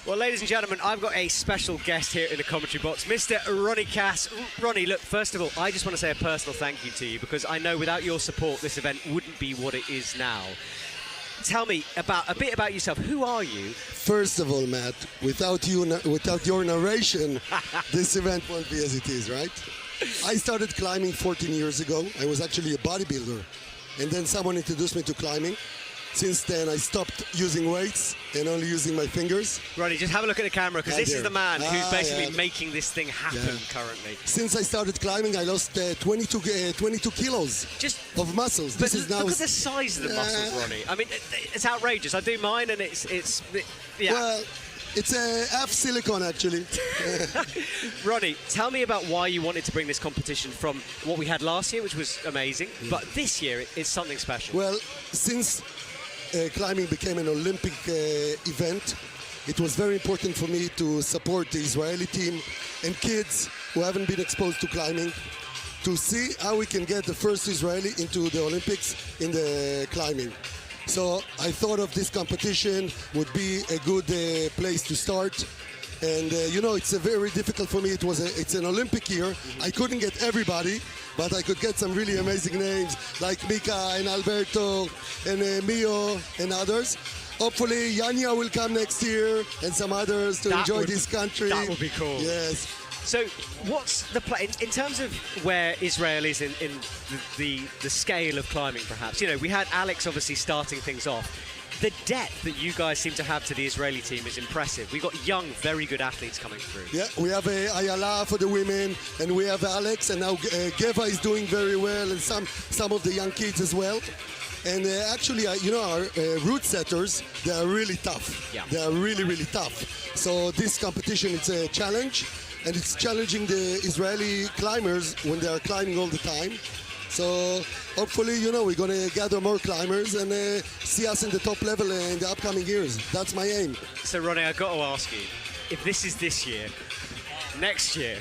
Well, ladies and gentlemen, I've got a special guest here in the commentary box, Mr. Ronnie Cass. Ronnie, look, first of all, I just want to say a personal thank you to you, because I know without your support, this event wouldn't be what it is now. Tell me a bit about yourself. Who are you? First of all, Matt, without your narration, this event won't be as it is, right? I started climbing 14 years ago. I was actually a bodybuilder, and then someone introduced me to climbing. Since then, I stopped using weights and only using my fingers. Ronnie, just have a look at the camera, because this is the man who's basically making this thing happen currently. Since I started climbing, I lost 22 kilos of muscles. Look at the size of the muscles, Ronnie. I mean, it's outrageous. I do mine, and it's yeah. Well, it's a half silicone, actually. Ronnie, tell me about why you wanted to bring this competition from what we had last year, which was amazing, but this year it's something special. Well, since climbing became an Olympic event, it was very important for me to support the Israeli team and kids who haven't been exposed to climbing, to see how we can get the first Israeli into the Olympics in the climbing. So I thought of this competition would be a good place to start. And you know, it's a very difficult for me. It's an Olympic year. I couldn't get everybody, but I could get some really amazing names like Mika and Alberto and Mio and others. Hopefully Yanya will come next year and some others to enjoy this country. That would be cool. Yes. So what's the plan in terms of where Israel is in the scale of climbing, perhaps? You know, we had Alex obviously starting things off. The depth that you guys seem to have to the Israeli team is impressive. We've got young, very good athletes coming through. Yeah, we have Ayala for the women, and we have Alex, and now Geva is doing very well, and some of the young kids as well. And actually, you know, our route setters, they are really tough. Yeah. They are really, really tough. So this competition, it's a challenge, and it's challenging the Israeli climbers when they are climbing all the time. So hopefully, you know, we're going to gather more climbers and see us in the top level in the upcoming years. That's my aim. So, Ronnie, I've got to ask you, if this is this year, next year,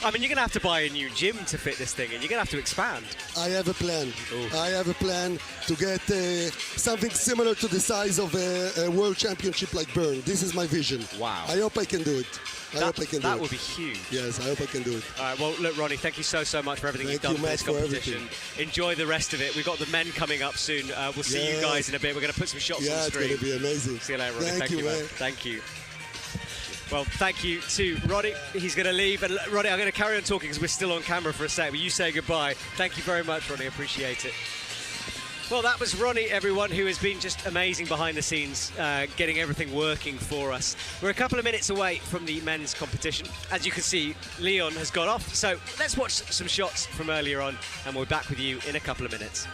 I mean, you're going to have to buy a new gym to fit this thing, and you're going to have to expand. I have a plan. Ooh. I have a plan to get something similar to the size of a world championship like Bern. This is my vision. Wow. I hope I can do it. That would be huge. Yes, I hope I can do it. All right, well, look, Ronnie, thank you so much for everything Thank you've done you, for this Matt, for competition. Enjoy the rest of it. We've got the men coming up soon. We'll see you guys in a bit. We're going to put some shots on the Yeah, it's screen. going to be amazing. See you later, Ronnie. Thank you, man. man. Thank you. Well, thank you to Ronnie. He's going to leave. And Ronnie, I'm going to carry on talking because we're still on camera for a sec. But you say goodbye. Thank you very much, Ronnie. Appreciate it. Well, that was Ronnie, everyone, who has been just amazing behind the scenes, getting everything working for us. We're a couple of minutes away from the men's competition. As you can see, Leon has got off. So let's watch some shots from earlier on, and we'll be back with you in a couple of minutes.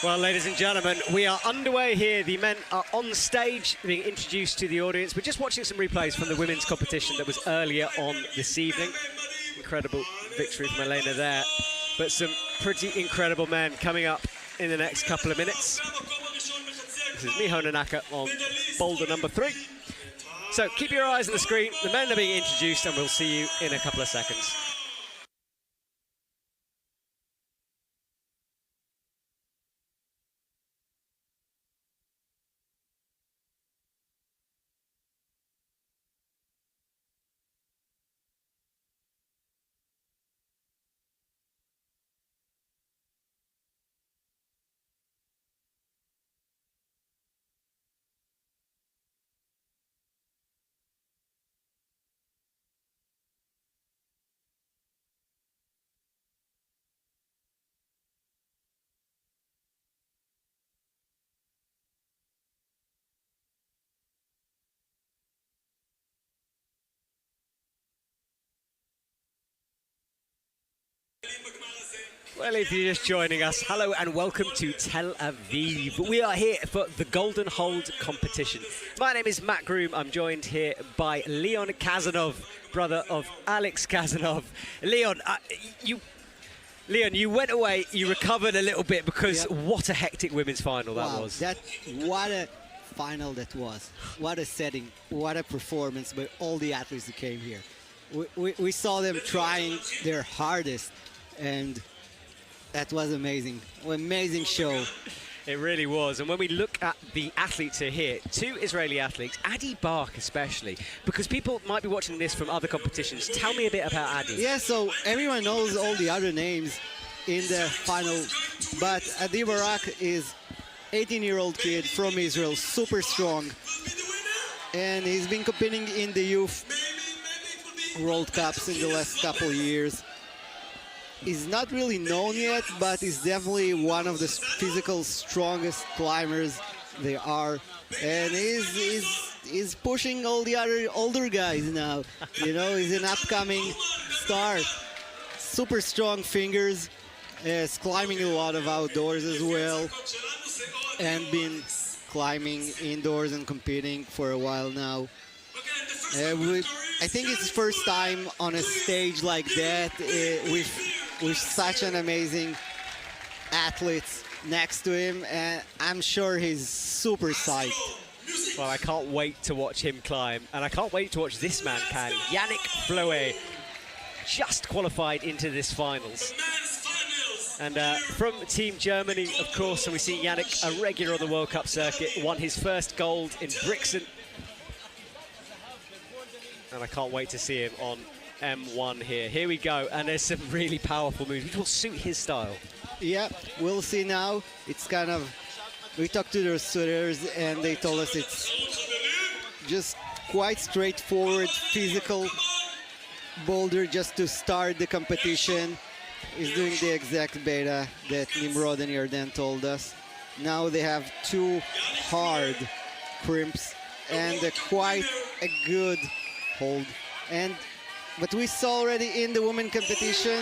Well, ladies and gentlemen, we are underway here. The men are on stage being introduced to the audience. We're just watching some replays from the women's competition that was earlier on this evening. Incredible victory from Elena there. But some pretty incredible men coming up in the next couple of minutes. This is Miho Nanaka on boulder number 3. So keep your eyes on the screen. The men are being introduced and we'll see you in a couple of seconds. Well, if you're just joining us, hello and welcome to Tel Aviv. We are here for the Golden Hold competition. My name is Matt Groom. I'm joined here by Leon Kazanov, brother of Alex Kazanov. Leon, you went away, you recovered a little bit because what a hectic women's final that was. What a final that was. What a setting, what a performance by all the athletes who came here. We saw them trying their hardest, and that was amazing. Amazing show. It really was. And when we look at the athletes who are here, 2 Israeli athletes, Adi Bark especially, because people might be watching this from other competitions. Tell me a bit about Adi. Yeah, so everyone knows all the other names in the final, but Adi Barak is 18-year-old kid from Israel, super strong, and he's been competing in the youth World Cups in the last couple of years. He's not really known yet, but he's definitely one of the physical strongest climbers there are, and he's pushing all the other older guys now. You know, he's an upcoming star. Super strong fingers, is climbing a lot of outdoors as well, and been climbing indoors and competing for a while now. I think it's his first time on a stage like that with such an amazing athlete next to him, and I'm sure he's super psyched. Well, I can't wait to watch him climb, and I can't wait to watch this man climb. Yannick Floe just qualified into this finals. And from Team Germany, of course, and we see Yannick, a regular on the World Cup circuit, won his first gold in Brixen. And I can't wait to see him on M1 here. Here we go, and there's some really powerful moves, which will suit his style. Yeah, we'll see now. It's kind of, we talked to the suitors, and they told us it's just quite straightforward, physical boulder just to start the competition. He's doing the exact beta that Nimrod and Yarden told us. Now they have 2 hard crimps and quite a good hold. But we saw already in the women competition,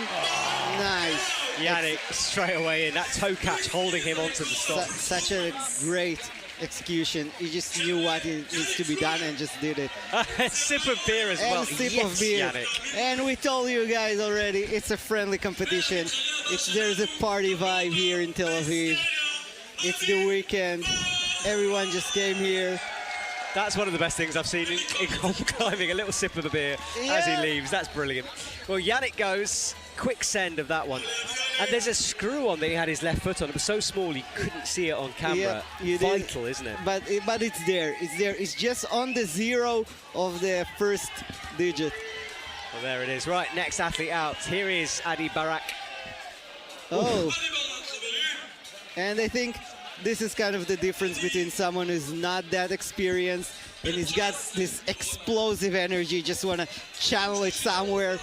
nice. Yannick straight away in, that toe catch holding him onto the stop. Such a great execution. He just knew what needs to be done and just did it. Sip of beer as well. Sip yes, of beer. Yannick. And we told you guys already, it's a friendly competition. There's a party vibe here in Tel Aviv. It's the weekend. Everyone just came here. That's one of the best things I've seen in climbing, a little sip of the beer as he leaves. That's brilliant. Well, Yannick goes, quick send of that one. And there's a screw on that he had his left foot on. It was so small you couldn't see it on camera. Yeah, vital, isn't it? But it's there. It's there. It's just on the 0 of the first digit. Well, there it is. Right, next athlete out. Here is Adi Barak. Oh. And I think this is kind of the difference between someone who's not that experienced and he's got this explosive energy, just want to channel it somewhere.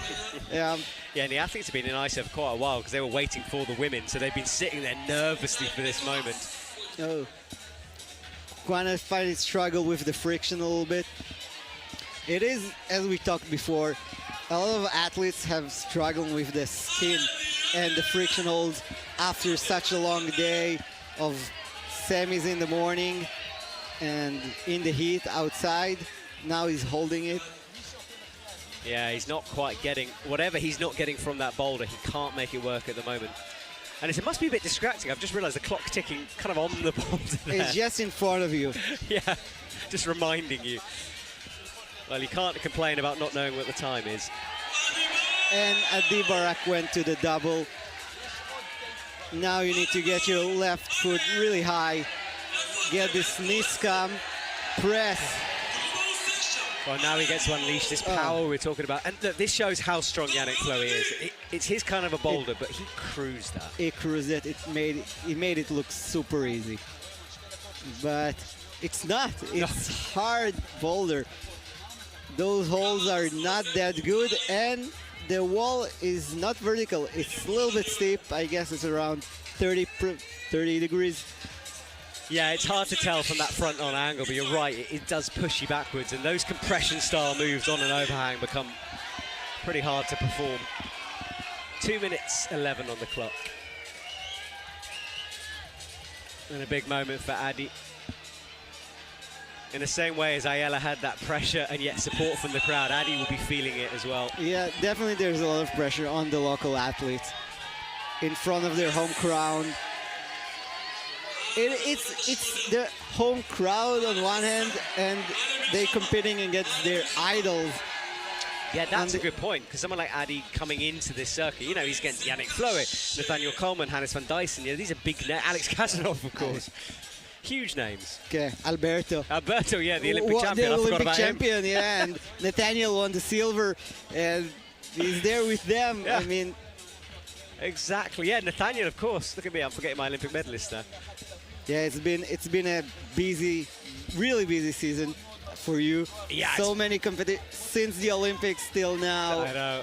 Yeah, and the athletes have been in ISO for quite a while because they were waiting for the women, so they've been sitting there nervously for this moment. Oh. Quite find it struggle with the friction a little bit. It is, as we talked before, a lot of athletes have struggled with the skin and the friction holds after such a long day of semis in the morning and in the heat outside. Now he's holding it. Yeah, he's not quite getting, whatever he's not getting from that boulder, he can't make it work at the moment. And it must be a bit distracting. I've just realized the clock ticking kind of on the boulder there. It's just in front of you. Yeah, just reminding you. Well, you can't complain about not knowing what the time is. And Adi Barak went to the double. Now you need to get your left foot really high. Get this knee scum, press. Well, now he gets to unleash this power we're talking about. And look, this shows how strong Yannick Fleury is. It's his kind of a boulder, but he cruised that. He cruised it. He made it look super easy. But it's not. It's hard boulder. Those holes are not that good, and the wall is not vertical. It's a little bit steep. I guess it's around 30 degrees. Yeah, it's hard to tell from that front-on angle, but you're right, it does push you backwards, and those compression-style moves on an overhang become pretty hard to perform. 2 minutes 11 on the clock. And a big moment for Adi. In the same way as Ayala had that pressure and yet support from the crowd, Adi will be feeling it as well. Yeah, definitely there's a lot of pressure on the local athletes in front of their home crowd. It's the home crowd on one hand, and they competing against their idols. Yeah, that's a good point, because someone like Adi coming into this circuit, you know, he's against Yannick Fleury, Nathaniel Coleman, Hannes van Dyssen. You know, these are big names. Alex Kazanov, of course. Huge names. Okay, Alberto. Alberto, yeah, the Olympic champion. The I forgot Olympic about champion, him. yeah, and Nathaniel won the silver, and he's there with them. Yeah. I mean, exactly. Yeah, Nathaniel, of course. Look at me, I'm forgetting my Olympic medalist there. yeah, it's been a busy, really busy season for you. Yeah, so many competitions since the Olympics till now. I know.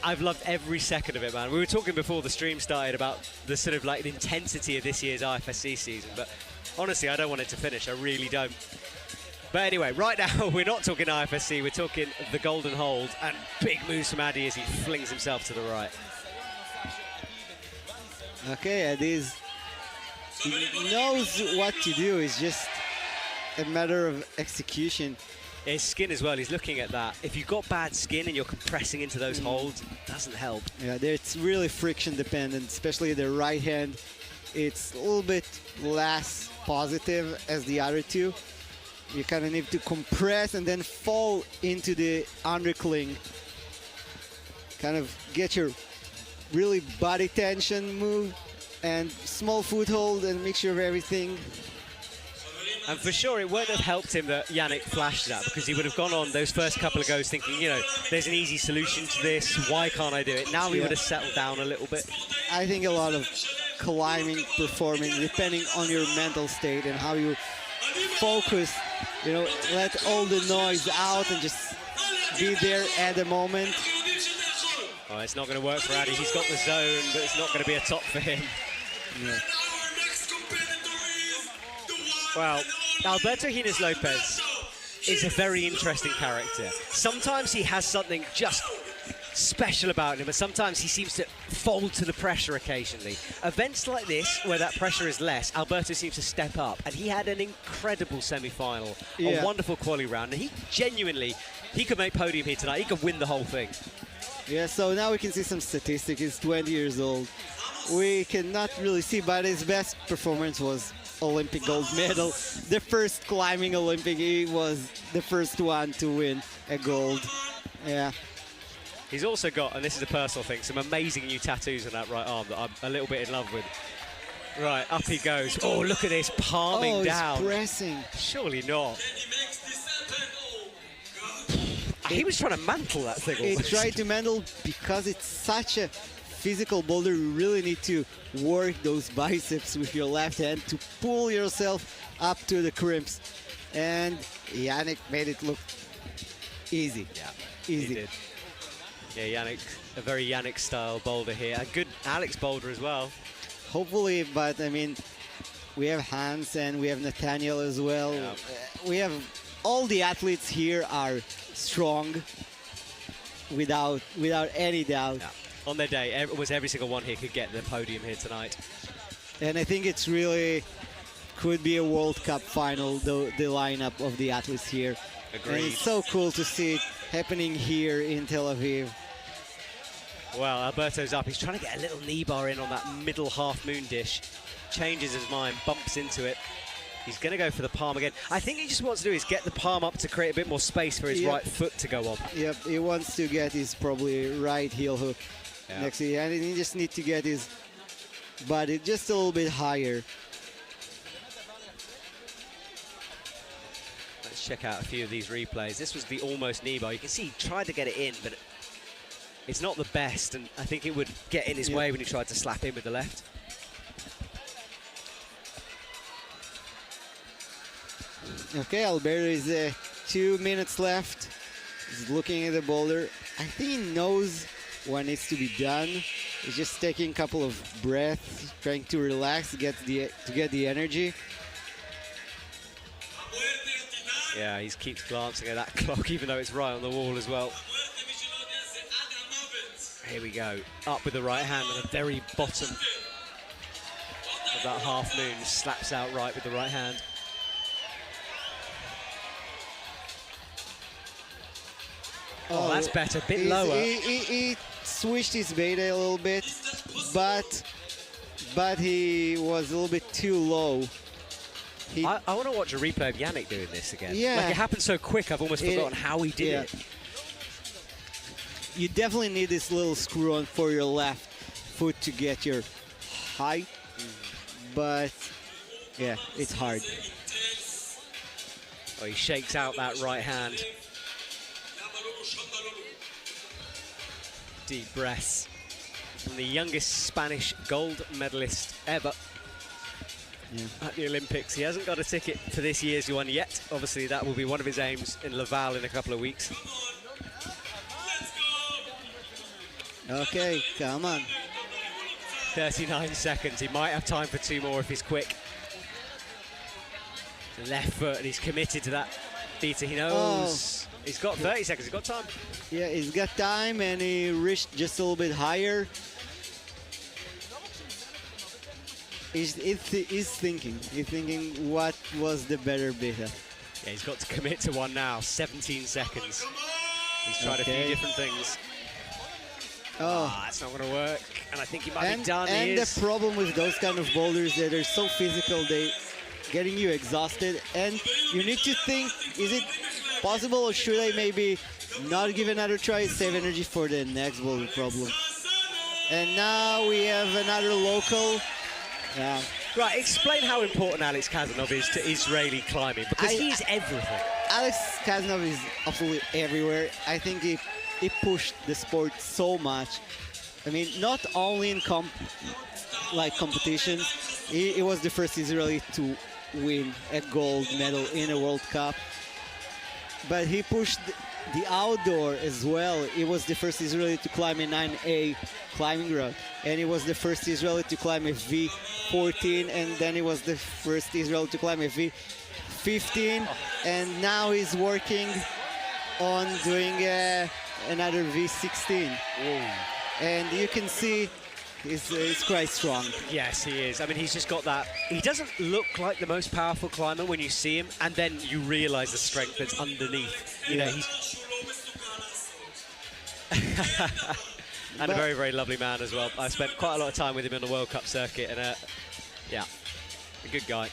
I've loved every second of it, man. We were talking before the stream started about the sort of like the intensity of this year's IFSC season, but honestly, I don't want it to finish. I really don't. But anyway, right now, we're not talking IFSC. We're talking the golden hold, and big moves from Adi as he flings himself to the right. Okay, he knows what to do. It's just a matter of execution. His skin as well, he's looking at that. If you've got bad skin and you're compressing into those holds, it doesn't help. Yeah, it's really friction dependent, especially the right hand. It's a little bit less positive as the other two. You kind of need to compress and then fall into the undercling. Kind of get your really body tension move and small foothold and mixture of everything. And for sure, it wouldn't have helped him that Yannick flashed that, because he would have gone on those first couple of goes thinking, you know, there's an easy solution to this. Why can't I do it? Now he would have settled down a little bit. I think a lot of climbing, performing, depending on your mental state and how you focus, you know, let all the noise out and just be there at the moment. Oh, it's not going to work for Adi. He's got the zone, but it's not going to be a top for him. Yeah. Well, Alberto Hines Lopez is a very interesting character. Sometimes he has something just special about him, but sometimes he seems to fold to the pressure occasionally. Events like this, where that pressure is less, Alberto seems to step up, and he had an incredible semi-final, a wonderful quali round, and he genuinely, he could make podium here tonight. He could win the whole thing. Yeah, so now we can see some statistics. He's 20 years old. We cannot really see, but his best performance was Olympic gold medal. The first climbing Olympic, he was the first one to win a gold. Yeah. He's also got, and this is a personal thing, some amazing new tattoos on that right arm that I'm a little bit in love with. Right, up he goes. Oh, look at this, palming down. He's pressing. Surely not. He was trying to mantle that thing He almost. tried to mantle because it's such a physical boulder. You really need to work those biceps with your left hand to pull yourself up to the crimps. And Yannick made it look easy. Yeah, easy. He did. Yeah, Yannick, a very Yannick-style boulder here. A good Alex boulder as well. Hopefully, but I mean, we have Hans and we have Nathaniel as well. Yeah. We have all the athletes here are strong, without any doubt. Yeah. On their day, almost every single one here could get the podium here tonight. And I think it's really could be a World Cup final, the lineup of the athletes here. Agreed. And it's so cool to see it happening here in Tel Aviv. Well, Alberto's up. He's trying to get a little knee bar in on that middle half moon dish. Changes his mind, bumps into it. He's going to go for the palm again. I think he just wants to do is get the palm up to create a bit more space for his right foot to go on. Yep, he wants to get his probably right heel hook next to you. And he just needs to get his body just a little bit higher. Let's check out a few of these replays. This was the almost knee bar. You can see he tried to get it in, but it's not the best, and I think it would get in his way when he tried to slap in with the left. Okay, Alberto is 2 minutes left. He's looking at the boulder. I think he knows what needs to be done. He's just taking a couple of breaths, trying to relax, to get the energy. Yeah, he keeps glancing at that clock, even though it's right on the wall as well. Here we go, up with the right hand at the very bottom of that half moon, slaps out right with the right hand. Oh, that's better, a bit lower. He switched his beta a little bit, but he was a little bit too low. I want to watch a replay of Yannick doing this again. Yeah. Like, it happened so quick, I've almost forgotten how he did it. You definitely need this little screw on for your left foot to get your height, but yeah, it's hard. Oh, he shakes out that right hand. Deep breaths from the youngest Spanish gold medalist ever at the Olympics. He hasn't got a ticket for this year's one yet. Obviously, that will be one of his aims in Laval in a couple of weeks. Okay, come on. 39 seconds. He might have time for 2 more if he's quick. The left foot, and he's committed to that beater. He knows. He's got 30 seconds. He's got time. Yeah, he's got time, and he reached just a little bit higher. He's thinking. He's thinking what was the better beta. Yeah, he's got to commit to one now. 17 seconds. He's tried a few different things. That's not going to work. And I think he might be done. And the problem with those kind of boulders, that they're so physical, they getting you exhausted. And you need to think, is it possible, or should I maybe not give another try, save energy for the next boulder problem? And now we have another local. Right, explain how important Alex Kazanov is to Israeli climbing, because he's everything. Alex Kazanov is absolutely everywhere. I think he pushed the sport so much. I mean, not only in competitions, he was the first Israeli to win a gold medal in a World Cup, but he pushed the outdoor as well. He was the first Israeli to climb a 9A climbing route, and he was the first Israeli to climb a V14, and then he was the first Israeli to climb a V15, and now he's working on doing another V16. And you can see he's quite strong. Yes, he is. I mean, he's just got that. He doesn't look like the most powerful climber when you see him, and then you realize the strength that's underneath. You know, he's and a very, very lovely man as well. I spent quite a lot of time with him on the World Cup circuit, and yeah, a good guy.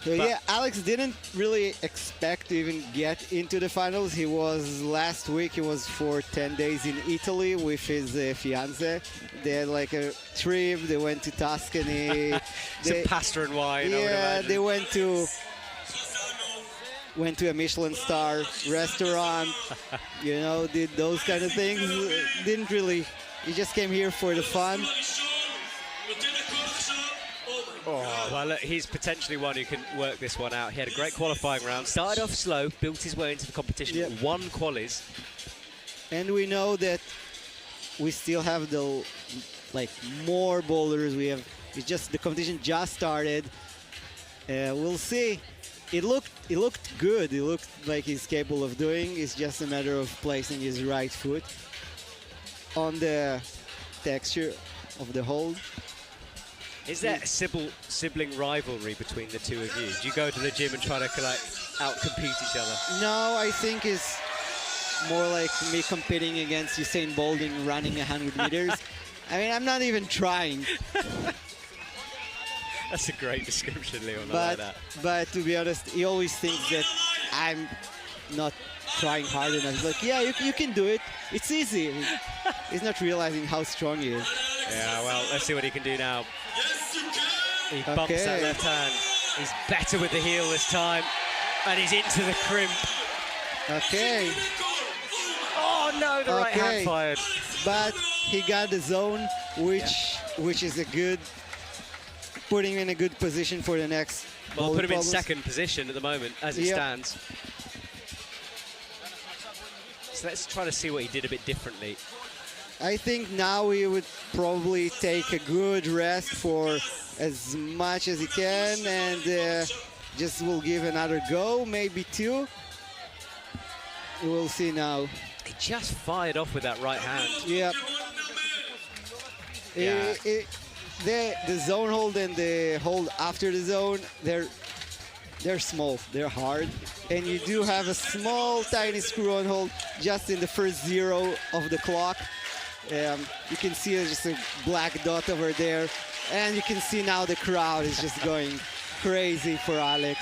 So yeah, Alex didn't really expect to even get into the finals. He was last week. He was for 10 days in Italy with his fiance. They had like a trip. They went to Tuscany. Some pasta and wine. Yeah, they went to a Michelin star restaurant. You know, did those kind of things. Didn't really. He just came here for the fun. Oh, well, look, he's potentially one who can work this one out. He had a great qualifying round. Started off slow, built his way into the competition, won qualies. And we know that we still have more boulders. It's just the competition just started. We'll see. It looked good. It looked like he's capable of doing. It's just a matter of placing his right foot on the texture of the hold. Is there a sibling rivalry between the two of you? Do you go to the gym and try to out-compete each other? No, I think it's more like me competing against Usain Bolt in running 100 meters. I mean, I'm not even trying. That's a great description, Leon. I like that. But to be honest, he always thinks that I'm not trying hard enough. He's like, yeah, you can do it. It's easy. He's not realizing how strong he is. Yeah, well, let's see what he can do now. He bumps that left hand. He's better with the heel this time. And he's into the crimp. Okay. Oh, no, the right hand fired. But he got the zone, which is a good, putting him in a good position for the next. Well, put him in second position at the moment as it stands. So let's try to see what he did a bit differently. I think now he would probably take a good rest for as much as he can and just will give another go, maybe two. We'll see now. He just fired off with that right hand. Yep. Yeah. The zone hold and the hold after the zone, they're small, they're hard. And you do have a small, tiny screw-on hold just in the first 0 of the clock. You can see just a black dot over there. And you can see now the crowd is just going crazy for Alex.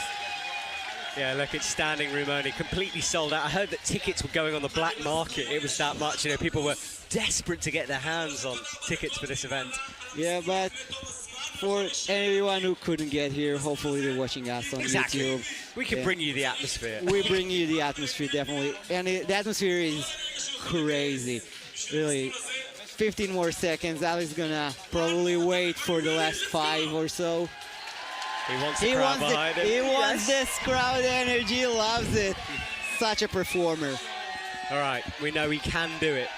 Yeah, look, it's standing room only, completely sold out. I heard that tickets were going on the black market. It was that much, you know, people were desperate to get their hands on tickets for this event. Yeah, but for anyone who couldn't get here, hopefully they're watching us on YouTube. We can bring you the atmosphere. We bring you the atmosphere, definitely. And the atmosphere is crazy, really. 15 more seconds. Alex is gonna probably wait for the last 5 or so. He wants the crowd behind him. He wants this crowd energy, loves it. Such a performer. All right, we know he can do it.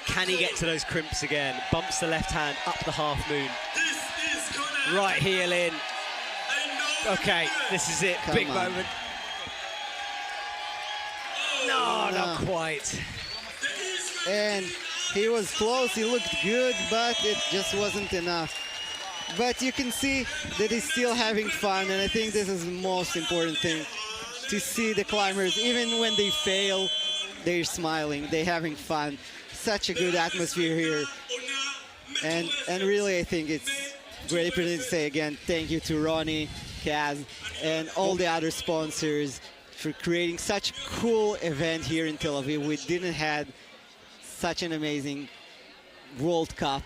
Can he get to those crimps again? Bumps the left hand up the half moon. Right heel in. Okay, this is it. Big moment. No, not quite. And he was close, he looked good, but it just wasn't enough. But you can see that he's still having fun, and I think this is the most important thing, to see the climbers, even when they fail, they're smiling, they're having fun. Such a good atmosphere here. And really, I think it's great to say again, thank you to Ronnie, Kaz, and all the other sponsors for creating such a cool event here in Tel Aviv. We didn't have such an amazing World Cup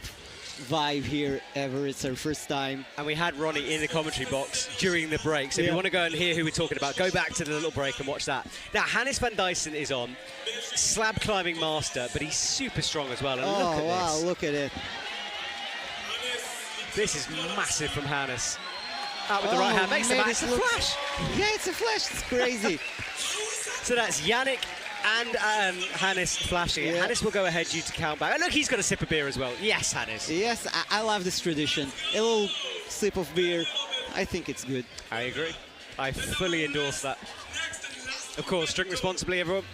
vibe here ever. It's our first time. And we had Ronnie in the commentary box during the break. So if you want to go and hear who we're talking about, go back to the little break and watch that. Now, Hannes van Dyssen is on. Slab climbing master, but he's super strong as well. And look at wow, this. Look at it. This is massive from Hannes. Out with the right hand, makes the back. It's a flash. Yeah, it's a flash. It's crazy. So that's Yannick and Hannes flashing it. Hannes will go ahead due to count back. And look, he's got a sip of beer as well. Yes, Hannes. Yes, I love this tradition. A little sip of beer. I think it's good. I agree. I fully endorse that. Of course, drink responsibly, everyone.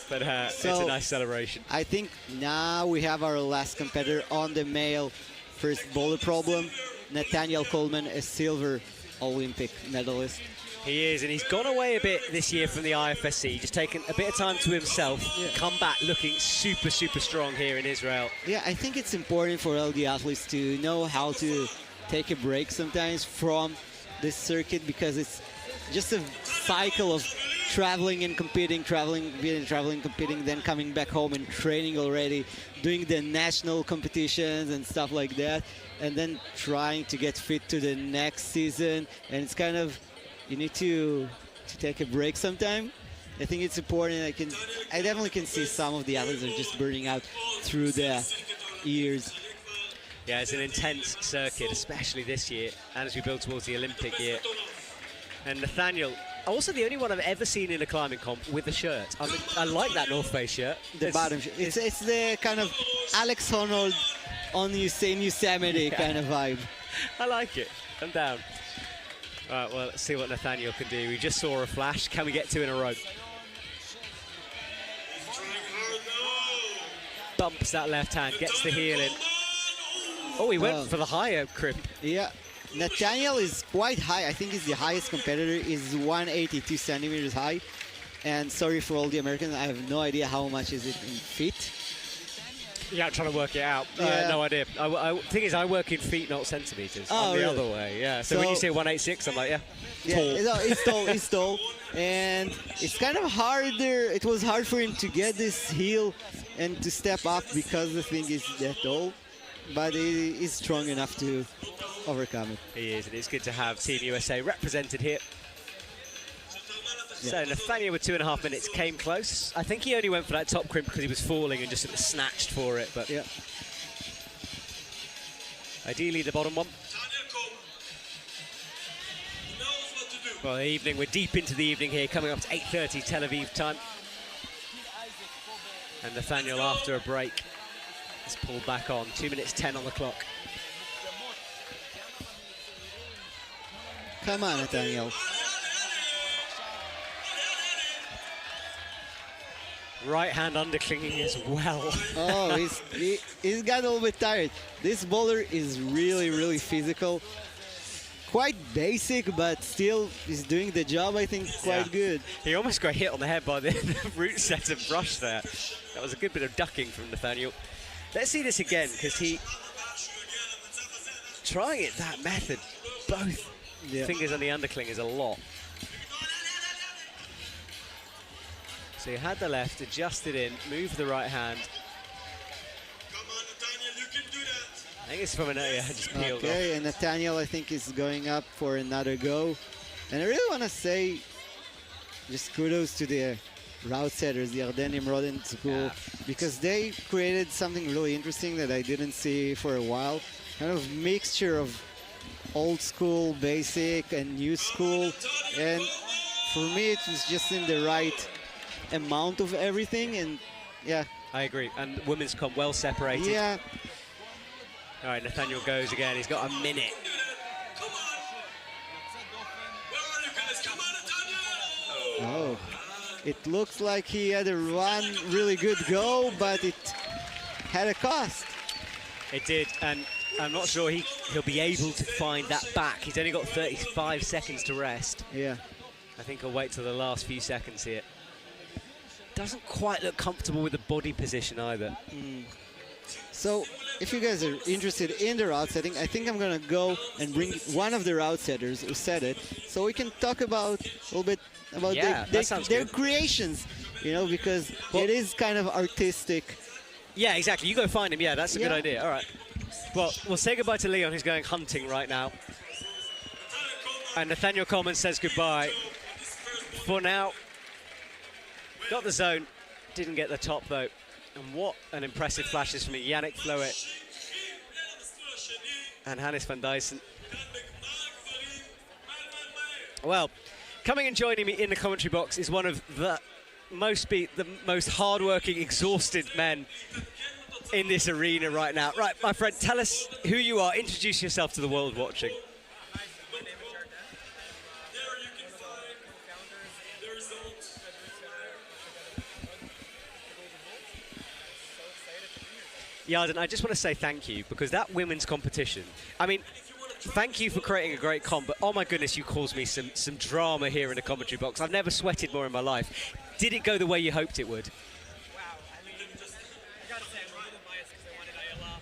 But it's a nice celebration. I think now we have our last competitor on the male first boulder problem. Nathaniel Coleman, a silver Olympic medalist. He is, and he's gone away a bit this year from the IFSC, just taken a bit of time to himself, come back looking super, super strong here in Israel. Yeah, I think it's important for LD athletes to know how to take a break sometimes from this circuit, because it's just a cycle of traveling and competing, traveling, competing, then coming back home and training already, doing the national competitions and stuff like that, and then trying to get fit to the next season. And it's kind of, you need to take a break sometime. I think it's important. I definitely can see some of the athletes are just burning out through the years. Yeah, it's an intense circuit, especially this year, and as we build towards the Olympic year. And Nathaniel, also the only one I've ever seen in a climbing comp with a shirt. I like that North Face shirt. The bottom shirt. It's the kind of Alex Honnold on Yosemite kind of vibe. I like it. I'm down. All right, well, let's see what Nathaniel can do. We just saw a flash. Can we get 2 in a row? Bumps that left hand, gets the heel in. Oh, he went for the higher crimp. Yeah. Nathaniel is quite high. I think he's the highest competitor. He's 182 centimeters high. And sorry for all the Americans, I have no idea how much is it in feet. Yeah, I'm trying to work it out. Yeah. No idea. Thing is, I work in feet, not centimeters. Oh, I'm the really? other way, yeah. So when you say 186, I'm like, yeah, tall. He's tall, he's tall. And it's kind of harder. It was hard for him to get this heel and to step up because the thing is that tall. But he is strong enough to overcome it. He is, and it's good to have Team USA represented here. Yeah. So Nathaniel with 2.5 minutes came close. I think he only went for that top crimp because he was falling and just sort of snatched for it. But yeah. Ideally the bottom one. Well, the evening, we're deep into the evening here, coming up to 8:30 Tel Aviv time. And Nathaniel, after a break, is pulled back on. 2 minutes 10 on the clock. Come on, Nathaniel. Right hand underclinging as well. Oh, he's got a little bit tired. This boulder is really, really physical. Quite basic, but still he's doing the job, I think, quite good. He almost got hit on the head by the root set and brush there. That was a good bit of ducking from Nathaniel. Let's see this again, because he... Trying it that method, both fingers on the undercling is a lot. So he had the left, adjusted in, moved the right hand. I think it's from an just peeled Okay, off. and Nathaniel, I think, is going up for another go. And I really want to say just kudos to the route setters, the Arden Nimrod and School, because they created something really interesting that I didn't see for a while. Kind of mixture of old school, basic, and new school. And for me, it was just in the right amount of everything, and yeah. I agree, and women's comp well separated. Yeah. All right, Nathaniel goes again. He's got a minute. Oh, it looks like he had one really good go, but it had a cost. It did, and I'm not sure he'll be able to find that back. He's only got 35 seconds to rest. Yeah. I think he'll wait till the last few seconds here. Doesn't quite look comfortable with the body position either. So, if you guys are interested in the route setting, I think I'm gonna go and bring one of the route setters who said it, so we can talk about a little bit about their creations, you know, because it is kind of artistic. Yeah, exactly. You go find him. Yeah, that's a good idea. All right. Well, we'll say goodbye to Leon, who's going hunting right now. And Nathaniel Coleman says goodbye. For now, got the zone, didn't get the top though. And what an impressive flashes from Yannick Floet and Hannes van Dyssen. Well, coming and joining me in the commentary box is one of the most hard-working, exhausted men in this arena right now. Right, my friend, tell us who you are. Introduce yourself to the world watching. My name is Yarden. There you can find the results. Yarden, I just want to say thank you, because that women's competition, I mean, thank you for creating a great comp, but oh my goodness, you caused me some drama here in the commentary box. I've never sweated more in my life. Did it go the way you hoped it would? Wow, I mean, I gotta say, I'm a little biased because I wanted Ayala.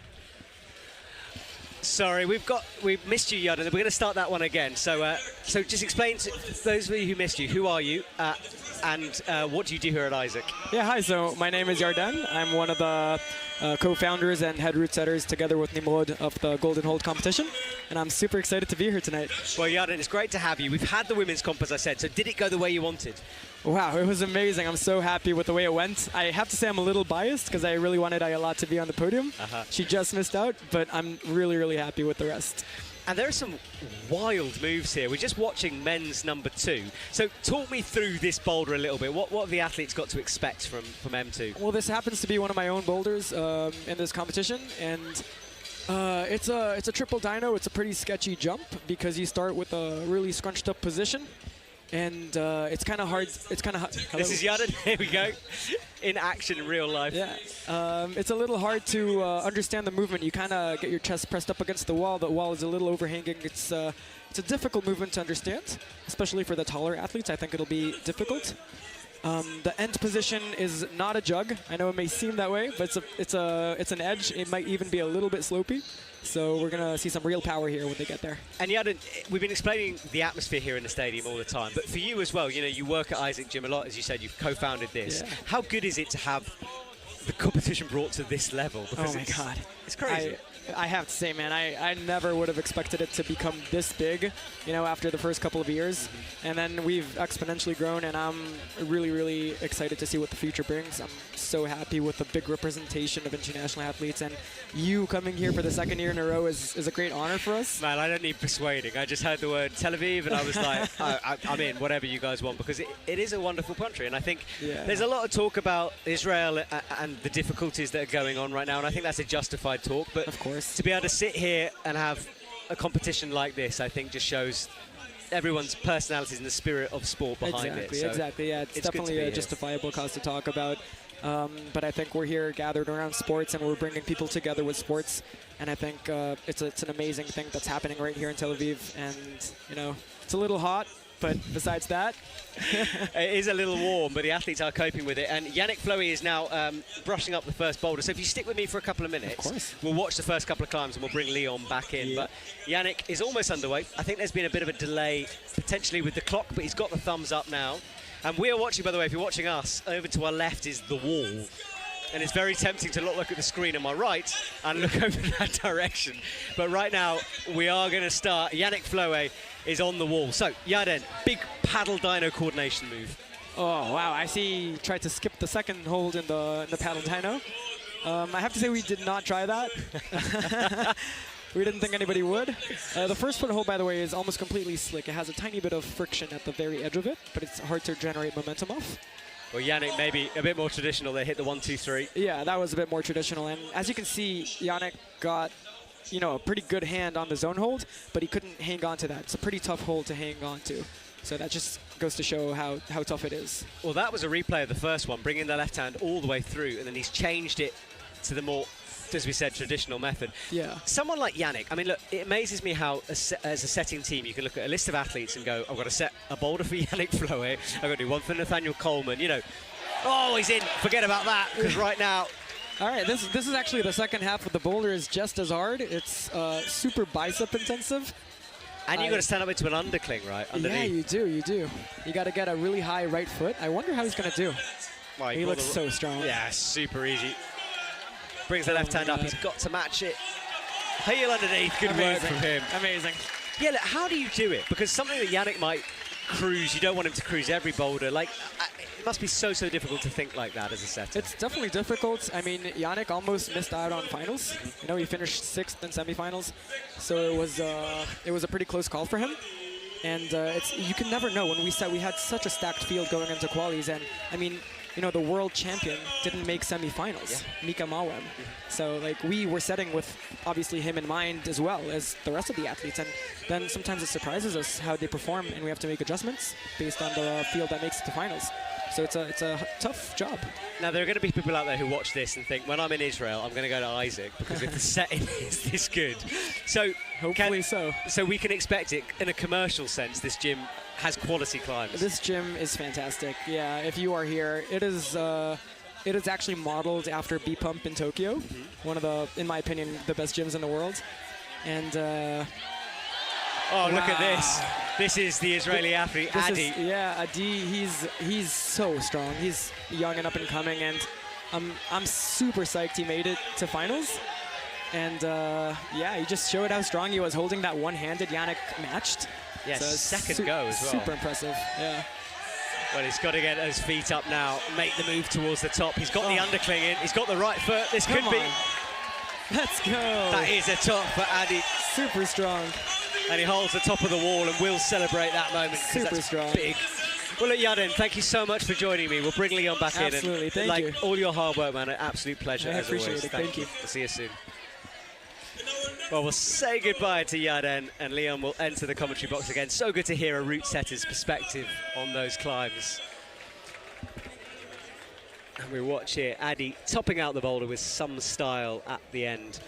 Sorry, we've missed you, Yarden. We're going to start that one again. So just explain to those of you who missed you, who are you, and what do you do here at Isaac? Yeah, hi. So my name is Yarden. I'm one of the co-founders and head route setters together with Nimrod of the Golden Hold competition, and I'm super excited to be here tonight. Well, Yarden, it's great to have you. We've had the women's comp, as I said, so did it go the way you wanted? Wow, it was amazing. I'm so happy with the way it went. I have to say I'm a little biased because I really wanted Ayala to be on the podium. She just missed out, but I'm really, really happy with the rest. And there are some wild moves here. We're just watching men's number 2. So talk me through this boulder a little bit. What have the athletes got to expect from M2? Well, this happens to be one of my own boulders in this competition, and it's a triple dyno. It's a pretty sketchy jump because you start with a really scrunched up position, and it's kind of hard. It's kind of This is Yarden. Here we go. in action in real life. Yeah, it's a little hard to understand the movement. You kind of get your chest pressed up against the wall. The wall is a little overhanging. It's a difficult movement to understand, especially for the taller athletes. I think it'll be difficult. The end position is not a jug. I know it may seem that way, but it's an edge. It might even be a little bit slopey. So we're gonna see some real power here when they get there. And Yaden, we've been explaining the atmosphere here in the stadium all the time, but for you as well, you know, you work at Isaac Gym a lot, as you said, you've co-founded this. Yeah. How good is it to have the competition brought to this level? Because oh my God, it's crazy. I have to say, man, I never would have expected it to become this big, you know, after the first couple of years. And then we've exponentially grown, and I'm really, really excited to see what the future brings. I'm so happy with the big representation of international athletes, and you coming here for the second year in a row is a great honor for us. Man, I don't need persuading. I just heard the word Tel Aviv, and I was like, I'm in, whatever you guys want, because it is a wonderful country. And I think there's a lot of talk about Israel and the difficulties that are going on right now, and I think that's a justified talk. But of course, to be able to sit here and have a competition like this, I think just shows everyone's personalities and the spirit of sport behind it. So exactly. Yeah, it's definitely a justifiable cause to talk about. But I think we're here gathered around sports, and we're bringing people together with sports. And I think it's an amazing thing that's happening right here in Tel Aviv. And, you know, it's a little hot, but besides that, it is a little warm, but the athletes are coping with it. And Yannick Floey is now brushing up the first boulder. So if you stick with me for a couple of minutes, we'll watch the first couple of climbs and we'll bring Leon back in. Yeah. But Yannick is almost underway. I think there's been a bit of a delay potentially with the clock, but he's got the thumbs up now. And we are watching, by the way, if you're watching us, over to our left is the wall. And it's very tempting to look at the screen on my right and look over that direction. But right now, we are going to start. Yannick Floey is on the wall. So, Yaden, big paddle dyno coordination move. Oh, wow. I see he tried to skip the second hold in the paddle dyno. I have to say we did not try that. We didn't think anybody would. The first foothold, by the way, is almost completely slick. It has a tiny bit of friction at the very edge of it, but it's hard to generate momentum off. Well, Yannick maybe a bit more traditional. They hit the 1, 2, 3. Yeah, that was a bit more traditional. And as you can see, Yannick got, you know, a pretty good hand on the zone hold, but he couldn't hang on to that. It's a pretty tough hold to hang on to. So that just goes to show how tough it is. Well, that was a replay of the first one, bringing the left hand all the way through, and then he's changed it to the more, as we said, traditional method. Yeah. Someone like Yannick, I mean, look, it amazes me how, as a setting team, you can look at a list of athletes and go, I've got to set a boulder for Yannick Floey, I've got to do one for Nathaniel Coleman, you know. Oh, he's in. Forget about that, because right now... All right, this is actually the second half of the boulder is just as hard. It's super bicep intensive. And you've got to stand up into an undercling, right? Underneath. Yeah, you do. You got to get a really high right foot. I wonder how he's going to do. Well, he looks so strong. Yeah, super easy. Brings the left hand up. He's got to match it. Heel underneath. Good work from him. Amazing. Yeah, look, how do you do it? Because something that Yannick might cruise, you don't want him to cruise every boulder. Like, it must be so difficult to think like that as a setter. It's definitely difficult. I mean, Yannick almost missed out on finals. You know, he finished 6th in semifinals, so it was a pretty close call for him. And you can never know. When we had such a stacked field going into qualies, and I mean, you know, the world champion didn't make semifinals, Mika Mawem. So, like, we were setting with, obviously, him in mind as well as the rest of the athletes. And then sometimes it surprises us how they perform, and we have to make adjustments based on the field that makes it to finals. So it's a tough job. Now, there are going to be people out there who watch this and think, when I'm in Israel, I'm going to go to Isaac, because if the setting is this good. So hopefully so. So we can expect it, in a commercial sense, this gym has quality climbs. This gym is fantastic. Yeah, if you are here, it is actually modeled after B-Pump in Tokyo, one of the, in my opinion, the best gyms in the world. And oh, look at this. This is the Israeli athlete, Adi. Adi, he's so strong. He's young and up and coming, and I'm super psyched he made it to finals. And yeah, he just showed how strong he was, holding that one-handed. Yannick matched. Yes, so second go as well. Super impressive, yeah. Well, he's got to get those feet up now, make the move towards the top. He's got the undercling in, he's got the right foot. This could be. Let's go. That is a top for Adi. Super strong. And he holds the top of the wall, and we'll celebrate that moment. Super strong. Big. Well, look, Yaden, thank you so much for joining me. We'll bring Leon back in. Absolutely, thank you. All your hard work, man, an absolute pleasure. I appreciate always. it, thank you. We'll see you soon. Well, we'll say goodbye to Yaden, and Leon will enter the commentary box again. So good to hear a route setter's perspective on those climbs. And we watch here Adi topping out the boulder with some style at the end.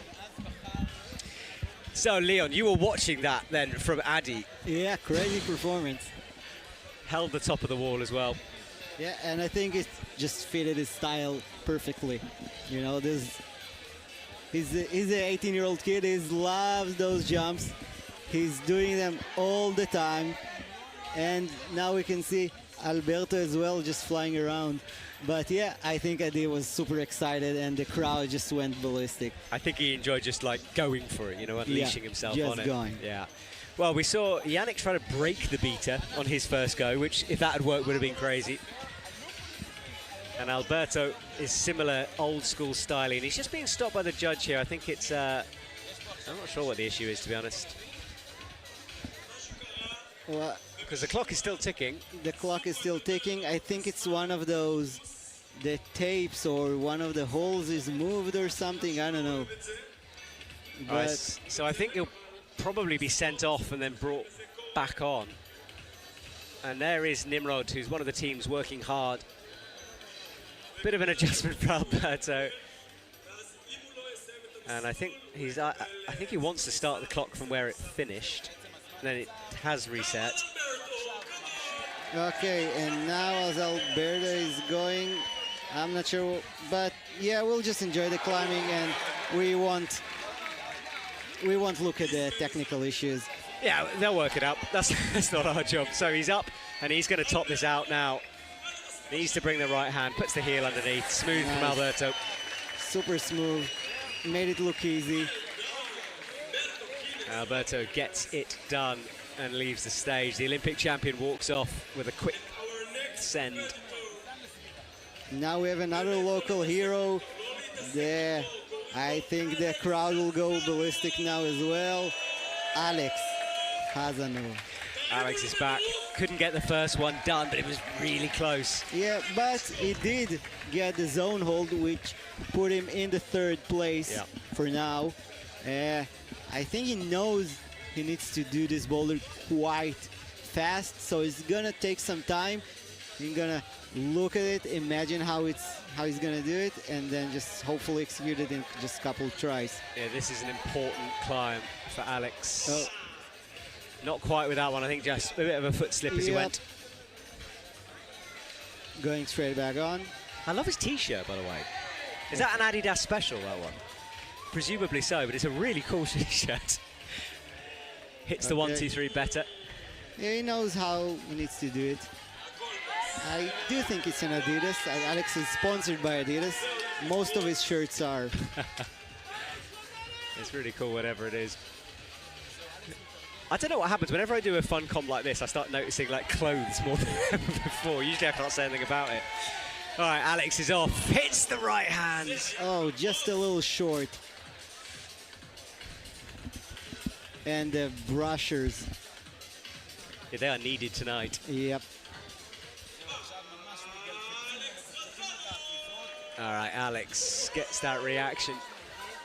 So, Leon, you were watching that then from Adi. Yeah, crazy performance. Held the top of the wall as well. Yeah, and I think it just fitted his style perfectly. You know, he's an 18-year-old kid. He loves those jumps. He's doing them all the time. And now we can see Alberto as well just flying around. But yeah, I think Adi was super excited and the crowd just went ballistic. I think he enjoyed just like going for it, you know, unleashing himself just on it. going. Yeah. Well, we saw Yannick try to break the beater on his first go, which if that had worked would have been crazy. And Alberto is similar old school styling. He's just being stopped by the judge here. I think it's, I'm not sure what the issue is, to be honest. Well, because the clock is still ticking. The clock is still ticking. I think it's one of those, the tapes or one of the holes is moved or something. I don't know. But Right, so I think he'll probably be sent off and then brought back on. And there is Nimrod, who's one of the teams working hard. Bit of an adjustment for Alberto. And I think I think he wants to start the clock from where it finished. And then it has reset. Okay, and now as Alberto is going, I'm not sure, but yeah, we'll just enjoy the climbing and we won't look at the technical issues. Yeah, they'll work it out. That's not our job. So he's up and he's going to top this out now. Needs to bring the right hand, puts the heel underneath. Smooth from Alberto. Super smooth, made it look easy. Alberto gets it done and leaves the stage. The Olympic champion walks off with a quick send. Now we have another local hero there. I think the crowd will go ballistic now as well. Alex Hazanov. Alex is back. Couldn't get the first one done, but it was really close. Yeah, but he did get the zone hold, which put him in the third place for now. I think he knows he needs to do this boulder quite fast, so it's gonna take some time. He's gonna look at it, imagine how he's gonna do it, and then just hopefully execute it in just a couple tries. Yeah, this is an important climb for Alex. Oh. Not quite with that one. I think just a bit of a foot slip as he went. Going straight back on. I love his T-shirt, by the way. Is that an Adidas special, that one? Presumably so, but it's a really cool T-shirt. Hits the 1, 2, 3 better. Yeah, he knows how he needs to do it. I do think it's an Adidas. Alex is sponsored by Adidas. Most of his shirts are. It's really cool, whatever it is. I don't know what happens. Whenever I do a fun comp like this, I start noticing like clothes more than ever before. Usually I can't say anything about it. All right, Alex is off. Hits the right hand. Oh, just a little short. And the brushers. Yeah, they are needed tonight. Yep. All right, Alex gets that reaction.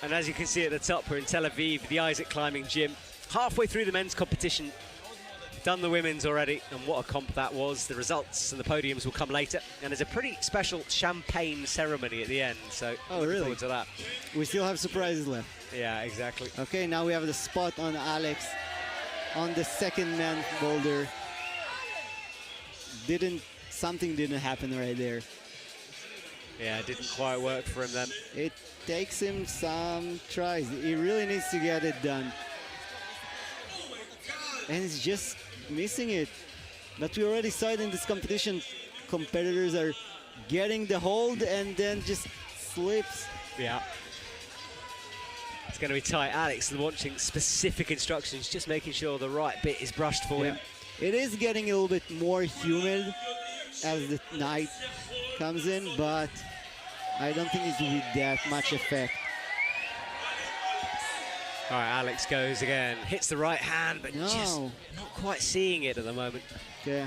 And as you can see at the top, we're in Tel Aviv, the Isaac Climbing Gym. Halfway through the men's competition. Done the women's already, and what a comp that was. The results and the podiums will come later. And there's a pretty special champagne ceremony at the end, so looking forward to that. We still have surprises left. Yeah, exactly. Okay, now we have the spot on Alex on the second man boulder. Something didn't happen right there. Yeah, it didn't quite work for him then. It takes him some tries. He really needs to get it done. And he's just missing it. But we already saw it in this competition. Competitors are getting the hold and then just slips. Yeah. It's going to be tight. Alex is watching specific instructions, just making sure the right bit is brushed for him. It is getting a little bit more humid as the night comes in, but I don't think it's with that much effect. All right, Alex goes again. Hits the right hand, but just not quite seeing it at the moment. Okay.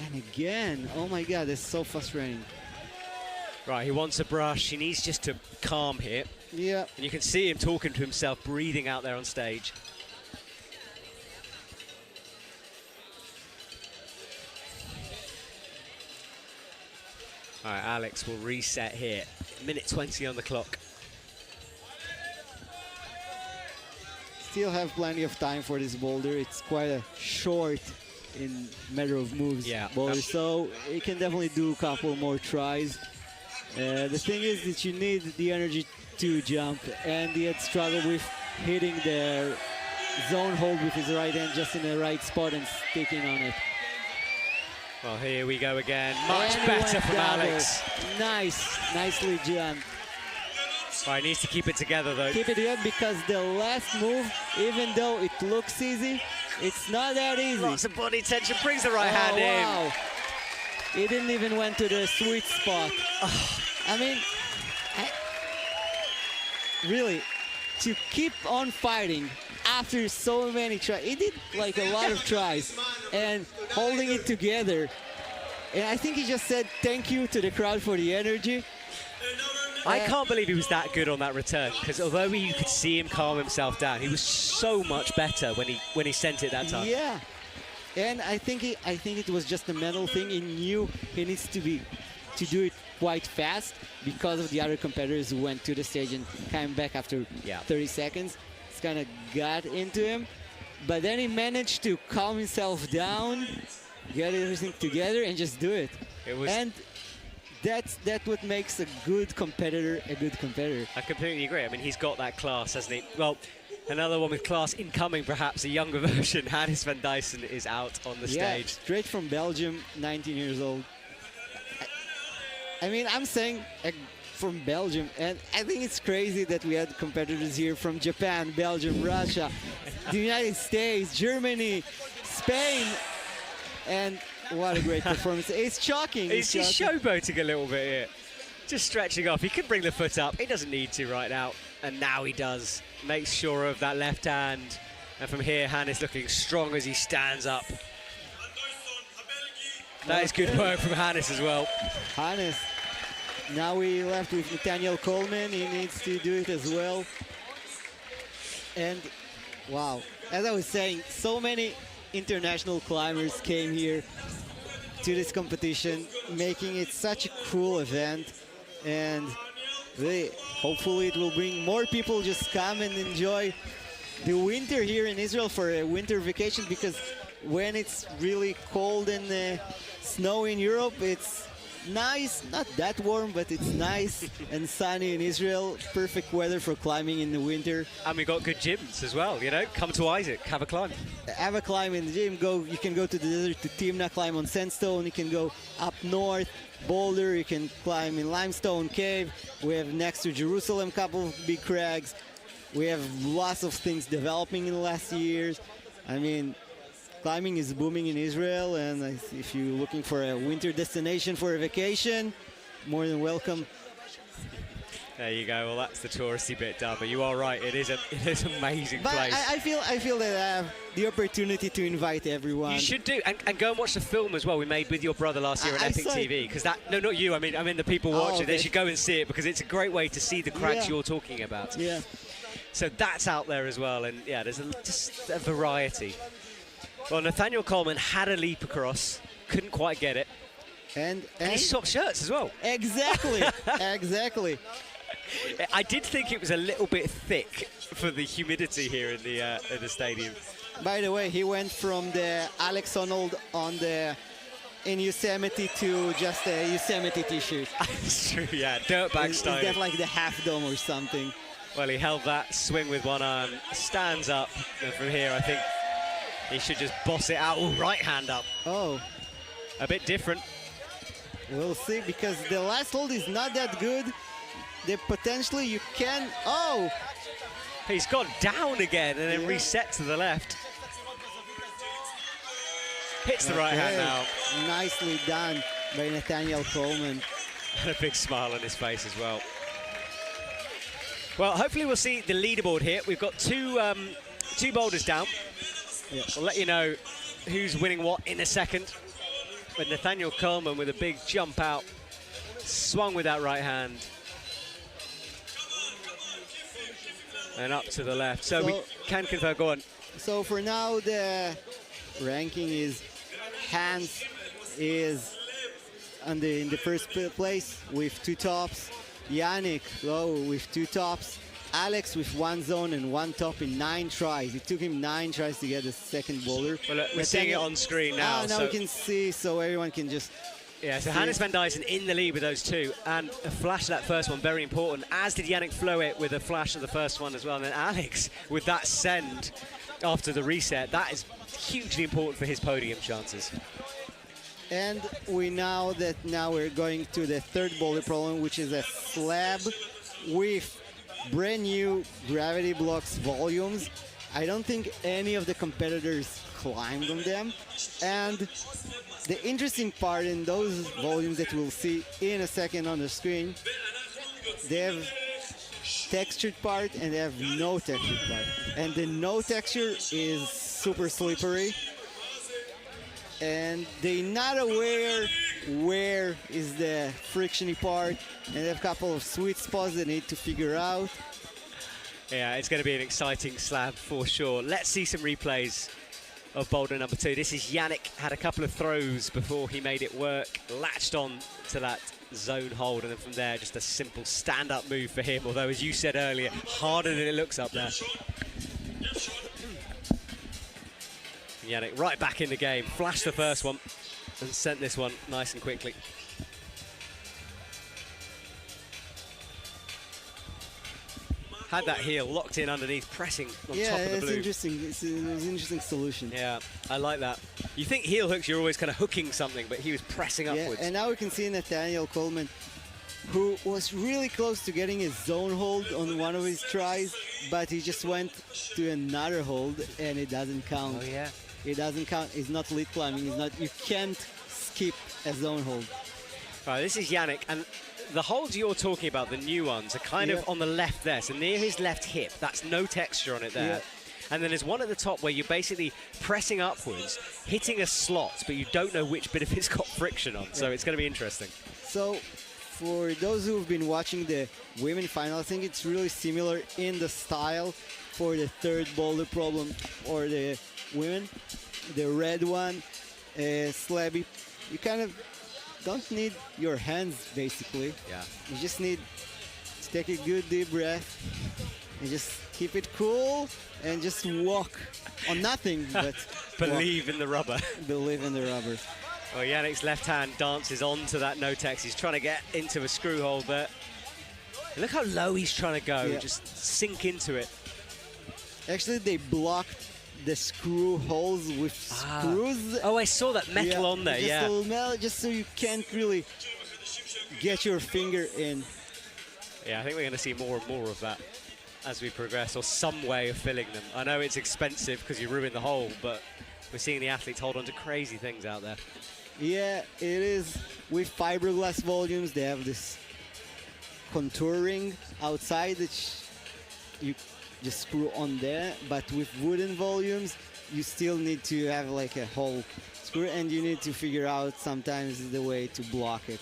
And again, oh my God, it's so frustrating. Right, he wants a brush. He needs just to calm here. Yeah. And you can see him talking to himself, breathing out there on stage. All right, Alex will reset here. Minute 20 on the clock. Still have plenty of time for this boulder. It's quite a short in matter of moves boulder, so you can definitely do a couple more tries. The thing is that you need the energy to jump, and he had struggled with hitting the zone hold with his right hand just in the right spot and sticking on it. Well, here we go again. Much And better from double. Alex. Nicely done. All right, needs to keep it together though. Keep it good, because the last move, even though it looks easy, it's not that easy. Lots of body tension, brings the right hand wow. He didn't even went to the sweet spot. I mean, really, to keep on fighting after so many tries, he did like a lot of tries, and holding it together. And I think he just said thank you to the crowd for the energy. I can't believe he was that good on that return, because although you could see him calm himself down, he was so much better when he sent it that time. Yeah, and I think it was just a mental thing. He knew he needs to do it quite fast because of the other competitors who went to the stage and came back after 30 seconds. It's kind of got into him, but then he managed to calm himself down, get everything together, and just do it. And that's what makes a good competitor a good competitor. I completely agree. I mean, he's got that class, hasn't he? Well, another one with class incoming, perhaps a younger version. Hannes van Dyssen is out on the stage. Straight from Belgium, 19 years old. I mean, I'm saying from Belgium, and I think it's crazy that we had competitors here from Japan, Belgium, Russia, the United States, Germany, Spain, and what a great performance. It's shocking. He's showboating a little bit here. Just stretching off. He could bring the foot up. He doesn't need to right now. And now he does. Makes sure of that left hand. And from here, Hannes looking strong as he stands up. That is good work from Hannes as well. Hannes. Now we left with Nathaniel Coleman. He needs to do it as well. And wow, as I was saying, so many international climbers came here to this competition, making it such a cool event. And really, hopefully it will bring more people just come and enjoy the winter here in Israel for a winter vacation, because when it's really cold and snowy in Europe, it's nice, not that warm, but it's nice and sunny in Israel. Perfect weather for climbing in the winter. And we got good gyms as well, you know. Come to Isaac, have a climb. Have a climb in the gym. You can go to the desert to Timna, climb on sandstone. You can go up north, Boulder. You can climb in Limestone Cave. We have next to Jerusalem a couple of big crags. We have lots of things developing in the last years. I mean, climbing is booming in Israel, and if you're looking for a winter destination for a vacation, more than welcome. There you go. Well, that's the touristy bit done, but you are right. It is an amazing But place. I feel that I have the opportunity to invite everyone. You should do, and go and watch the film as well we made with your brother last year on Epic TV. Because no, not you. I mean the people watching. Okay. They should go and see it, because it's a great way to see the crags you're talking about. Yeah. So that's out there as well, and yeah, there's just a variety. Well, Nathaniel Coleman had a leap across, couldn't quite get it, and he swapped shirts as well. Exactly, exactly. I did think it was a little bit thick for the humidity here in the stadium. By the way, he went from the Alex Honnold in Yosemite to just a Yosemite t-shirt. It's true, yeah, dirtbag style. Is that like the half dome or something? Well, he held that swing with one arm, stands up, and from here I think he should just boss it out. Ooh, right hand up. Oh. A bit different. We'll see, because the last hold is not that good. Potentially you can... Oh! He's gone down again and then reset to the left. Hits the right hand now. Nicely done by Nathaniel Coleman. And a big smile on his face as well. Well, hopefully we'll see the leaderboard here. We've got two boulders down. Yeah. We'll let you know who's winning what in a second. But Nathaniel Coleman with a big jump out, swung with that right hand. And up to the left. So we can confirm, go on. So for now, the ranking is Hans is in the first place with 2 tops. Yannick low with 2 tops. Alex with 1 zone and 1 top in 9 tries. It took him 9 tries to get the second boulder. Well, look, we're seeing it on screen now. Now we can see, so everyone can just. Yeah, so Hannes van Dijssen in the lead with those 2, and a flash of that first one, very important, as did Yannick Floet with a flash of the first one as well, and then Alex with that send after the reset. That is hugely important for his podium chances. And now we're going to the third boulder problem, which is a slab with brand new gravity blocks volumes. I don't think any of the competitors climbed on them, and the interesting part in those volumes that we'll see in a second on the screen, they have textured part and they have no textured part. And the no texture is super slippery. And they're not aware where is the frictiony part, and they have a couple of sweet spots they need to figure out. Yeah, it's going to be an exciting slab for sure. Let's see some replays of boulder number 2. This is Yannick, had a couple of throws before he made it work, latched on to that zone hold, and then from there just a simple stand-up move for him, although as you said earlier, harder than it looks up there. Yannick right back in the game, flashed the first one and sent this one nice and quickly. Had that heel locked in underneath, pressing on top of the blue. Yeah, interesting. It's an interesting solution. Yeah, I like that. You think heel hooks, you're always kind of hooking something, but he was pressing upwards. And now we can see Nathaniel Coleman, who was really close to getting a zone hold on one of his tries, but he just went to another hold, and it doesn't count. Oh, yeah. It doesn't count. It's not lead climbing. It's not. You can't skip a zone hold. Right, this is Yannick, and the holds you're talking about, the new ones, are kind of on the left there, so near his left hip. That's no texture on it there. Yeah. And then there's one at the top where you're basically pressing upwards, hitting a slot, but you don't know which bit of it's got friction on, so it's going to be interesting. So, for those who've been watching the women final, I think it's really similar in the style for the third boulder problem or the women. The red one, slabby, you kind of don't need your hands, basically. Yeah. You just need to take a good deep breath and just keep it cool and just walk on nothing, but Believe in the rubber. believe in the rubber. Well, Yannick's left hand dances onto that no-tex. He's trying to get into a screw hold, but look how low he's trying to go. Yeah. Just sink into it. Actually, they blocked the screw holes with screws. Oh, I saw that metal on there, just yeah. a little metal, just so you can't really get your finger in. Yeah, I think we're going to see more and more of that as we progress, or some way of filling them. I know it's expensive because you ruin the hole, but we're seeing the athletes hold on to crazy things out there. Yeah, it is. With fiberglass volumes, they have this contouring outside that you just screw on there, but with wooden volumes, you still need to have like a whole screw, and you need to figure out sometimes the way to block it.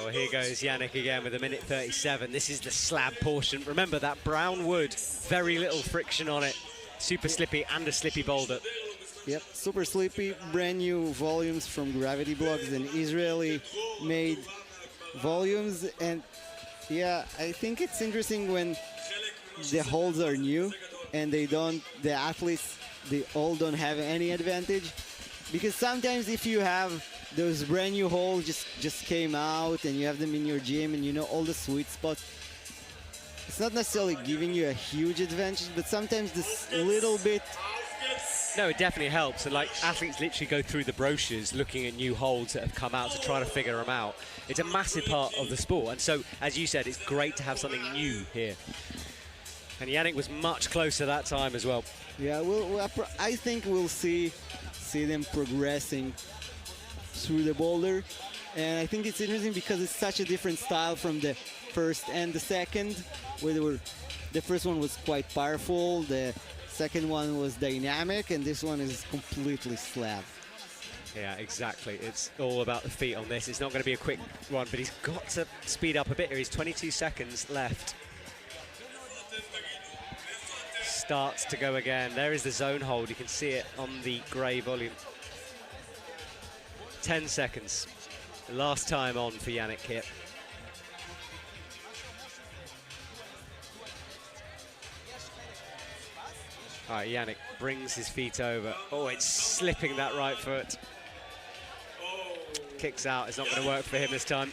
Well, here goes Yannick again with a minute 37. This is the slab portion. Remember that brown wood, very little friction on it. Super slippy and a slippy boulder. Yep, super sleepy, brand new volumes from Gravity Blocks and Israeli-made volumes. And yeah, I think it's interesting when the holds are new and the athletes, they all don't have any advantage. Because sometimes if you have those brand new holes just came out and you have them in your gym and you know all the sweet spots, it's not necessarily giving you a huge advantage, but sometimes this little bit. No, it definitely helps. And like athletes literally go through the brochures looking at new holds that have come out to try to figure them out. It's a massive part of the sport. And so, as you said, it's great to have something new here. And Yannick was much closer that time as well. Yeah, I think we'll see them progressing through the boulder. And I think it's interesting because it's such a different style from the first and the second, where the first one was quite powerful, the second one was dynamic, and this one is completely slab. Yeah, exactly. It's all about the feet on this. It's not going to be a quick one, but he's got to speed up a bit here. He's 22 seconds left. Starts to go again. There is the zone hold. You can see it on the grey volume. 10 seconds. Last time on for Yannick here. All right, Yannick brings his feet over. Oh, it's slipping that right foot. Kicks out. It's not going to work for him this time.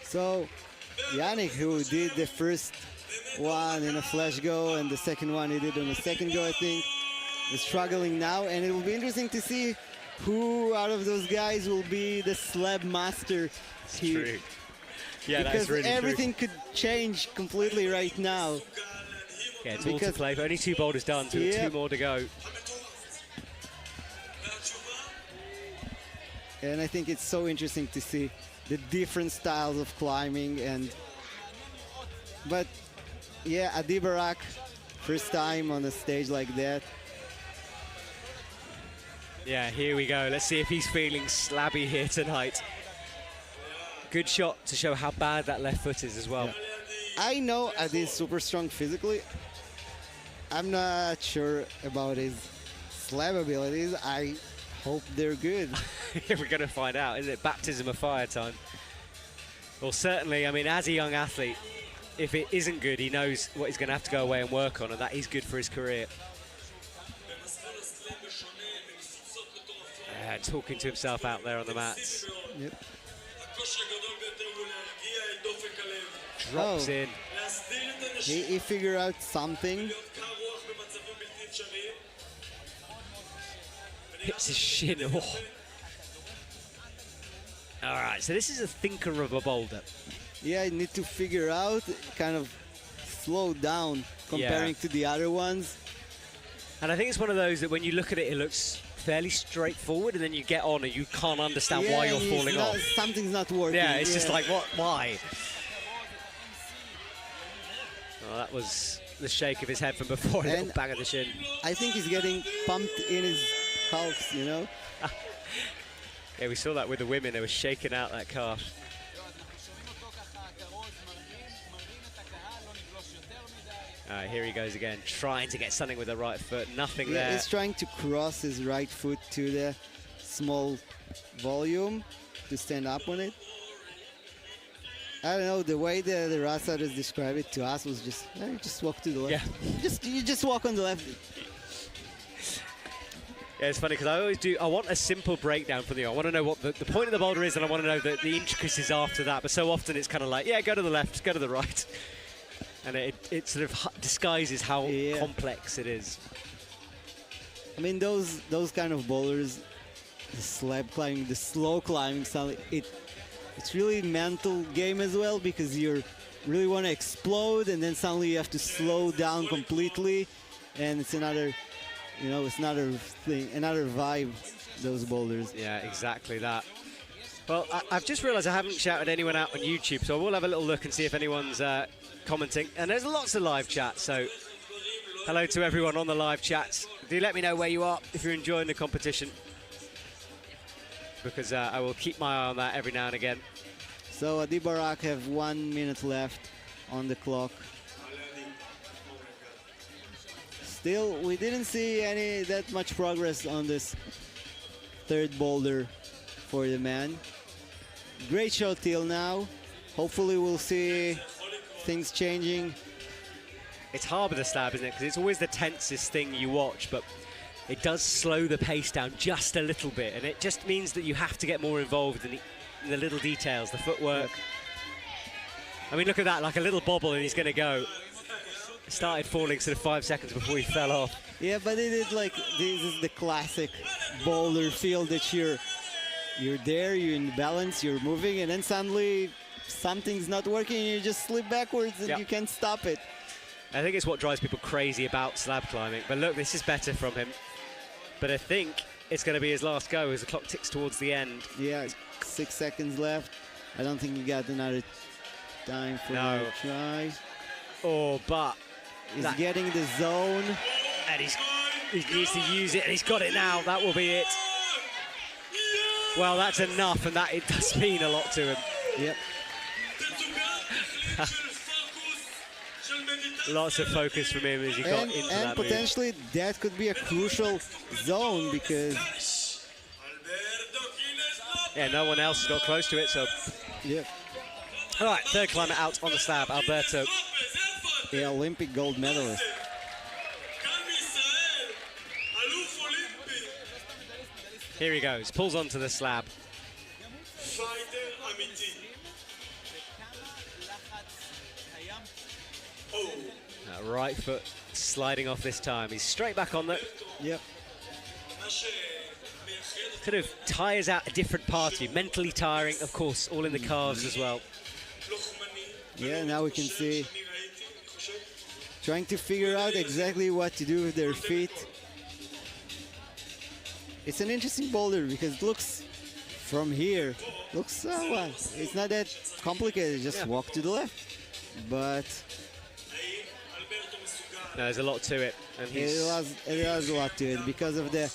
So, Yannick, who did the first one in a flash go and the second one he did on the second go, I think, is struggling now. And it will be interesting to see who out of those guys will be the slab master here. True. Yeah, because that's really everything could change completely right now. Yeah, it's all to play. Only 2 boulders done, so 2 more to go. And I think it's so interesting to see the different styles of climbing. But yeah, Adi Barak, first time on a stage like that. Yeah, here we go. Let's see if he's feeling slabby here tonight. Good shot to show how bad that left foot is as well. Yeah. I know Adi is super strong physically. I'm not sure about his slab abilities. I hope they're good. We're going to find out. Isn't it baptism of fire time? Well, certainly, I mean, as a young athlete, if it isn't good, he knows what he's going to have to go away and work on, and that is good for his career. Talking to himself out there on the mats. Yep. Drops in. He figured out something. Hits his shin. Oh. All right, so this is a thinker of a boulder. Yeah, you need to figure out, kind of slow down comparing to the other ones. And I think it's one of those that when you look at it, it looks fairly straightforward, and then you get on and you can't understand why you're falling off. Something's not working. Yeah, it's just like, what? Why? Oh, that was the shake of his head from before, a little bang of the shin. I think he's getting pumped in his calves, you know? Yeah, we saw that with the women. They were shaking out that calf. All right, here he goes again, trying to get something with the right foot. Nothing there. He's trying to cross his right foot to the small volume to stand up on it. I don't know, the way the Rassaders described it to us was just, just walk to the left. Yeah. You just walk on the left. Yeah, it's funny because I always do. I want a simple breakdown from you. I want to know what the point of the boulder is, and I want to know the intricacies after that. But so often it's kind of like, yeah, go to the left, go to the right. And it sort of disguises how complex it is. I mean, those kind of boulders, the slab climbing, the slow climbing, it's really a mental game as well, because you really want to explode, and then suddenly you have to slow down completely, and it's another, it's another thing, another vibe, those boulders. Yeah, exactly that. Well, I've just realized I haven't shouted anyone out on YouTube, so I will have a little look and see if anyone's commenting. And there's lots of live chat, so hello to everyone on the live chats. Do let me know where you are if you're enjoying the competition, because I will keep my eye on that every now and again. So Adi Barak have 1 minute left on the clock. Still, we didn't see that much progress on this third boulder for the man. Great show till now. Hopefully we'll see things changing. It's hard with the slab, isn't it? Because it's always the tensest thing you watch, but it does slow the pace down just a little bit, and it just means that you have to get more involved in the little details, the footwork. I mean, look at that, like a little bobble and he's going to go. He started falling sort of 5 seconds before he fell off. Yeah, but it is like, this is the classic boulder feel that you're there, you're in balance, you're moving, and then suddenly something's not working and you just slip backwards and you can't stop it. I think it's what drives people crazy about slab climbing. But look, this is better from him. But I think it's going to be his last go as the clock ticks towards the end. Yeah, 6 seconds left. I don't think he got another time for a try. Oh, but he's getting the zone. And he needs to use it, and he's got it now. That will be it. Well, that's enough, and it does mean a lot to him. Yep. Lots of focus from him as he got into And that move. potentially that could be a crucial zone because, Alberto Quiles Yeah, no one else has got close to it, so... yeah, All right, third climber out on the slab, Alberto. the Olympic gold medalist. כאן בישראל, אלוף אולימפי, Here he goes, pulls onto the slab. פייטר אמיתי. Oh, Right foot sliding off this time. He's straight back on there. Yep. מה שמייחד Kind of tires out a different part of you. Mentally tiring, of course, all in the calves as well. לוחמני. Yeah, now we can see אני ראיתי, אני חושב. trying to figure out exactly what to do with their feet. It's an interesting boulder because it looks from here, looks well, it's not that complicated, just Yeah. walk to the left. But האם אלברטו מסוגל? No, there's a lot to it, and it he's has a lot to it because of the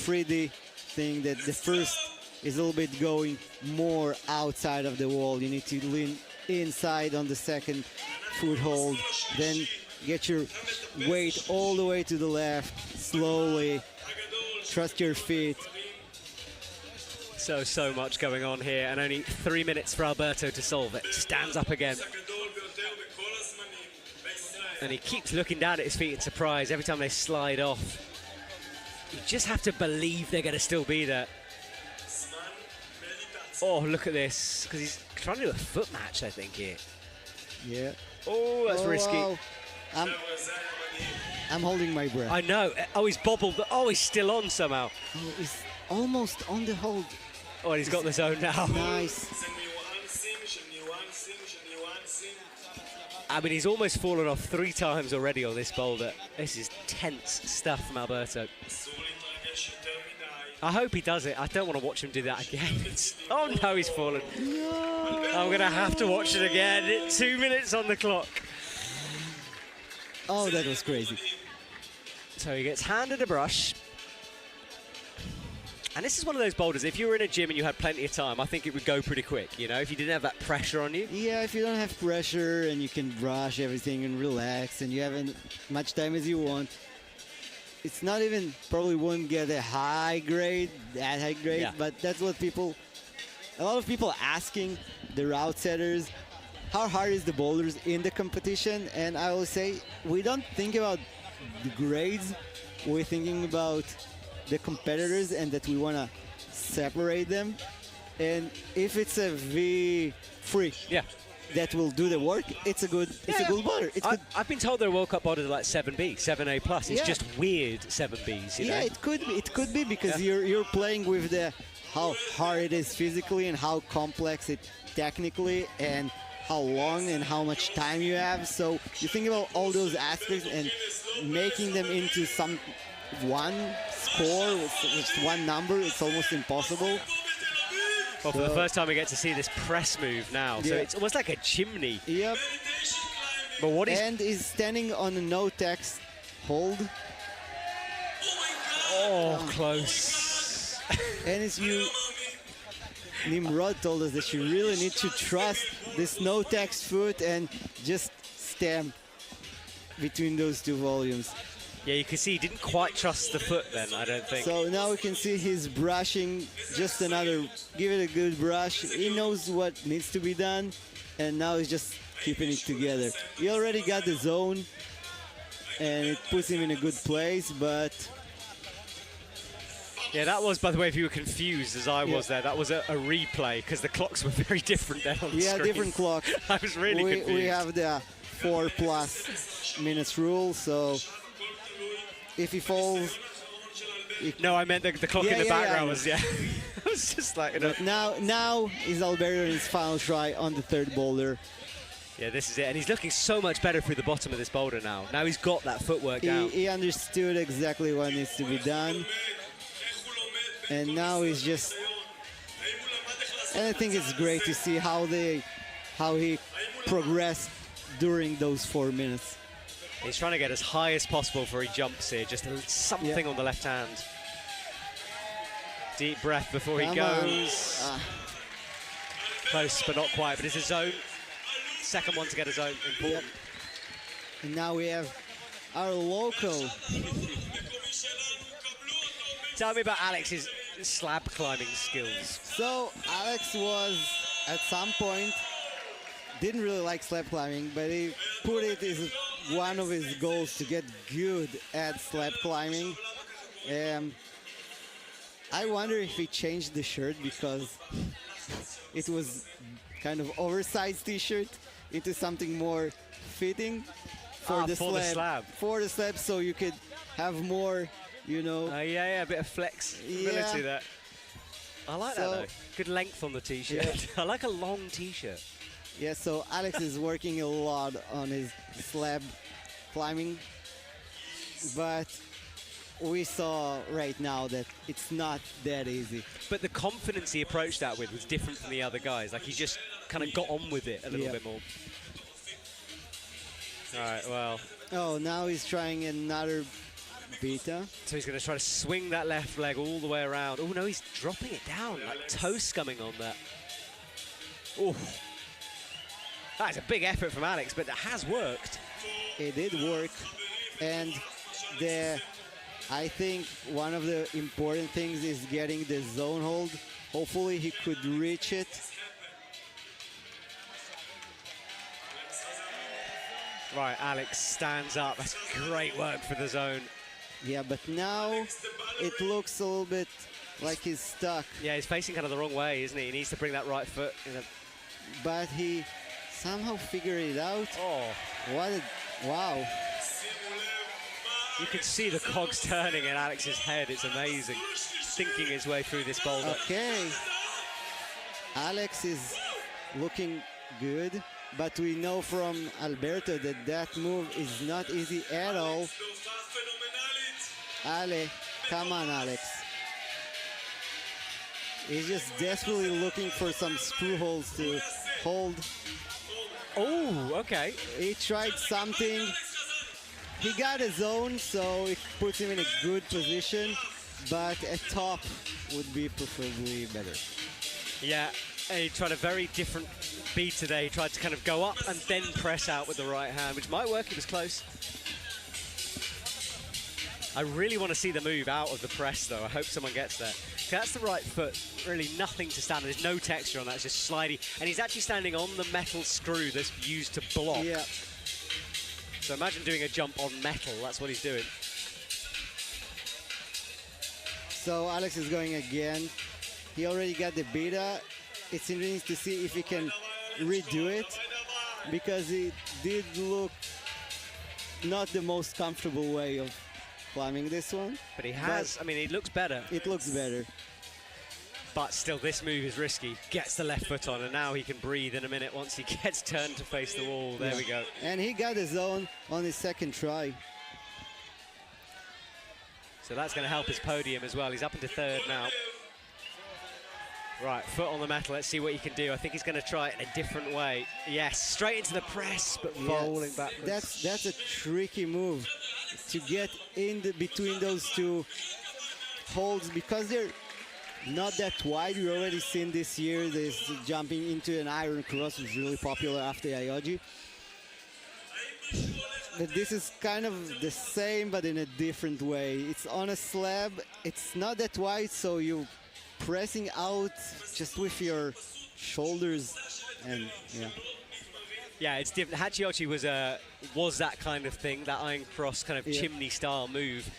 3D thing that the first is a little bit going more outside of the wall. You need to lean inside on the second foothold, then get your weight all the way to the left, slowly, trust your feet. so much going on here, and only 3 minutes for Alberto to solve it. Stands up again, הגדול ביותר בכל הזמנים בישראל. and he keeps looking down at his feet in surprise every time they slide off. You just have to believe they're going to still be there. זמן מדיטציה. Oh, look at this, because he's trying to do a foot match, I think, here. Yeah. Oh, that's risky. Wow. חבר'ה, זה היה מדהים. I'm holding my breath. I know. Oh, he's bobbled. Oh, he's still on somehow. Oh, it's almost on the hold. Oh, and he's got the zone now. Nice. זה ניואנסים של ניואנסים של ניואנסים. I mean, he's almost fallen off 3 times already on this boulder. This is tense stuff from Alberto. אסור להתרגש יותר מדי. I hope he does it. I don't want to watch him do that again. Oh no, he's fallen. I'm going to have to watch it again. 2 minutes on the clock. Oh, that was crazy. So he gets handed a brush. And this is one of those boulders, if you were in a gym and you had plenty of time, I think it would go pretty quick, you know, if you didn't have that pressure on you. Yeah, if you don't have pressure and you can brush everything and relax and you have as much time as you want, it's not even, probably won't get a high grade, that high grade, Yeah. but that's what a lot of people asking the route setters, how hard is the boulders in the competition? And I will say, we don't think about the grades, we're thinking about the competitors and that we want to separate them. And if it's a V3 Yeah. that will do the work, it's a good boulder. It's good. I've been told there are World Cup boulders like 7B, 7A+. It's Yeah. just weird 7Bs, you know? Yeah, it could be because Yeah. you're playing with the how hard it is physically and how complex it technically and how long and how much time you have. So you think about all those aspects and making them into some one score with just one number, it's almost impossible. Well, for the first time we get to see this press move now. So Yeah. it's almost like a chimney. Yep. But what is... And is standing on a no text hold. Oh, close. And as you, Nimrod told us that you really need to trust this no text foot and just stamp between those two volumes. Yeah, you can see he didn't quite trust the foot then, I don't think. So now we can see he's brushing, just another, give it a good brush. He knows what needs to be done, and now he's just keeping it together. He already got the zone, and it puts him in a good place, but Yeah, that was, by the way, if you were confused as I was Yeah. there, that was a replay, because the clocks were very different there on the yeah, screen. different clock. I was really confused. We have the 4+ minutes rule, so if he falls, No, I meant the clock Yeah, in the yeah, background yeah. was, yeah. It was just like, you know. now is Alberto in his final try on the third boulder. Yeah, this is it. And he's looking so much better through the bottom of this boulder now. Now he's got that footwork down. He understood exactly what needs to be done, and now he's just. And I think it's great to see how he progressed during those 4 minutes. He's trying to get as high as possible before he jumps here. Just something on the left hand. Deep breath before he Come on. goes. Close, but not quite. But it's a zone. Second one to get a zone. Important. And now we have our local. Tell me about Alex's slab climbing skills. So Alex was at some point didn't really like slab climbing, but he put it as one of his goals to get good at slab climbing. I wonder if he changed the shirt because it was kind of oversized t-shirt into something more fitting for the slab. For the slab, so you could have more, you know. Yeah, a bit of flexibility there. I like that though. Good length on the t-shirt. Yeah. I like a long t-shirt. Yeah, so Alex is working a lot on his slab climbing, but we saw right now that it's not that easy. But the confidence he approached that with was different from the other guys. Like he just kind of got on with it a little bit more. All right, well. Oh, now he's trying another beta. So he's going to try to swing that left leg all the way around. Oh, no, he's dropping it down, like toe scumming on that. Oh. That's a big effort from Alex, but that has worked. It did work. And I think one of the important things is getting the zone hold. Hopefully he could reach it. Right, Alex stands up. That's great work for the zone. Yeah, but now it looks a little bit like he's stuck. Yeah, he's facing kind of the wrong way, isn't he? He needs to bring that right foot in. But he somehow figured it out. Oh. Wow. You can see the cogs turning in Alex's head. It's amazing. Thinking his way through this boulder. Okay. Alex is looking good, but we know from Alberto that that move is not easy at all. Ale, come on, Alex. He's just desperately looking for some screw holes to hold. Oh, okay. He tried something. He got a zone, so it puts him in a good position, but a top would be preferably better. Yeah, he tried a very different beat today. He tried to kind of go up and then press out with the right hand, which might work. It was close. I really want to see the move out of the press, though. I hope someone gets there. That's the right foot. Really nothing to stand on. There's no texture on that. It's just slidey. And he's actually standing on the metal screw that's used to block. Yeah. So imagine doing a jump on metal. That's what he's doing. So Alex is going again. He already got the beta. It's interesting to see if he can redo it, because it did look not the most comfortable way of climbing this one. But he has, I mean, it looks better. It looks better. But still, this move is risky. Gets the left foot on, and now he can breathe in a minute once he gets turned to face the wall. There we go. And he got his zone on his second try. So that's going to help his podium as well. He's up into third now. Right, foot on the metal. Let's see what he can do. I think he's going to try it in a different way. Yes, straight into the press, but rolling backwards. That's a tricky move to get in between those two holds, because they're not that wide. We've already seen this year this jumping into an iron cross, which is really popular after Ayoji. But this is kind of the same, but in a different way. It's on a slab. It's not that wide, so you're pressing out just with your shoulders, and yeah, it's different. Hachiochi was that kind of thing, that iron cross kind of chimney style move.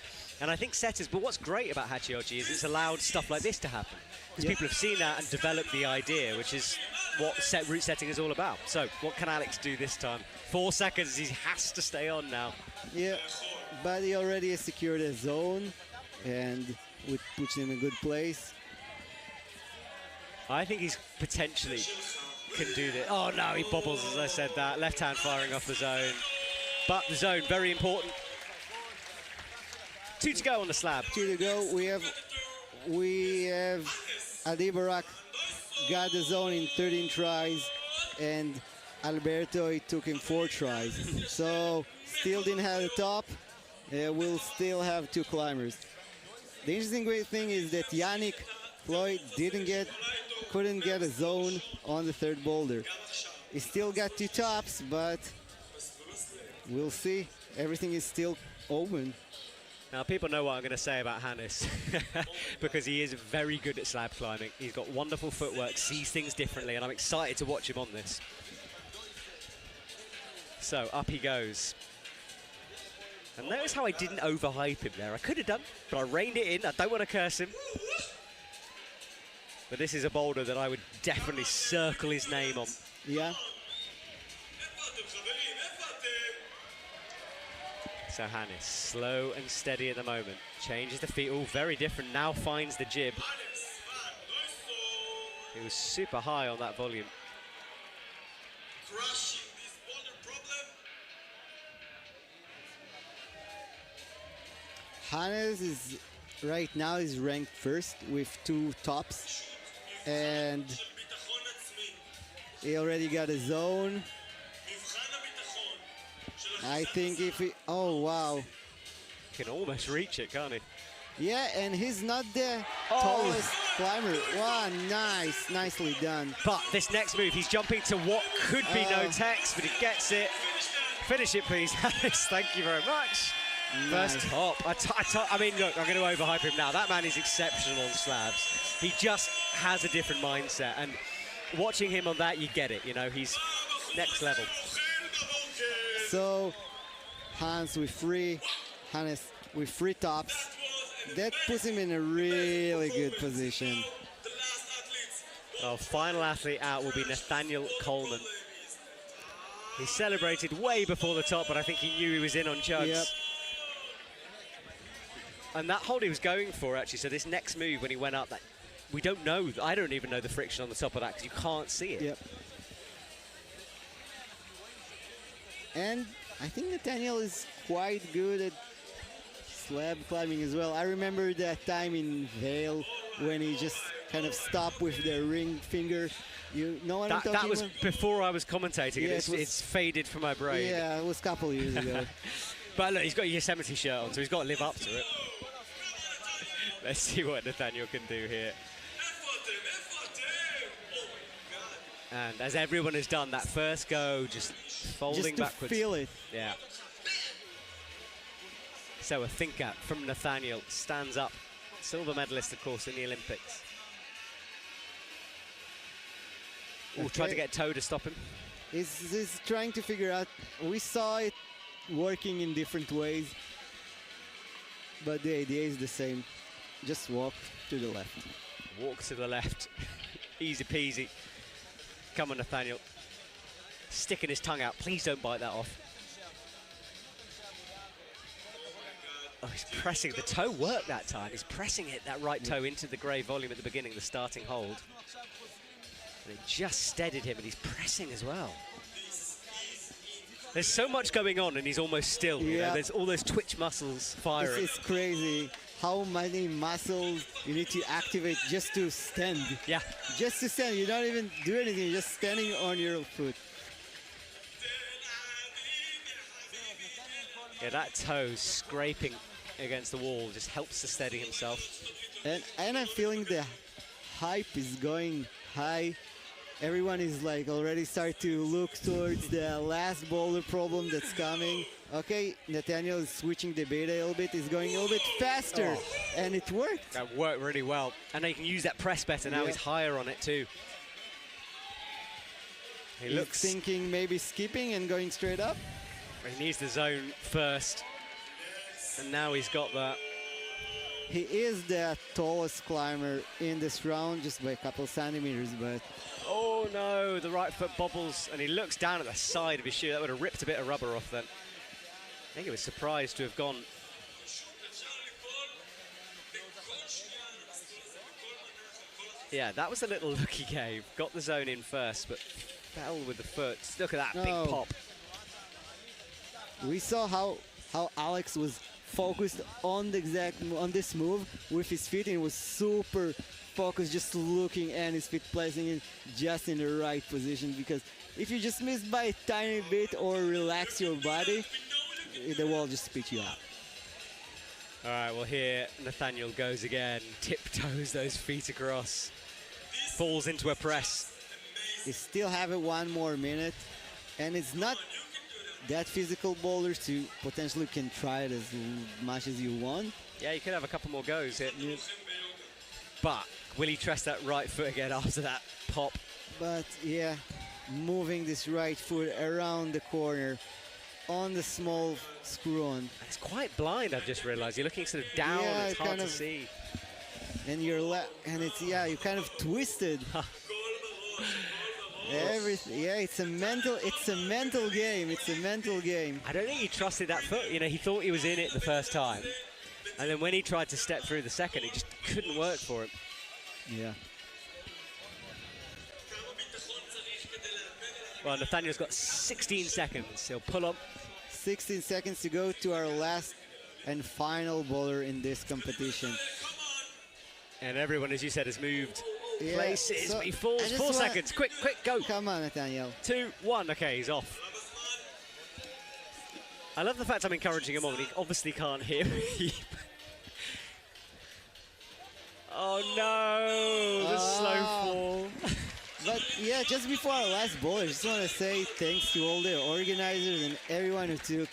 And I think setters, but what's great about Hachiochi is it's allowed stuff like this to happen. Because people have seen that and developed the idea, which is what route setting is all about. So what can Alex do this time? 4 seconds, he has to stay on now. Yeah, but he already has secured a zone, and it puts him in a good place. I think he's potentially can do this. Oh no, he bobbles as I said that. Left hand firing off the zone. But the zone, very important. 2 to go on the slab. 2 to go. We have Adi Barak got the zone in 13 tries, and Alberto, it took him 4 tries. So still didn't have the top. We'll still have 2 climbers. The interesting great thing is that Yannick Floyd couldn't get a zone on the third boulder. He still got 2 tops, but We'll see. Everything is still open. Now, people know what I'm going to say about Hannes because he is very good at slab climbing. He's got wonderful footwork, sees things differently, and I'm excited to watch him on this. So, up he goes. And notice how I didn't overhype him there. I could have done, but I reined it in. I don't want to curse him. But this is a boulder that I would definitely circle his name on. Yeah. So Hannes, slow and steady at the moment. Changes the feet, all very different. Now finds the jib. He was super high on that volume. Crushing this boulder problem. Hannes is right now is ranked first with 2 tops, and he already got a zone. I think if he, oh wow. Can almost reach it, can't he? Yeah, and he's not the tallest climber. Wow, nice, nicely done. But this next move, he's jumping to what could be no text, but he gets it. Finish it, please, Hannes. Thank you very much. Nice. First top. I mean, look, I'm going to overhype him now. That man is exceptional on slabs. He just has a different mindset, and watching him on that, you get it. You know, he's next level. So, Hannes with 3 tops. That puts him in a really good position. Our final athlete out will be Nathaniel Coleman. He celebrated way before the top, but I think he knew he was in on jugs. Yep. And that hold he was going for, actually, so this next move when he went up, that we don't know. I don't even know the friction on the top of that because you can't see it. Yep. And I think Nathaniel is quite good at slab climbing as well. I remember that time in Vale when he just kind of stopped with the ring finger. You know what I'm talking about? That was before I was commentating, Yeah, and it's faded from my brain. Yeah, it was a couple of years ago. But look, he's got a Yosemite shirt on, so he's got to live up to it. Let's see what Nathaniel can do here. And as everyone has done, that first go, just folding just to backwards. feel it. Yeah. So a thinker from Nathaniel stands up. Silver medalist, of course, in the Olympics. Ooh, tried to get Toe to stop him. He's trying to figure out. We saw it working in different ways, but the idea is the same. Just walk to the left. Walk to the left. Easy peasy. Come on, Nathaniel. Sticking his tongue out. Please don't bite that off. Oh, he's pressing. The toe worked that time. He's pressing it, that right toe, into the grey volume at the beginning, the starting hold. And it just steadied him, and he's pressing as well. There's so much going on, and he's almost still. You know? There's all those twitch muscles firing. It's crazy how many muscles you need to activate just to stand. Yeah. Just to stand. You don't even do anything. You're just standing on your foot. Yeah, that toe scraping against the wall just helps to steady himself. And I'm feeling the hype is going high. Everyone is like already start to look towards the last boulder problem that's coming. Okay, Nathaniel is switching the beta a little bit. He's going a little bit faster, and it worked. That worked really well. And now you can use that press better. Now he's higher on it too. He looks thinking maybe skipping and going straight up. He needs the zone first, and now he's got that. He is the tallest climber in this round, just by a couple centimeters, but... Oh no, the right foot bobbles, and he looks down at the side of his shoe. That would have ripped a bit of rubber off then. I think he was surprised to have gone. Yeah, that was the little look he gave. Got the zone in first, but fell with the foot. Look at that big pop. We saw how Alex was focused on this move with his feet, and he was super focused, just looking at his feet, placing it just in the right position, because if you just miss by a tiny bit or relax your body, the wall just spits you out. All right, well here Nathaniel goes again, tiptoes those feet across, falls into a press. You still have it 1 more minute, and it's not that physical boulders to potentially can try it as much as you want. Yeah, you could have a couple more goes here. But will he trust that right foot again after that pop? But yeah, moving this right foot around the corner on the small screw-on. It's quite blind, I've just realized. You're looking sort of down, Yeah, it's hard kind to of- see. And you're and it's, yeah, you kind of twisted. Everything, yeah, it's a mental game. It's a mental game. I don't think he trusted that foot. You know, he thought he was in it the first time. And then when he tried to step through the second, it just couldn't work for him. Yeah. Well, Nathaniel's got 16 seconds. He'll pull up. 16 seconds to go to our last and final bowler in this competition. And everyone, as you said, has moved Yeah, places. so He falls. I just 4 wanna- seconds. Quick, go. Come on, Nathaniel. 2, 1. Okay, he's off. I love the fact I'm encouraging him on. He obviously can't hear me. Oh no, the slow fall. But yeah, just before our last bowl, I just want to say thanks to all the organizers and everyone who took,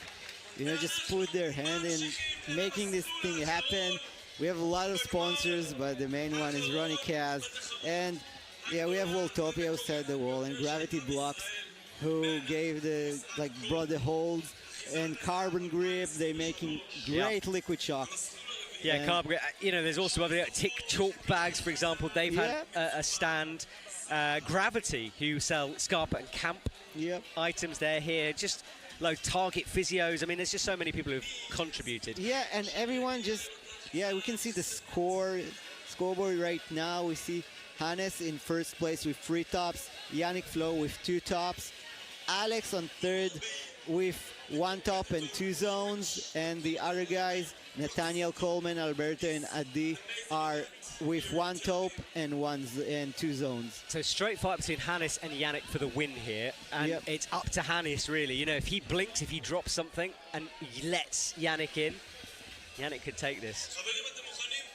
just put their hand in making this thing happen. We have a lot of sponsors, but the main one is Ronnie Kaz. And yeah, we have Walltopia who set the wall, and Gravity Blocks who brought the holds, and Carbon Grip, they making great liquid shock. Yeah, And- carbon. There's also other tick chalk bags, for example. They've had a stand. Gravity, who sell Scarpa and Camp Yep. items, they're here. Just like Target Physios. I mean, there's just so many people who've contributed. Yeah, and everyone we can see the scoreboard right now. We see Hannes in first place with 3 tops, Yannick Flo with 2 tops, Alex on third with 1 top and 2 zones, and the other guys, Nathaniel Coleman, Alberto, and Adi, are with 1 top and 2 zones. So straight fight between Hannes and Yannick for the win here, and Yep. it's up to Hannes really. If he blinks, if he drops something, and he lets Yannick in, Yannick could take this.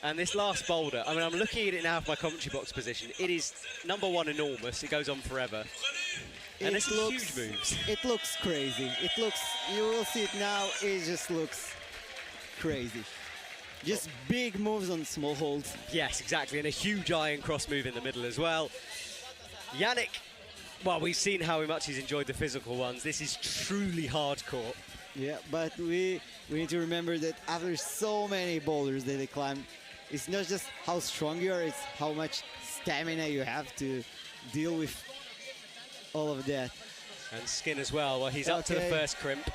And this last boulder, I mean, I'm looking at it now from my commentary box position. It is number 1 enormous. It goes on forever. And it's huge moves. It looks crazy. You will see it now, it just looks crazy. Just big moves on small holds. Yes, exactly, and a huge iron cross move in the middle as well. Yannick, well, we've seen how much he's enjoyed the physical ones. This is truly hardcore. Yeah, but we need to remember that after so many boulders that they climb, it's not just how strong you are, it's how much stamina you have to deal with all of that. And skin as well. Well, he's up to the Okay. first crimp.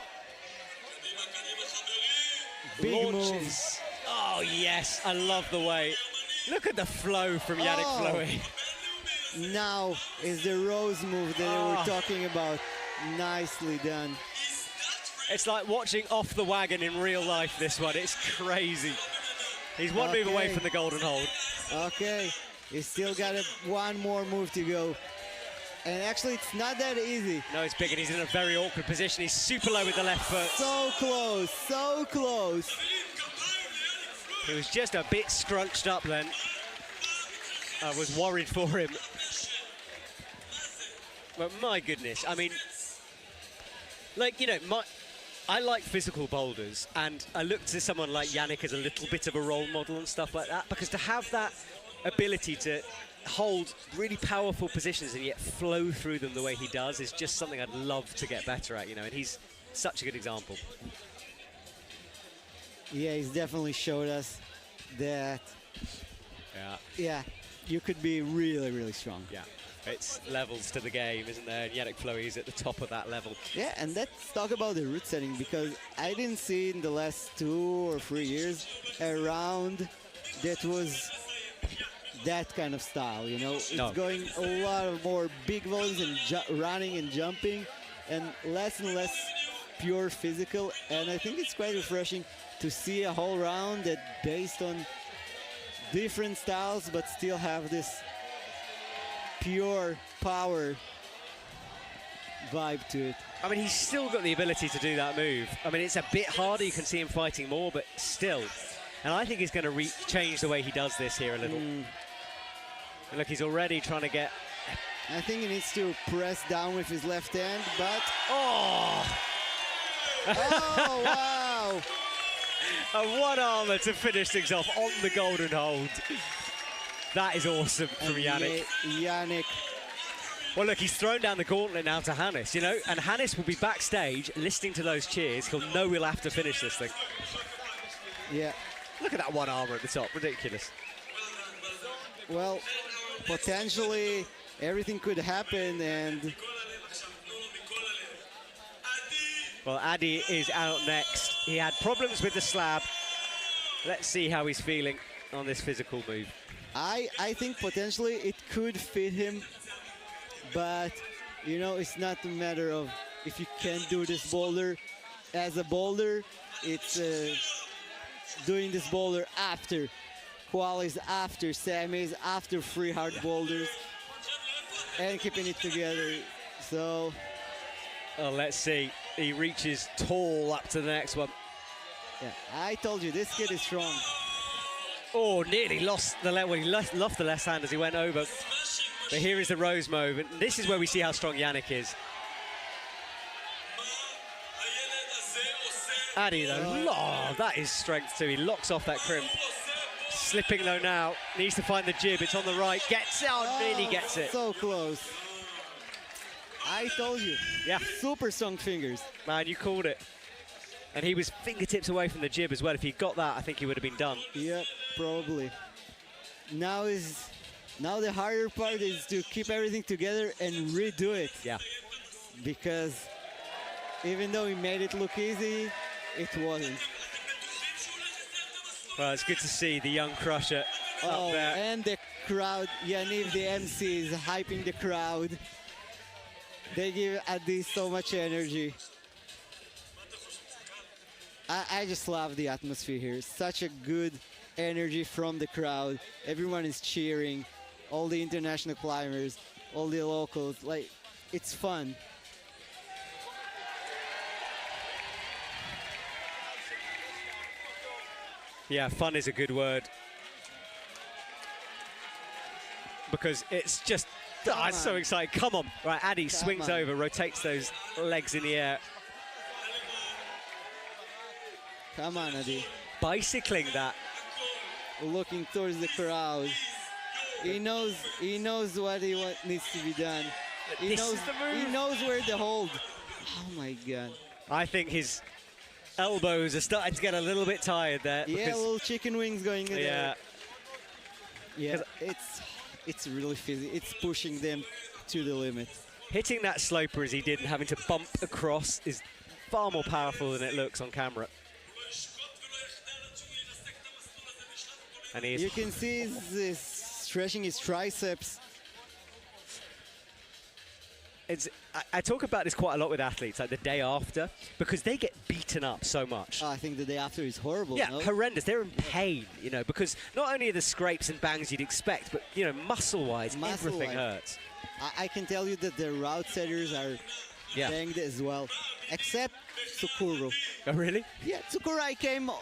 Big Launches. moves. Oh, yes, I love the way. Look at the flow from Yannick Oh. flowing. Now is the rose move that they Oh. were talking about. Nicely done. It's like watching Off the Wagon in real life, this one. It's crazy. He's one move away Okay. from the golden hold. Okay, he's still got one more move to go. And actually, it's not that easy. No, it's big, and he's in a very awkward position. He's super low with the left foot. So close, so close. He was just a bit scrunched up then. I was worried for him. But my goodness, I mean, I like physical boulders, and I look to someone like Yannick as a little bit of a role model and stuff like that, because to have that ability to hold really powerful positions and yet flow through them the way he does is just something I'd love to get better at, and he's such a good example. Yeah, he's definitely showed us that, Yeah. you could be really, really strong. Yeah. It's levels to the game, isn't there? And Yannick Flowy is at the top of that level. Yeah, and let's talk about the root setting, because I didn't see in the last 2 or 3 years a round that was that kind of style, It's No. going a lot of more big volleys and running and jumping, and less pure physical. And I think it's quite refreshing to see a whole round that based on different styles, but still have this pure power vibe to it. I mean, he's still got the ability to do that move. I mean, it's a bit harder. You can see him fighting more, but still. And I think he's going to change the way he does this here a little. And look, he's already trying to get... I think he needs to press down with his left hand, but Oh! Oh, wow. A one-armer to finish things off on the golden hold. That is awesome from Yannick. Yannick. Well, look, he's thrown down the gauntlet now to Hannes, you know, and Hannes will be backstage listening to those cheers. He'll know he'll have to finish this thing. Yeah. Look at that one armor at the top, ridiculous. Well, potentially everything could happen, and well, Adi is out next. He had problems with the slab. Let's see how he's feeling on this physical move. I think potentially it could fit him, but you know, it's not a matter of if you can do this boulder. As a boulder, it's doing this boulder after qualies, after semis, after free hard boulders, and keeping it together. So let's see. He reaches tall up to the next one. yeah, I told you, this kid is strong. Oh, nearly lost the left. Well, he lost the left hand as he went over. But here is the Rose move, and this is where we see how strong Yannick is. Adi, though, oh, that is strength too. He locks off that crimp. Slipping though now, needs to find the jib. It's on the right, gets it, nearly gets it. So close. I told you. Yeah, Super strong fingers. man, you called it. And he was fingertips away from the jib as well. If he got that, I think he would have been done. Yep, probably. Now the harder part is to keep everything together and redo it. Yeah. Because even though he made it look easy, it wasn't. Well, it's good to see the young crusher up Oh, there. and the crowd, Yaniv, the MC, is hyping the crowd. They give Adi so much energy. I just love the atmosphere here. Such a good energy from the crowd. Everyone is cheering. All the international climbers, all the locals. Like, it's fun. Yeah, fun is a good word. Because it's just, it's so exciting. Come on. Right, Adi swings on. over, rotates those legs in the air. Come on, Adi. Bicycling that. Looking towards the crowd. He knows what needs to be done. He knows where to hold. Oh my God. I think his elbows are starting to get a little bit tired there. Yeah, because- little chicken wings going in yeah. there. Yeah, it's really physical. It's pushing them to the limit. Hitting that sloper as he did and having to bump across is far more powerful than it looks on camera. And he is You can see he's stretching his triceps. I talk about this quite a lot with athletes, like the day after, because they get beaten up so much. Oh, I think the day after is horrible. Yeah, no? horrendous. They're in pain, you know, because not only are the scrapes and bangs you'd expect, but, you know, muscle-wise, everything hurts. I can tell you that the route setters are banged as well, except Tsukuru. Oh, really? Yeah, Tsukuru, I came a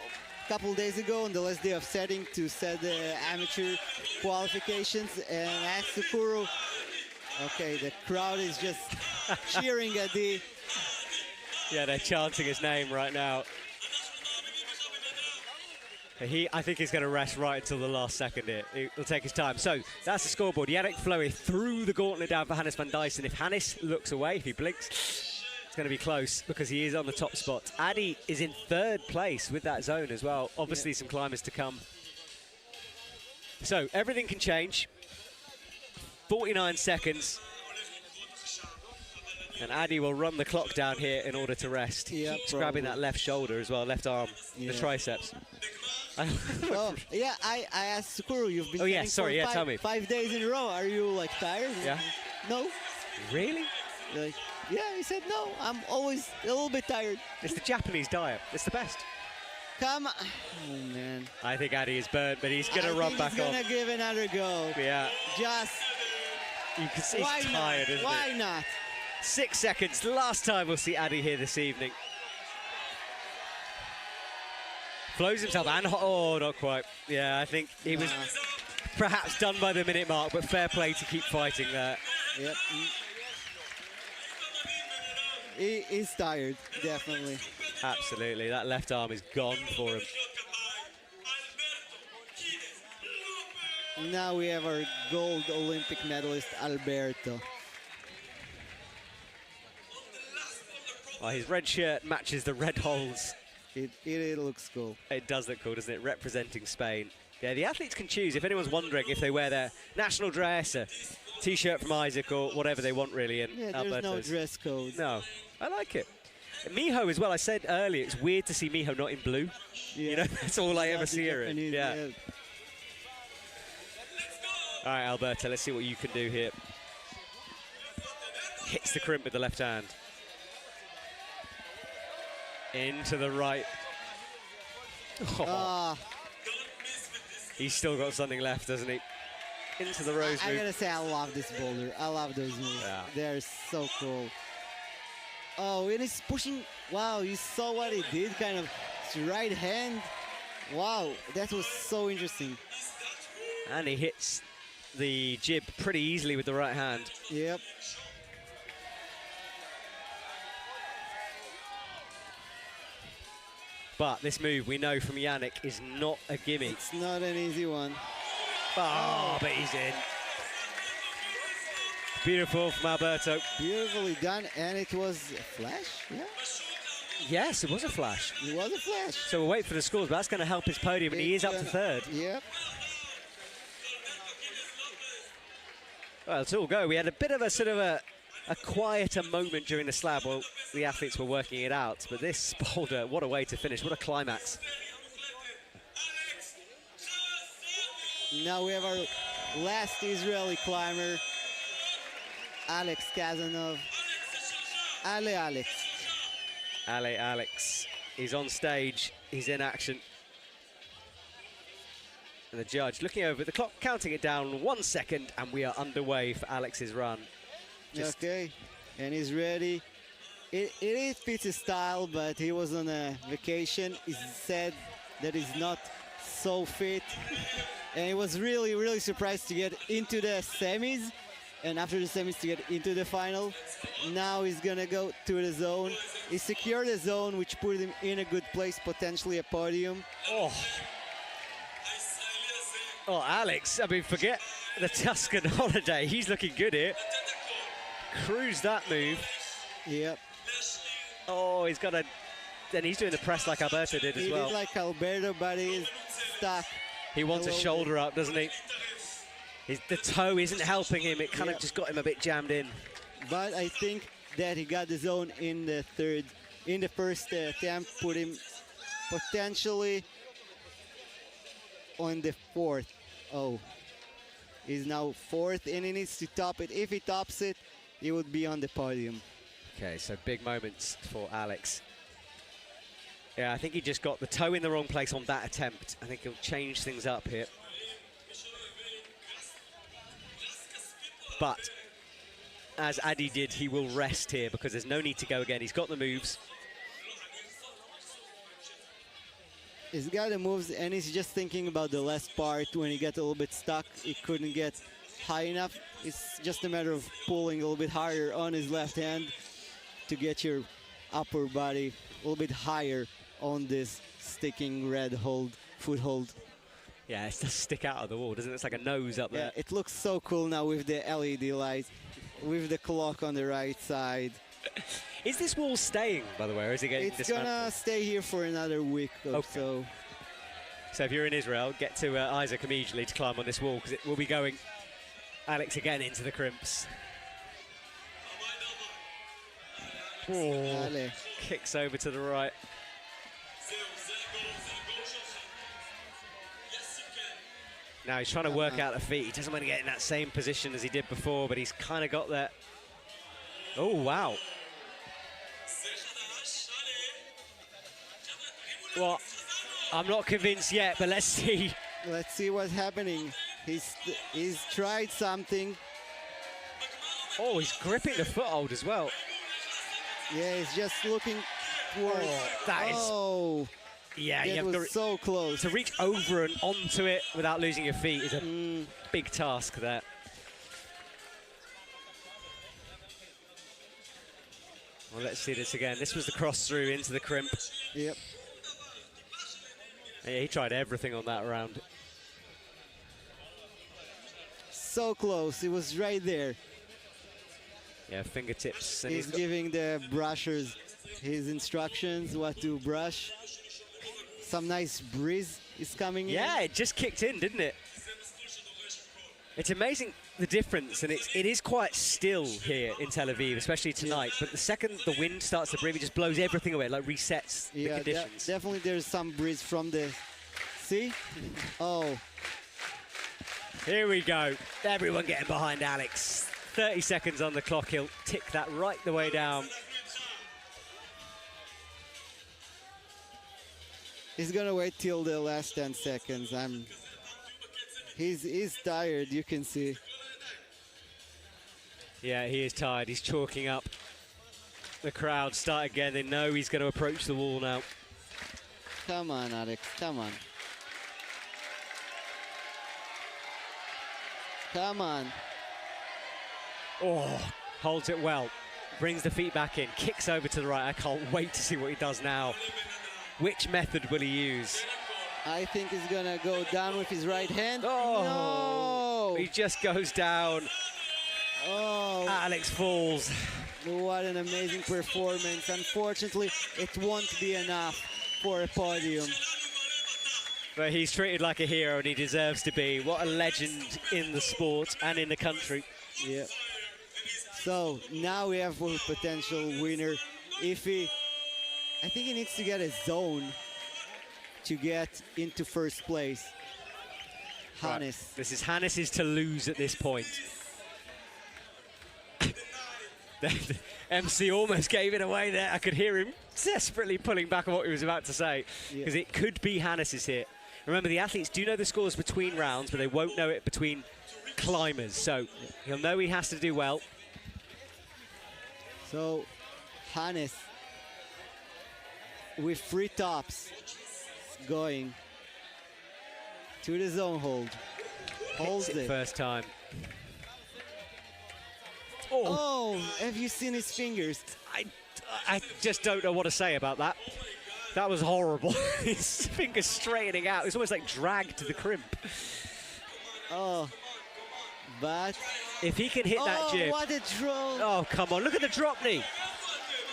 couple days ago on the last day of setting to set the amateur qualifications, and asked Tsukuru, okay, the crowd is just cheering at the... Yeah, they're chanting his name right now. I think he's going to rest right until the last second here. He'll take his time. So that's the scoreboard. Yannick Fleury threw the gauntlet down for Hannes van Dyssen. If Hannes looks away, if he blinks, it's going to be close because he is on the top spot. Adi is in third place with that zone as well. Obviously, some climbers to come. So everything can change. 49 seconds. And Adi will run the clock down here in order to rest. Yeah, Keeps grabbing that left shoulder as well, left arm, the triceps. Oh, yeah, I asked Tsukuru, you've been sorry, for tell me. 5 days in a row. Are you, like, tired? Yeah. No? Really? Like, yeah, he said, no, I'm always a little bit tired. It's the Japanese diet. It's the best. Come on. Oh, man. I think Adi is burnt, but he's going to run back He's on. going to give another go. Yeah. Just, You can see why he's not? tired, isn't Why it? not? 6 seconds. Last time we'll see Adi here this evening. Flows himself and... Oh, not quite. Yeah, I think he was perhaps done by the minute mark, but fair play to keep fighting there. Yep. He is tired, definitely. Absolutely, that left arm is gone for him. Now we have our gold Olympic medalist, Alberto. Well, his red shirt matches the red holes. It looks cool. It does look cool, doesn't it? Representing Spain. Yeah, the athletes can choose. If anyone's wondering if they wear their national dress, a T-shirt from Isaac, or whatever they want, really. And Yeah, there's no dress code. No, I like it. Miho as well. I said earlier, it's weird to see Miho not in blue. Yeah. You know, that's all I ever Not the see her in. Japanese, Yeah. All right, Alberto, let's see what you can do here. Hits the crimp with the left hand. Into the right. Oh, Ah, he's still got something left, doesn't he? Into the rose I move. gotta say, I love this boulder. I love those moves. Yeah. They're so cool. Oh, and he's pushing. Wow, you saw what he did, kind of his right hand. Wow, that was so interesting. And he hits the jib pretty easily with the right hand. Yep. But this move, we know from Yannick, is not a gimme. It's not an easy one. Oh, but he's in. Beautiful from Alberto. Beautifully done, and it was a flash. Yeah, Yes, it was a flash. it was a flash. So we'll wait for the scores, but that's going to help his podium, and he is up to third. Yep. Well, it's all go. We had a bit of a sort of a quieter moment during the slab while the athletes were working it out. But this boulder, what a way to finish. What a climax. Now we have our last Israeli climber, Alex Kazanov. Alex. Alex. He's on stage. He's in action. And the judge looking over at the clock, counting it down 1 second, and we are underway for Alex's run. Okay, and he's ready. It fits his style, but he was on a vacation. He said that he's not so fit. And he was really, really surprised to get into the semis. And after the semis to get into the final. Now he's gonna go to the zone. He secured the zone, which put him in a good place, potentially a podium. Oh, Alex, I mean, forget the Tuscan holiday. He's looking good here. Cruise that move. Yep. Oh, he's got a... Then he's doing the press like Alberto did as He well. did like Alberto, but he's stuck. He wants a little shoulder up, doesn't he? The toe isn't helping him. It kind of just got him a bit jammed in. But I think that he got the zone in the first attempt, put him potentially on the fourth. Oh, he's now fourth, and he needs to top it. If he tops it, he would be on the podium. Okay, so big moments for Alex. Yeah, I think he just got the toe in the wrong place on that attempt. I think he'll change things up here. But as Adi did, he will rest here because there's no need to go again. He's got the moves. He's got the moves, and he's just thinking about the last part when he got a little bit stuck. He couldn't get high enough. It's just a matter of pulling a little bit higher on his left hand to get your upper body a little bit higher on this sticking red foothold. Yeah, it does stick out of the wall, doesn't it? It's like a nose up Yeah, there. it looks so cool now with the LED lights, with the clock on the right side. Is this wall staying, by the way, or is it getting It's dismantled? gonna stay here for another week or Okay. so. So if you're in Israel, get to Isaac immediately to climb on this wall because it will be going Alex again into the crimps. Ale. Kicks over to the right. Now he's trying to work out the feet. He doesn't want to get in that same position as he did before, but he's kind of got that. Oh, wow. Well, I'm not convinced yet, but let's see. Let's see what's happening. He's tried something. Oh, he's gripping the foothold as well. Yeah, he's just looking towards. Oh, that is- Oh, Yeah, you it have was to, so close. to reach over and onto it without losing your feet is a big task there. Well, let's see this again. This was the cross through into the crimp. Yep. Yeah, he tried everything on that round. So close. It was right there. Yeah, fingertips. And He's giving the brushers his instructions, what to brush. Some nice breeze is coming in. yeah, it just kicked in, didn't it? It's amazing the difference, and it is quite still here in Tel Aviv, especially tonight. But the second the wind starts to breathe, it just blows everything away, like resets the conditions. Definitely there's some breeze from the sea. Oh, Here we go. Everyone getting behind Alex. 30 seconds on the clock. He'll tick that right the way down. he's gonna wait till the last 10 seconds. He's tired, you can see. Yeah, he is tired. He's chalking up. The crowd start again. They know he's going to approach the wall now. Come on, Alex, come on. Come on. Oh, holds it well. Brings the feet back in. Kicks over to the right. I can't wait to see what he does now. Which method will he use? I think he's gonna go down with his right hand. Oh, No! he just goes down. Oh, Alex falls. what an amazing performance. Unfortunately, it won't be enough for a podium. But he's treated like a hero, and he deserves to be. What a legend in the sport and in the country. Yeah. So now we have a potential winner. I think he needs to get a zone to get into first place. Hannes. Right. This is Hannes' to lose at this point. The MC almost gave it away there. I could hear him desperately pulling back on what he was about to say, because it could be Hannes' hit. Remember, the athletes do know the scores between rounds, but they won't know it between climbers. So he'll know he has to do well. So Hannes with 3 tops going to the zone hold. Holds Hits it it. first time. Oh, have you seen his fingers? I just don't know what to say about that. That was horrible. His fingers straightening out. It's almost like dragged to the crimp. Oh, but If he can hit that jib. what a drop! Oh, come on. Look at the drop knee.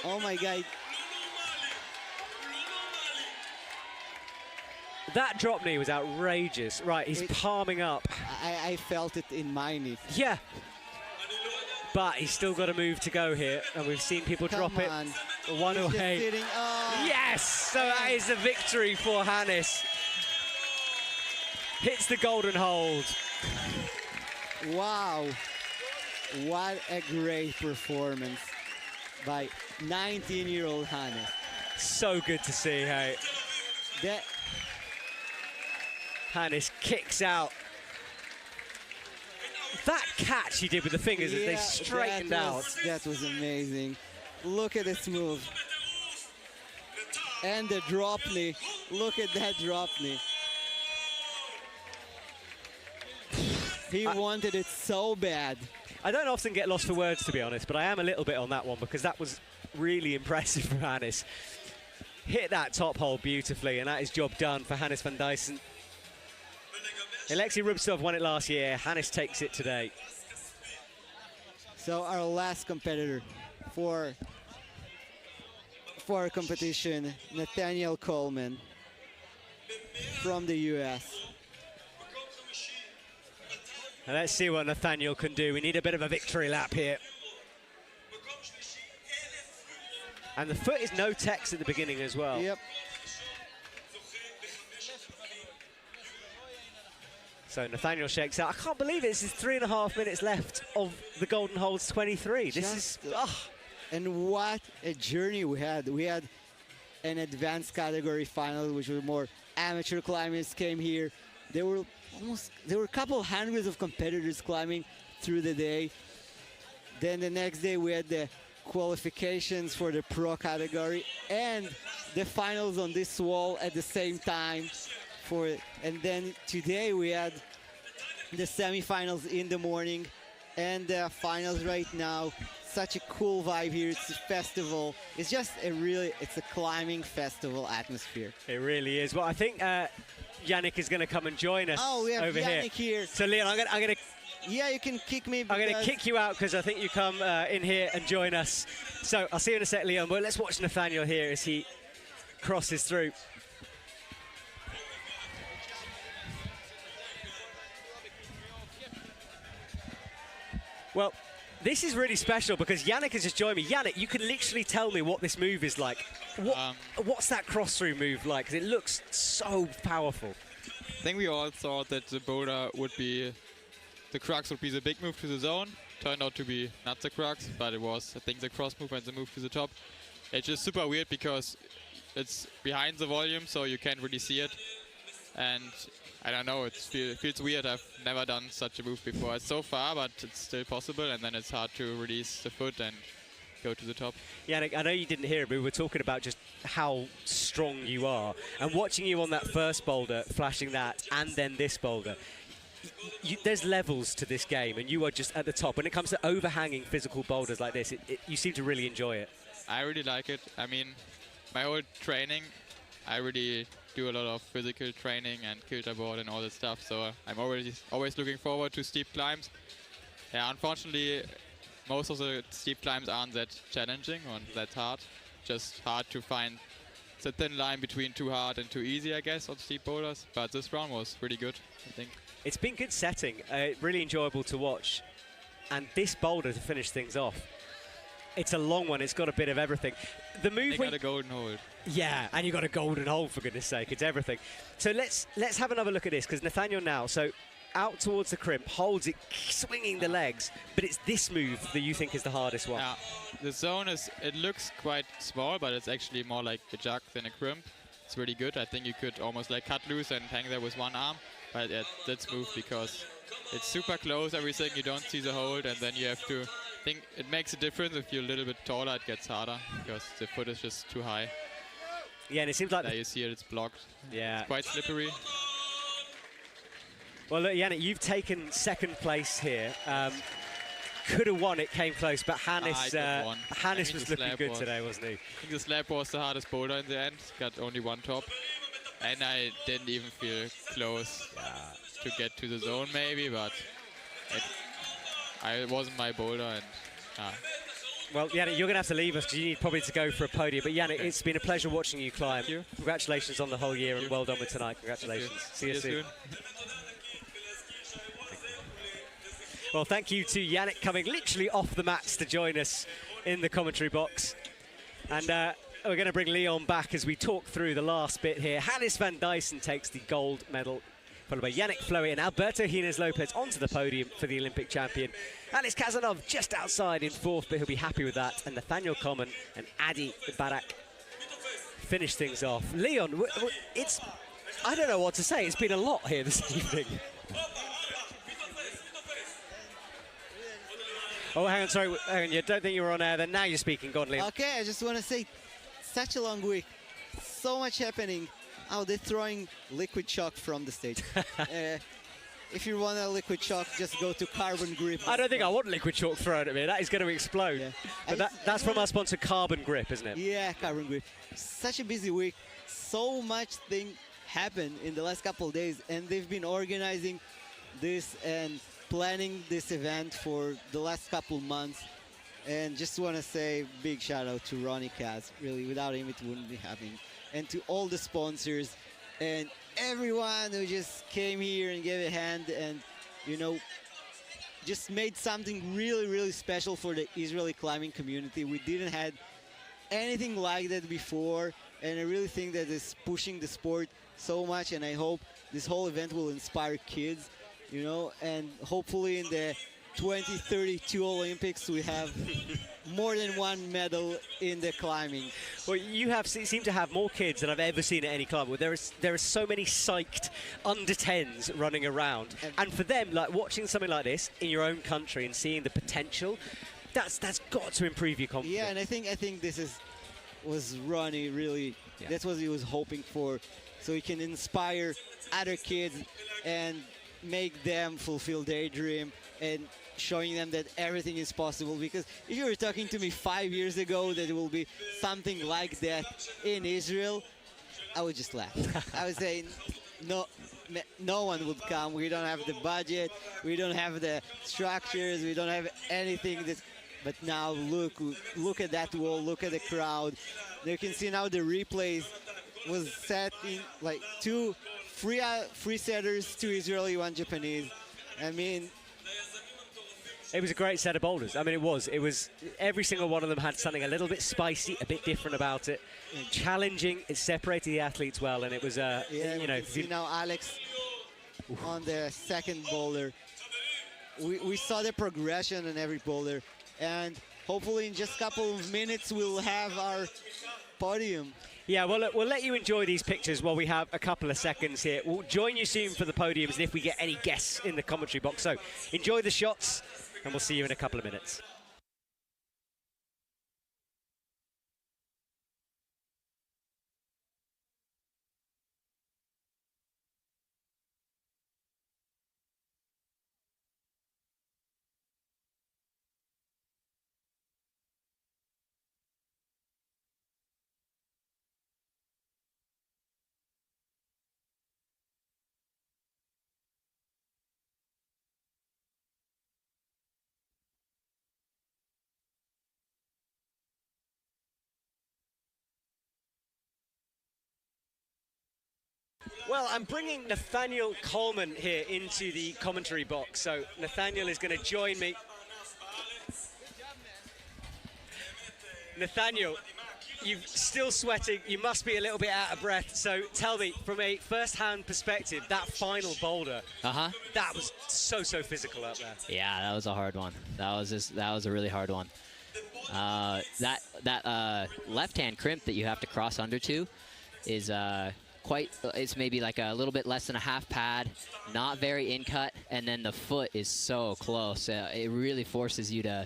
Oh my God! That drop knee was outrageous. Right, he's palming up. I felt it in my knee. Yeah. But he's still got a move to go here, and we've seen people drop Come on. it. One He's just away. sitting. Oh. Yes! So that is a victory for Hannes. Hits the golden hold. Wow. What a great performance by 19-year-old Hannes. So good to see, hey. That, Hannes kicks out. That catch he did with the fingers as they straightened out. That was amazing. Look at this move. And the drop knee. Look at that drop knee. He wanted it so bad. I don't often get lost for words, to be honest, but I am a little bit on that one because that was really impressive for Hannes. Hit that top hole beautifully, and that is job done for Hannes van Duysen. Alexei Rubtsov won it last year. Hannes takes it today. So our last competitor for our competition, Nathaniel Coleman from the US. And let's see what Nathaniel can do. We need a bit of a victory lap here. And the foot is no text at the beginning as well. Yep. So Nathaniel shakes out. I can't believe it. This is 3.5 minutes left of the Golden Holds 23. This is... And what a journey we had. We had an advanced category final, which were more amateur climbers came here. There were a couple hundreds of competitors climbing through the day. Then the next day we had the qualifications for the pro category and the finals on this wall at the same time. And then today we had the semifinals in the morning and the finals right now. such a cool vibe here. It's a festival. It's just it's a climbing festival atmosphere. It really is. Well, I think Yannick is going to come and join us Oh, we have over Yannick here. So, Leon, I'm going to Yeah, you can kick me. I'm going to kick you out because I think you come in here and join us. So I'll see you in a sec, Leon. But let's watch Nathaniel here as he crosses through. Well, this is really special because Yannick has just joined me. Yannick, you can literally tell me what this move is like. What's that cross-through move like? Because it looks so powerful. I think we all thought that the boulder would be, the crux would be the big move to the zone. Turned out to be not the crux, but it was, I think, the cross move and the move to the top. It's just super weird because it's behind the volume, so you can't really see it. And I don't know, it feels weird. I've never done such a move before. It's so far, but it's still possible, and then it's hard to release the foot and go to the top. Yannick, I know you didn't hear it, but we were talking about just how strong you are. And watching you on that first boulder, flashing that, and then this boulder, there's levels to this game, and you are just at the top. When it comes to overhanging physical boulders like this, you seem to really enjoy it. I really like it. I mean, my whole training, I really do a lot of physical training and kilterboard and all that stuff, so I'm always looking forward to steep climbs. Yeah, unfortunately, most of the steep climbs aren't that challenging or that hard. Just hard to find the thin line between too hard and too easy, I guess, on steep boulders. But this round was really good, I think. It's been good setting, really enjoyable to watch. And this boulder to finish things off, it's a long one. It's got a bit of everything. The move. You got a golden hold. Yeah, and you got a golden hold, for goodness sake. It's everything. So let's have another look at this, because Nathaniel now, so out towards the crimp, holds it, swinging the legs, but it's this move that you think is the hardest one. Yeah, the zone it looks quite small, but it's actually more like a jug than a crimp. It's really good. I think you could almost like cut loose and hang there with one arm, but yeah, that's move because it's super close, everything, you don't see the hold, and then you have to think it makes a difference. If you're a little bit taller, it gets harder because the foot is just too high. Yeah, and it seems like there you see it, it's blocked. Yeah. It's quite slippery. Well, look, Yannick, you've taken second place here. Could have won, it came close, but Hannes was looking good today, wasn't he? I think the slab was the hardest boulder in the end. Got only one top. And I didn't even feel close to get to the zone maybe, but it wasn't my boulder. And well, Yannick, you're going to have to leave us because you need probably to go for a podium. But Yannick, it's been a pleasure watching you climb. Thank you. Congratulations on the whole year and well done with tonight. Congratulations. See you soon. Well, thank you to Yannick coming literally off the mats to join us in the commentary box. And we're going to bring Leon back as we talk through the last bit here. Hannes van Dyssen takes the gold medal, followed by Yannick Fleury and Alberto Hines Lopez onto the podium for the Olympic champion. Alex Kazanov just outside in fourth, but he'll be happy with that. And Nathaniel Common and Adi Barak finish things off. Leon, I don't know what to say. It's been a lot here this evening. Oh, hang on, sorry, hang on, you don't think you were on air then? Now you're speaking, go on, Leon. Okay, I just want to say, such a long week, so much happening. Oh, they're throwing liquid chalk from the stage. If you want a liquid chalk, just go to Carbon Grip. I don't think I want liquid chalk thrown at me. That is going to explode. Yeah. But that's from our sponsor, Carbon Grip, isn't it? Yeah, Carbon Grip. Such a busy week. So much thing happened in the last couple of days, and they've been organizing this and planning this event for the last couple months. And just want to say big shout out to Ronnie Kaz. Really, without him, it wouldn't be happening. And to all the sponsors and everyone who just came here and gave a hand and, you know, just made something really, really special for the Israeli climbing community. We didn't had anything like that before, and I really think that it's pushing the sport so much, and I hope this whole event will inspire kids, you know, and hopefully in the 2032 Olympics we have more than one medal in the climbing. Well, you seem to have more kids than I've ever seen at any club. There are so many psyched under 10s running around, and for them, like watching something like this in your own country and seeing the potential, that's got to improve your confidence. Yeah, and I think this was Ronnie really. Yeah. That's what he was hoping for, so he can inspire other kids and make them fulfill their dream and showing them that everything is possible. Because if you were talking to me 5 years ago that it will be something like that in Israel, I would just laugh. I would say, no one would come. We don't have the budget. We don't have the structures. We don't have anything that. But now look at that wall. Look at the crowd. You can see now the replays was set in like three setters, 2 Israeli, 1 Japanese. I mean, it was a great set of boulders. I mean, it was. Every single one of them had something a little bit spicy, a bit different about it. Challenging. It separated the athletes well, and it was, you know. See now Alex on the second boulder. We saw the progression in every boulder, and hopefully in just a couple of minutes we'll have our podium. Yeah, well, look, we'll let you enjoy these pictures while we have a couple of seconds here. We'll join you soon for the podiums and if we get any guests in the commentary box. So enjoy the shots, and we'll see you in a couple of minutes. Well, I'm bringing Nathaniel Coleman here into the commentary box. So Nathaniel is going to join me. Nathaniel, you're still sweating. You must be a little bit out of breath. So tell me, from a first-hand perspective, that final boulder, that was so physical out there. Yeah, that was a hard one. That was a really hard one. That left-hand crimp that you have to cross under to is it's maybe like a little bit less than a half pad, not very in cut, and then the foot is so close. It really forces you to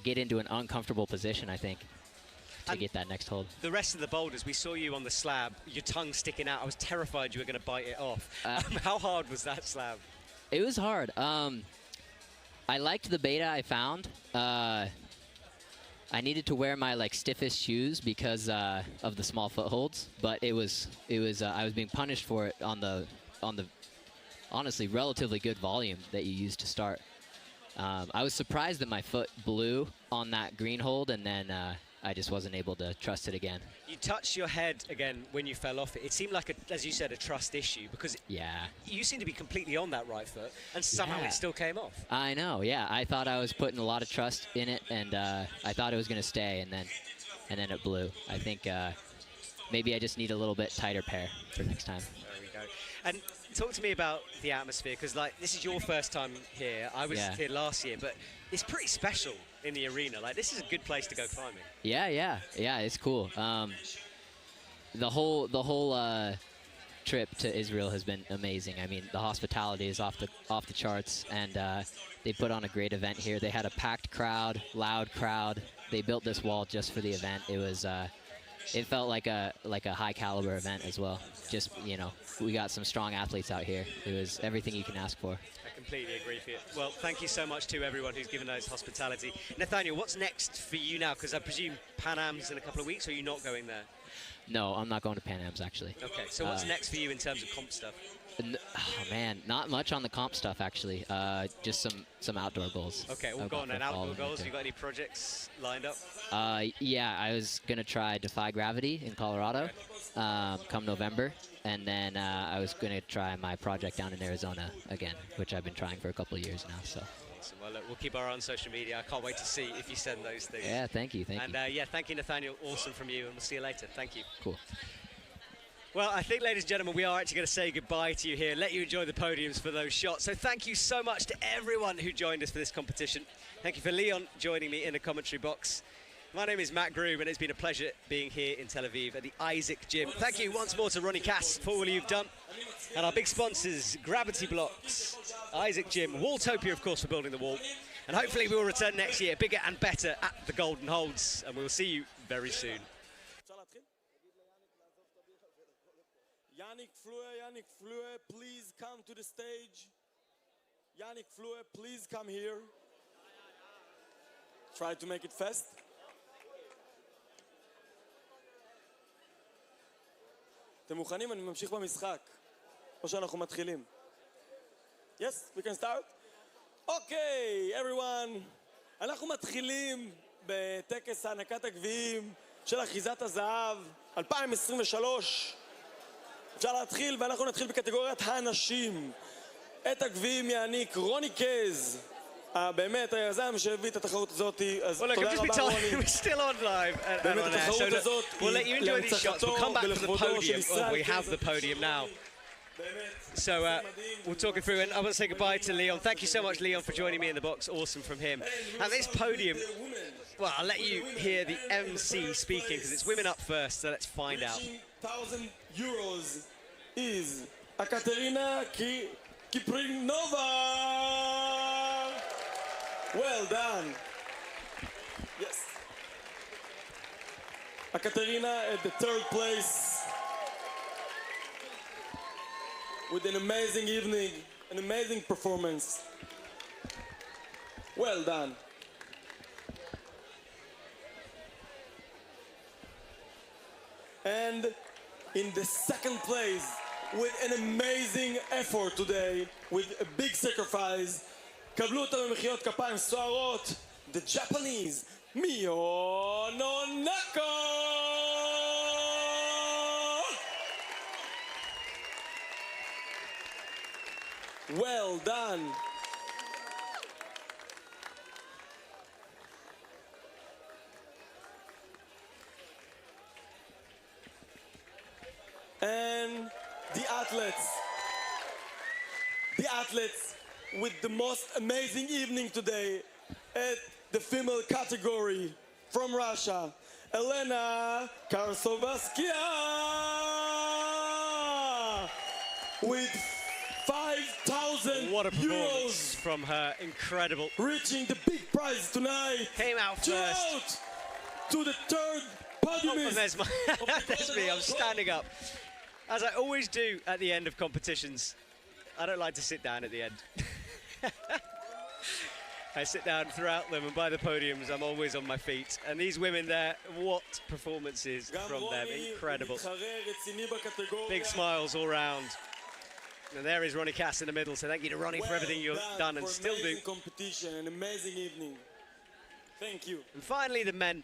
get into an uncomfortable position, I think, to get that next hold. The rest of the boulders, we saw you on the slab, your tongue sticking out. I was terrified you were going to bite it off. How hard was that slab? It was hard. I liked the beta I found. I needed to wear my stiffest shoes because of the small footholds, but I was being punished for it on the honestly relatively good volume that you used to start. I was surprised that my foot blew on that green hold, and then I just wasn't able to trust it again. You touched your head again when you fell off it. It seemed like, as you said, a trust issue, because you seem to be completely on that right foot, and somehow it still came off. I know, yeah. I thought I was putting a lot of trust in it, and I thought it was going to stay, and then it blew. I think maybe I just need a little bit tighter pair for next time. There we go. And talk to me about the atmosphere, because this is your first time here. I was here last year, but it's pretty special in the arena. This is a good place to go climbing. Yeah, it's cool. The whole trip to Israel has been amazing. I mean, the hospitality is off the charts, and they put on a great event here. They had a packed crowd, loud crowd. They built this wall just for the event. It was it felt like a high caliber event as well. Just, we got some strong athletes out here. It was everything you can ask for. I completely agree with you. Well, thank you so much to everyone who's given us hospitality. Nathaniel, what's next for you now? Because I presume Pan Am's in a couple of weeks, or are you not going there? No, I'm not going to Pan Am's, actually. Okay, so what's next for you in terms of comp stuff? Oh, man, not much on the comp stuff, actually. Just some outdoor goals. Okay, well, go on then. Outdoor goals. Have you got any projects lined up? Yeah, I was going to try Defy Gravity in Colorado come November. And then I was going to try my project down in Arizona again, which I've been trying for a couple of years now. So. Awesome. Well, look, we'll keep our eye on social media. I can't wait to see if you send those things. Yeah, thank you. And yeah, thank you, Nathaniel. Awesome from you, and we'll see you later. Thank you. Cool. Well, I think, ladies and gentlemen, we are actually going to say goodbye to you here, let you enjoy the podiums for those shots. So thank you so much to everyone who joined us for this competition. Thank you for Leon joining me in the commentary box. My name is Matt Groom, and it's been a pleasure being here in Tel Aviv at the Isaac Gym. Thank you once more to Ronnie Cass for all you've done. And our big sponsors, Gravity Blocks, Isaac Gym, Walltopia, of course, for building the wall. And hopefully we will return next year, bigger and better at the Golden Holds. And we'll see you very soon. Yannick Fleur, please come to the stage. Yannick Fleur, please come here. Try to make it fast. אתם מוכנים? אני ממשיך במשחק. או שאנחנו מתחילים. Yes, we can start. Okay, everyone. אנחנו מתחילים בטקס הענקת הגביעים של אחיזת הזהב 2023. אפשר להתחיל, ואנחנו נתחיל בקטגוריית האנשים. את הגביעים יעניק רוני קז, באמת היזם שהביא את התחרות הזאת. אז Well, look, תודה I've just been רבה told רוני. we're still on live and באמת on air, so התחרות look, הזאת we'll let you היא enjoy these shots. We'll come back to the ולכבודו של podium. Oh, ישראל we have קז. the podium now. באמת, So we'll talk it through, and I want to say goodbye to Leon. Thank you so much, Leon, for joining me in the box. Awesome from him. And this podium, well, I'll let you hear the MC speaking because it's women up first. So let's find out. €1,000 is Ekaterina Kiprinova. Well done. Yes. Ekaterina at the third place with an amazing evening, an amazing performance. Well done. And in the second place, with an amazing effort today, with a big sacrifice, קבלו אותה במחיאות כפיים סוערות, the Japanese, Mio Nonaka! Well done. And the athletes with the most amazing evening today at the female category from Russia, Elena Karsovaskia, with 5,000 What a performance euros, from her. Incredible. reaching the big prize tonight. Came out Two first. out to the third Oh, podium. and there's there's me. I'm standing up. As I always do at the end of competitions, I don't like to sit down at the end. I sit down throughout them, and by the podiums, I'm always on my feet. And these women there, what performances from them. Incredible. Big smiles all round. And there is Ronnie Cass in the middle, so thank you to Ronnie for everything you've done and still do. Competition, an amazing evening. Thank you. And finally, the men.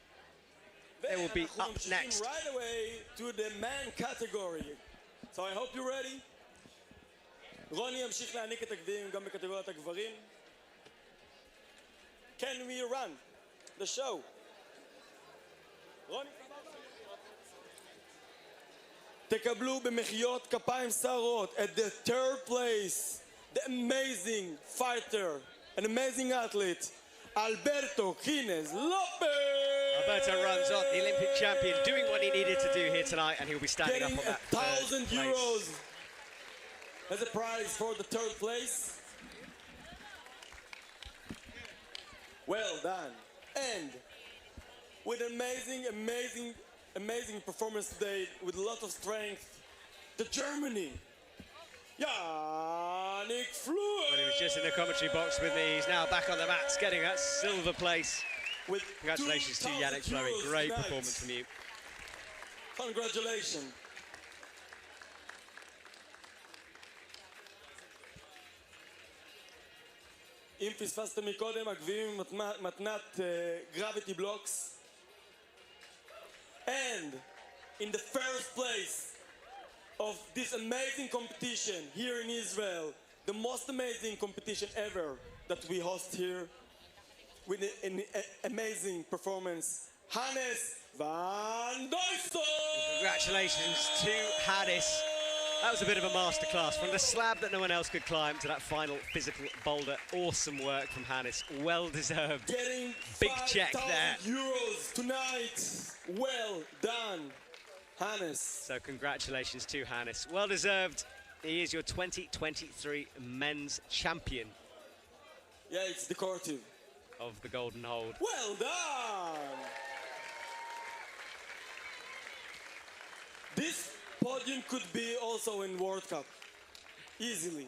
They will be ואנחנו up ממשיכים next. right away to the man category. So I hope you're ready. רוני ימשיך להעניק את הגביעים גם בקטגוריית הגברים. Can we run the show? רוני, תקבלו במחיאות כפיים סערות at the third place, the amazing fighter, an amazing athlete, Alberto Quines Lopez. Alberto runs on, the Olympic champion, doing what he needed to do here tonight, and he'll be standing Getting up on that 1,000 third place. euros as a prize for the third place. Well done. And with amazing performance today, with a lot of strength, the Germany, Yannick Fleur. Well, he was just in the commentary box with me. He's now back on the mats, getting that silver place. With Congratulations to 2,000 Yannick Fleury. euros Great tonight. performance from you. Congratulations. אם פספסתם מקודם, הגביעים מתנת gravity blocks. And in the first place of this amazing competition here in Israel, the most amazing competition ever that we host here, with an amazing performance, Hannes van Duyssel. Congratulations to Hadis. That was a bit of a masterclass. From the slab that no one else could climb to that final physical boulder. Awesome work from Hannes. Well deserved. Getting Big check there. €5,000 tonight. Well done, Hannes. So congratulations to Hannes. Well deserved. He is your 2023 men's champion Yeah, it's decorative. of the Golden Hold. Well done. This podium could be also in World Cup, easily.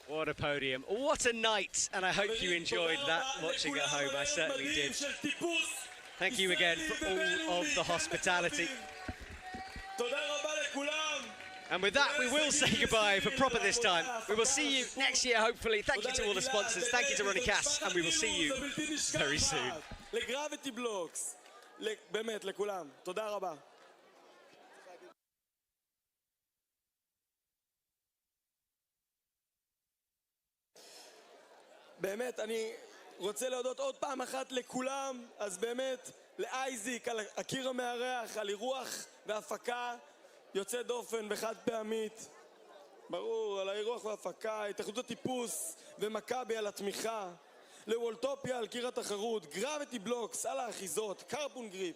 What a podium. What a night. And I hope you enjoyed that watching at home. I certainly did. Thank you again for all of the hospitality. And with that, we will say goodbye for proper this time. We will see you next year, hopefully. Thank you to all the sponsors. Thank you to Ronnie Cass. And we will see you very soon. לגרביטי בלוקס, באמת, לכולם. תודה רבה. באמת, אני רוצה להודות עוד פעם אחת לכולם, אז באמת, לאייזיק, על הקיר המארח, על אירוח והפקה יוצא דופן וחד פעמית. ברור, על האירוח וההפקה, התאחדות הטיפוס ומכבי על התמיכה. לוולטופיה על קיר התחרות, גרביטי בלוקס על האחיזות, קרבון גריפ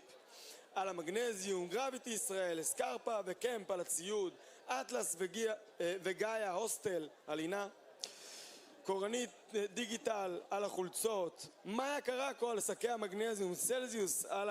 על המגנזיום, גרביטי ישראל, אסקרפה וקמפ על הציוד, אטלס וגאיה הוסטל על לינה, קורנית דיגיטל על החולצות, מאיה קרקו על שקי המגנזיום, סלזיוס על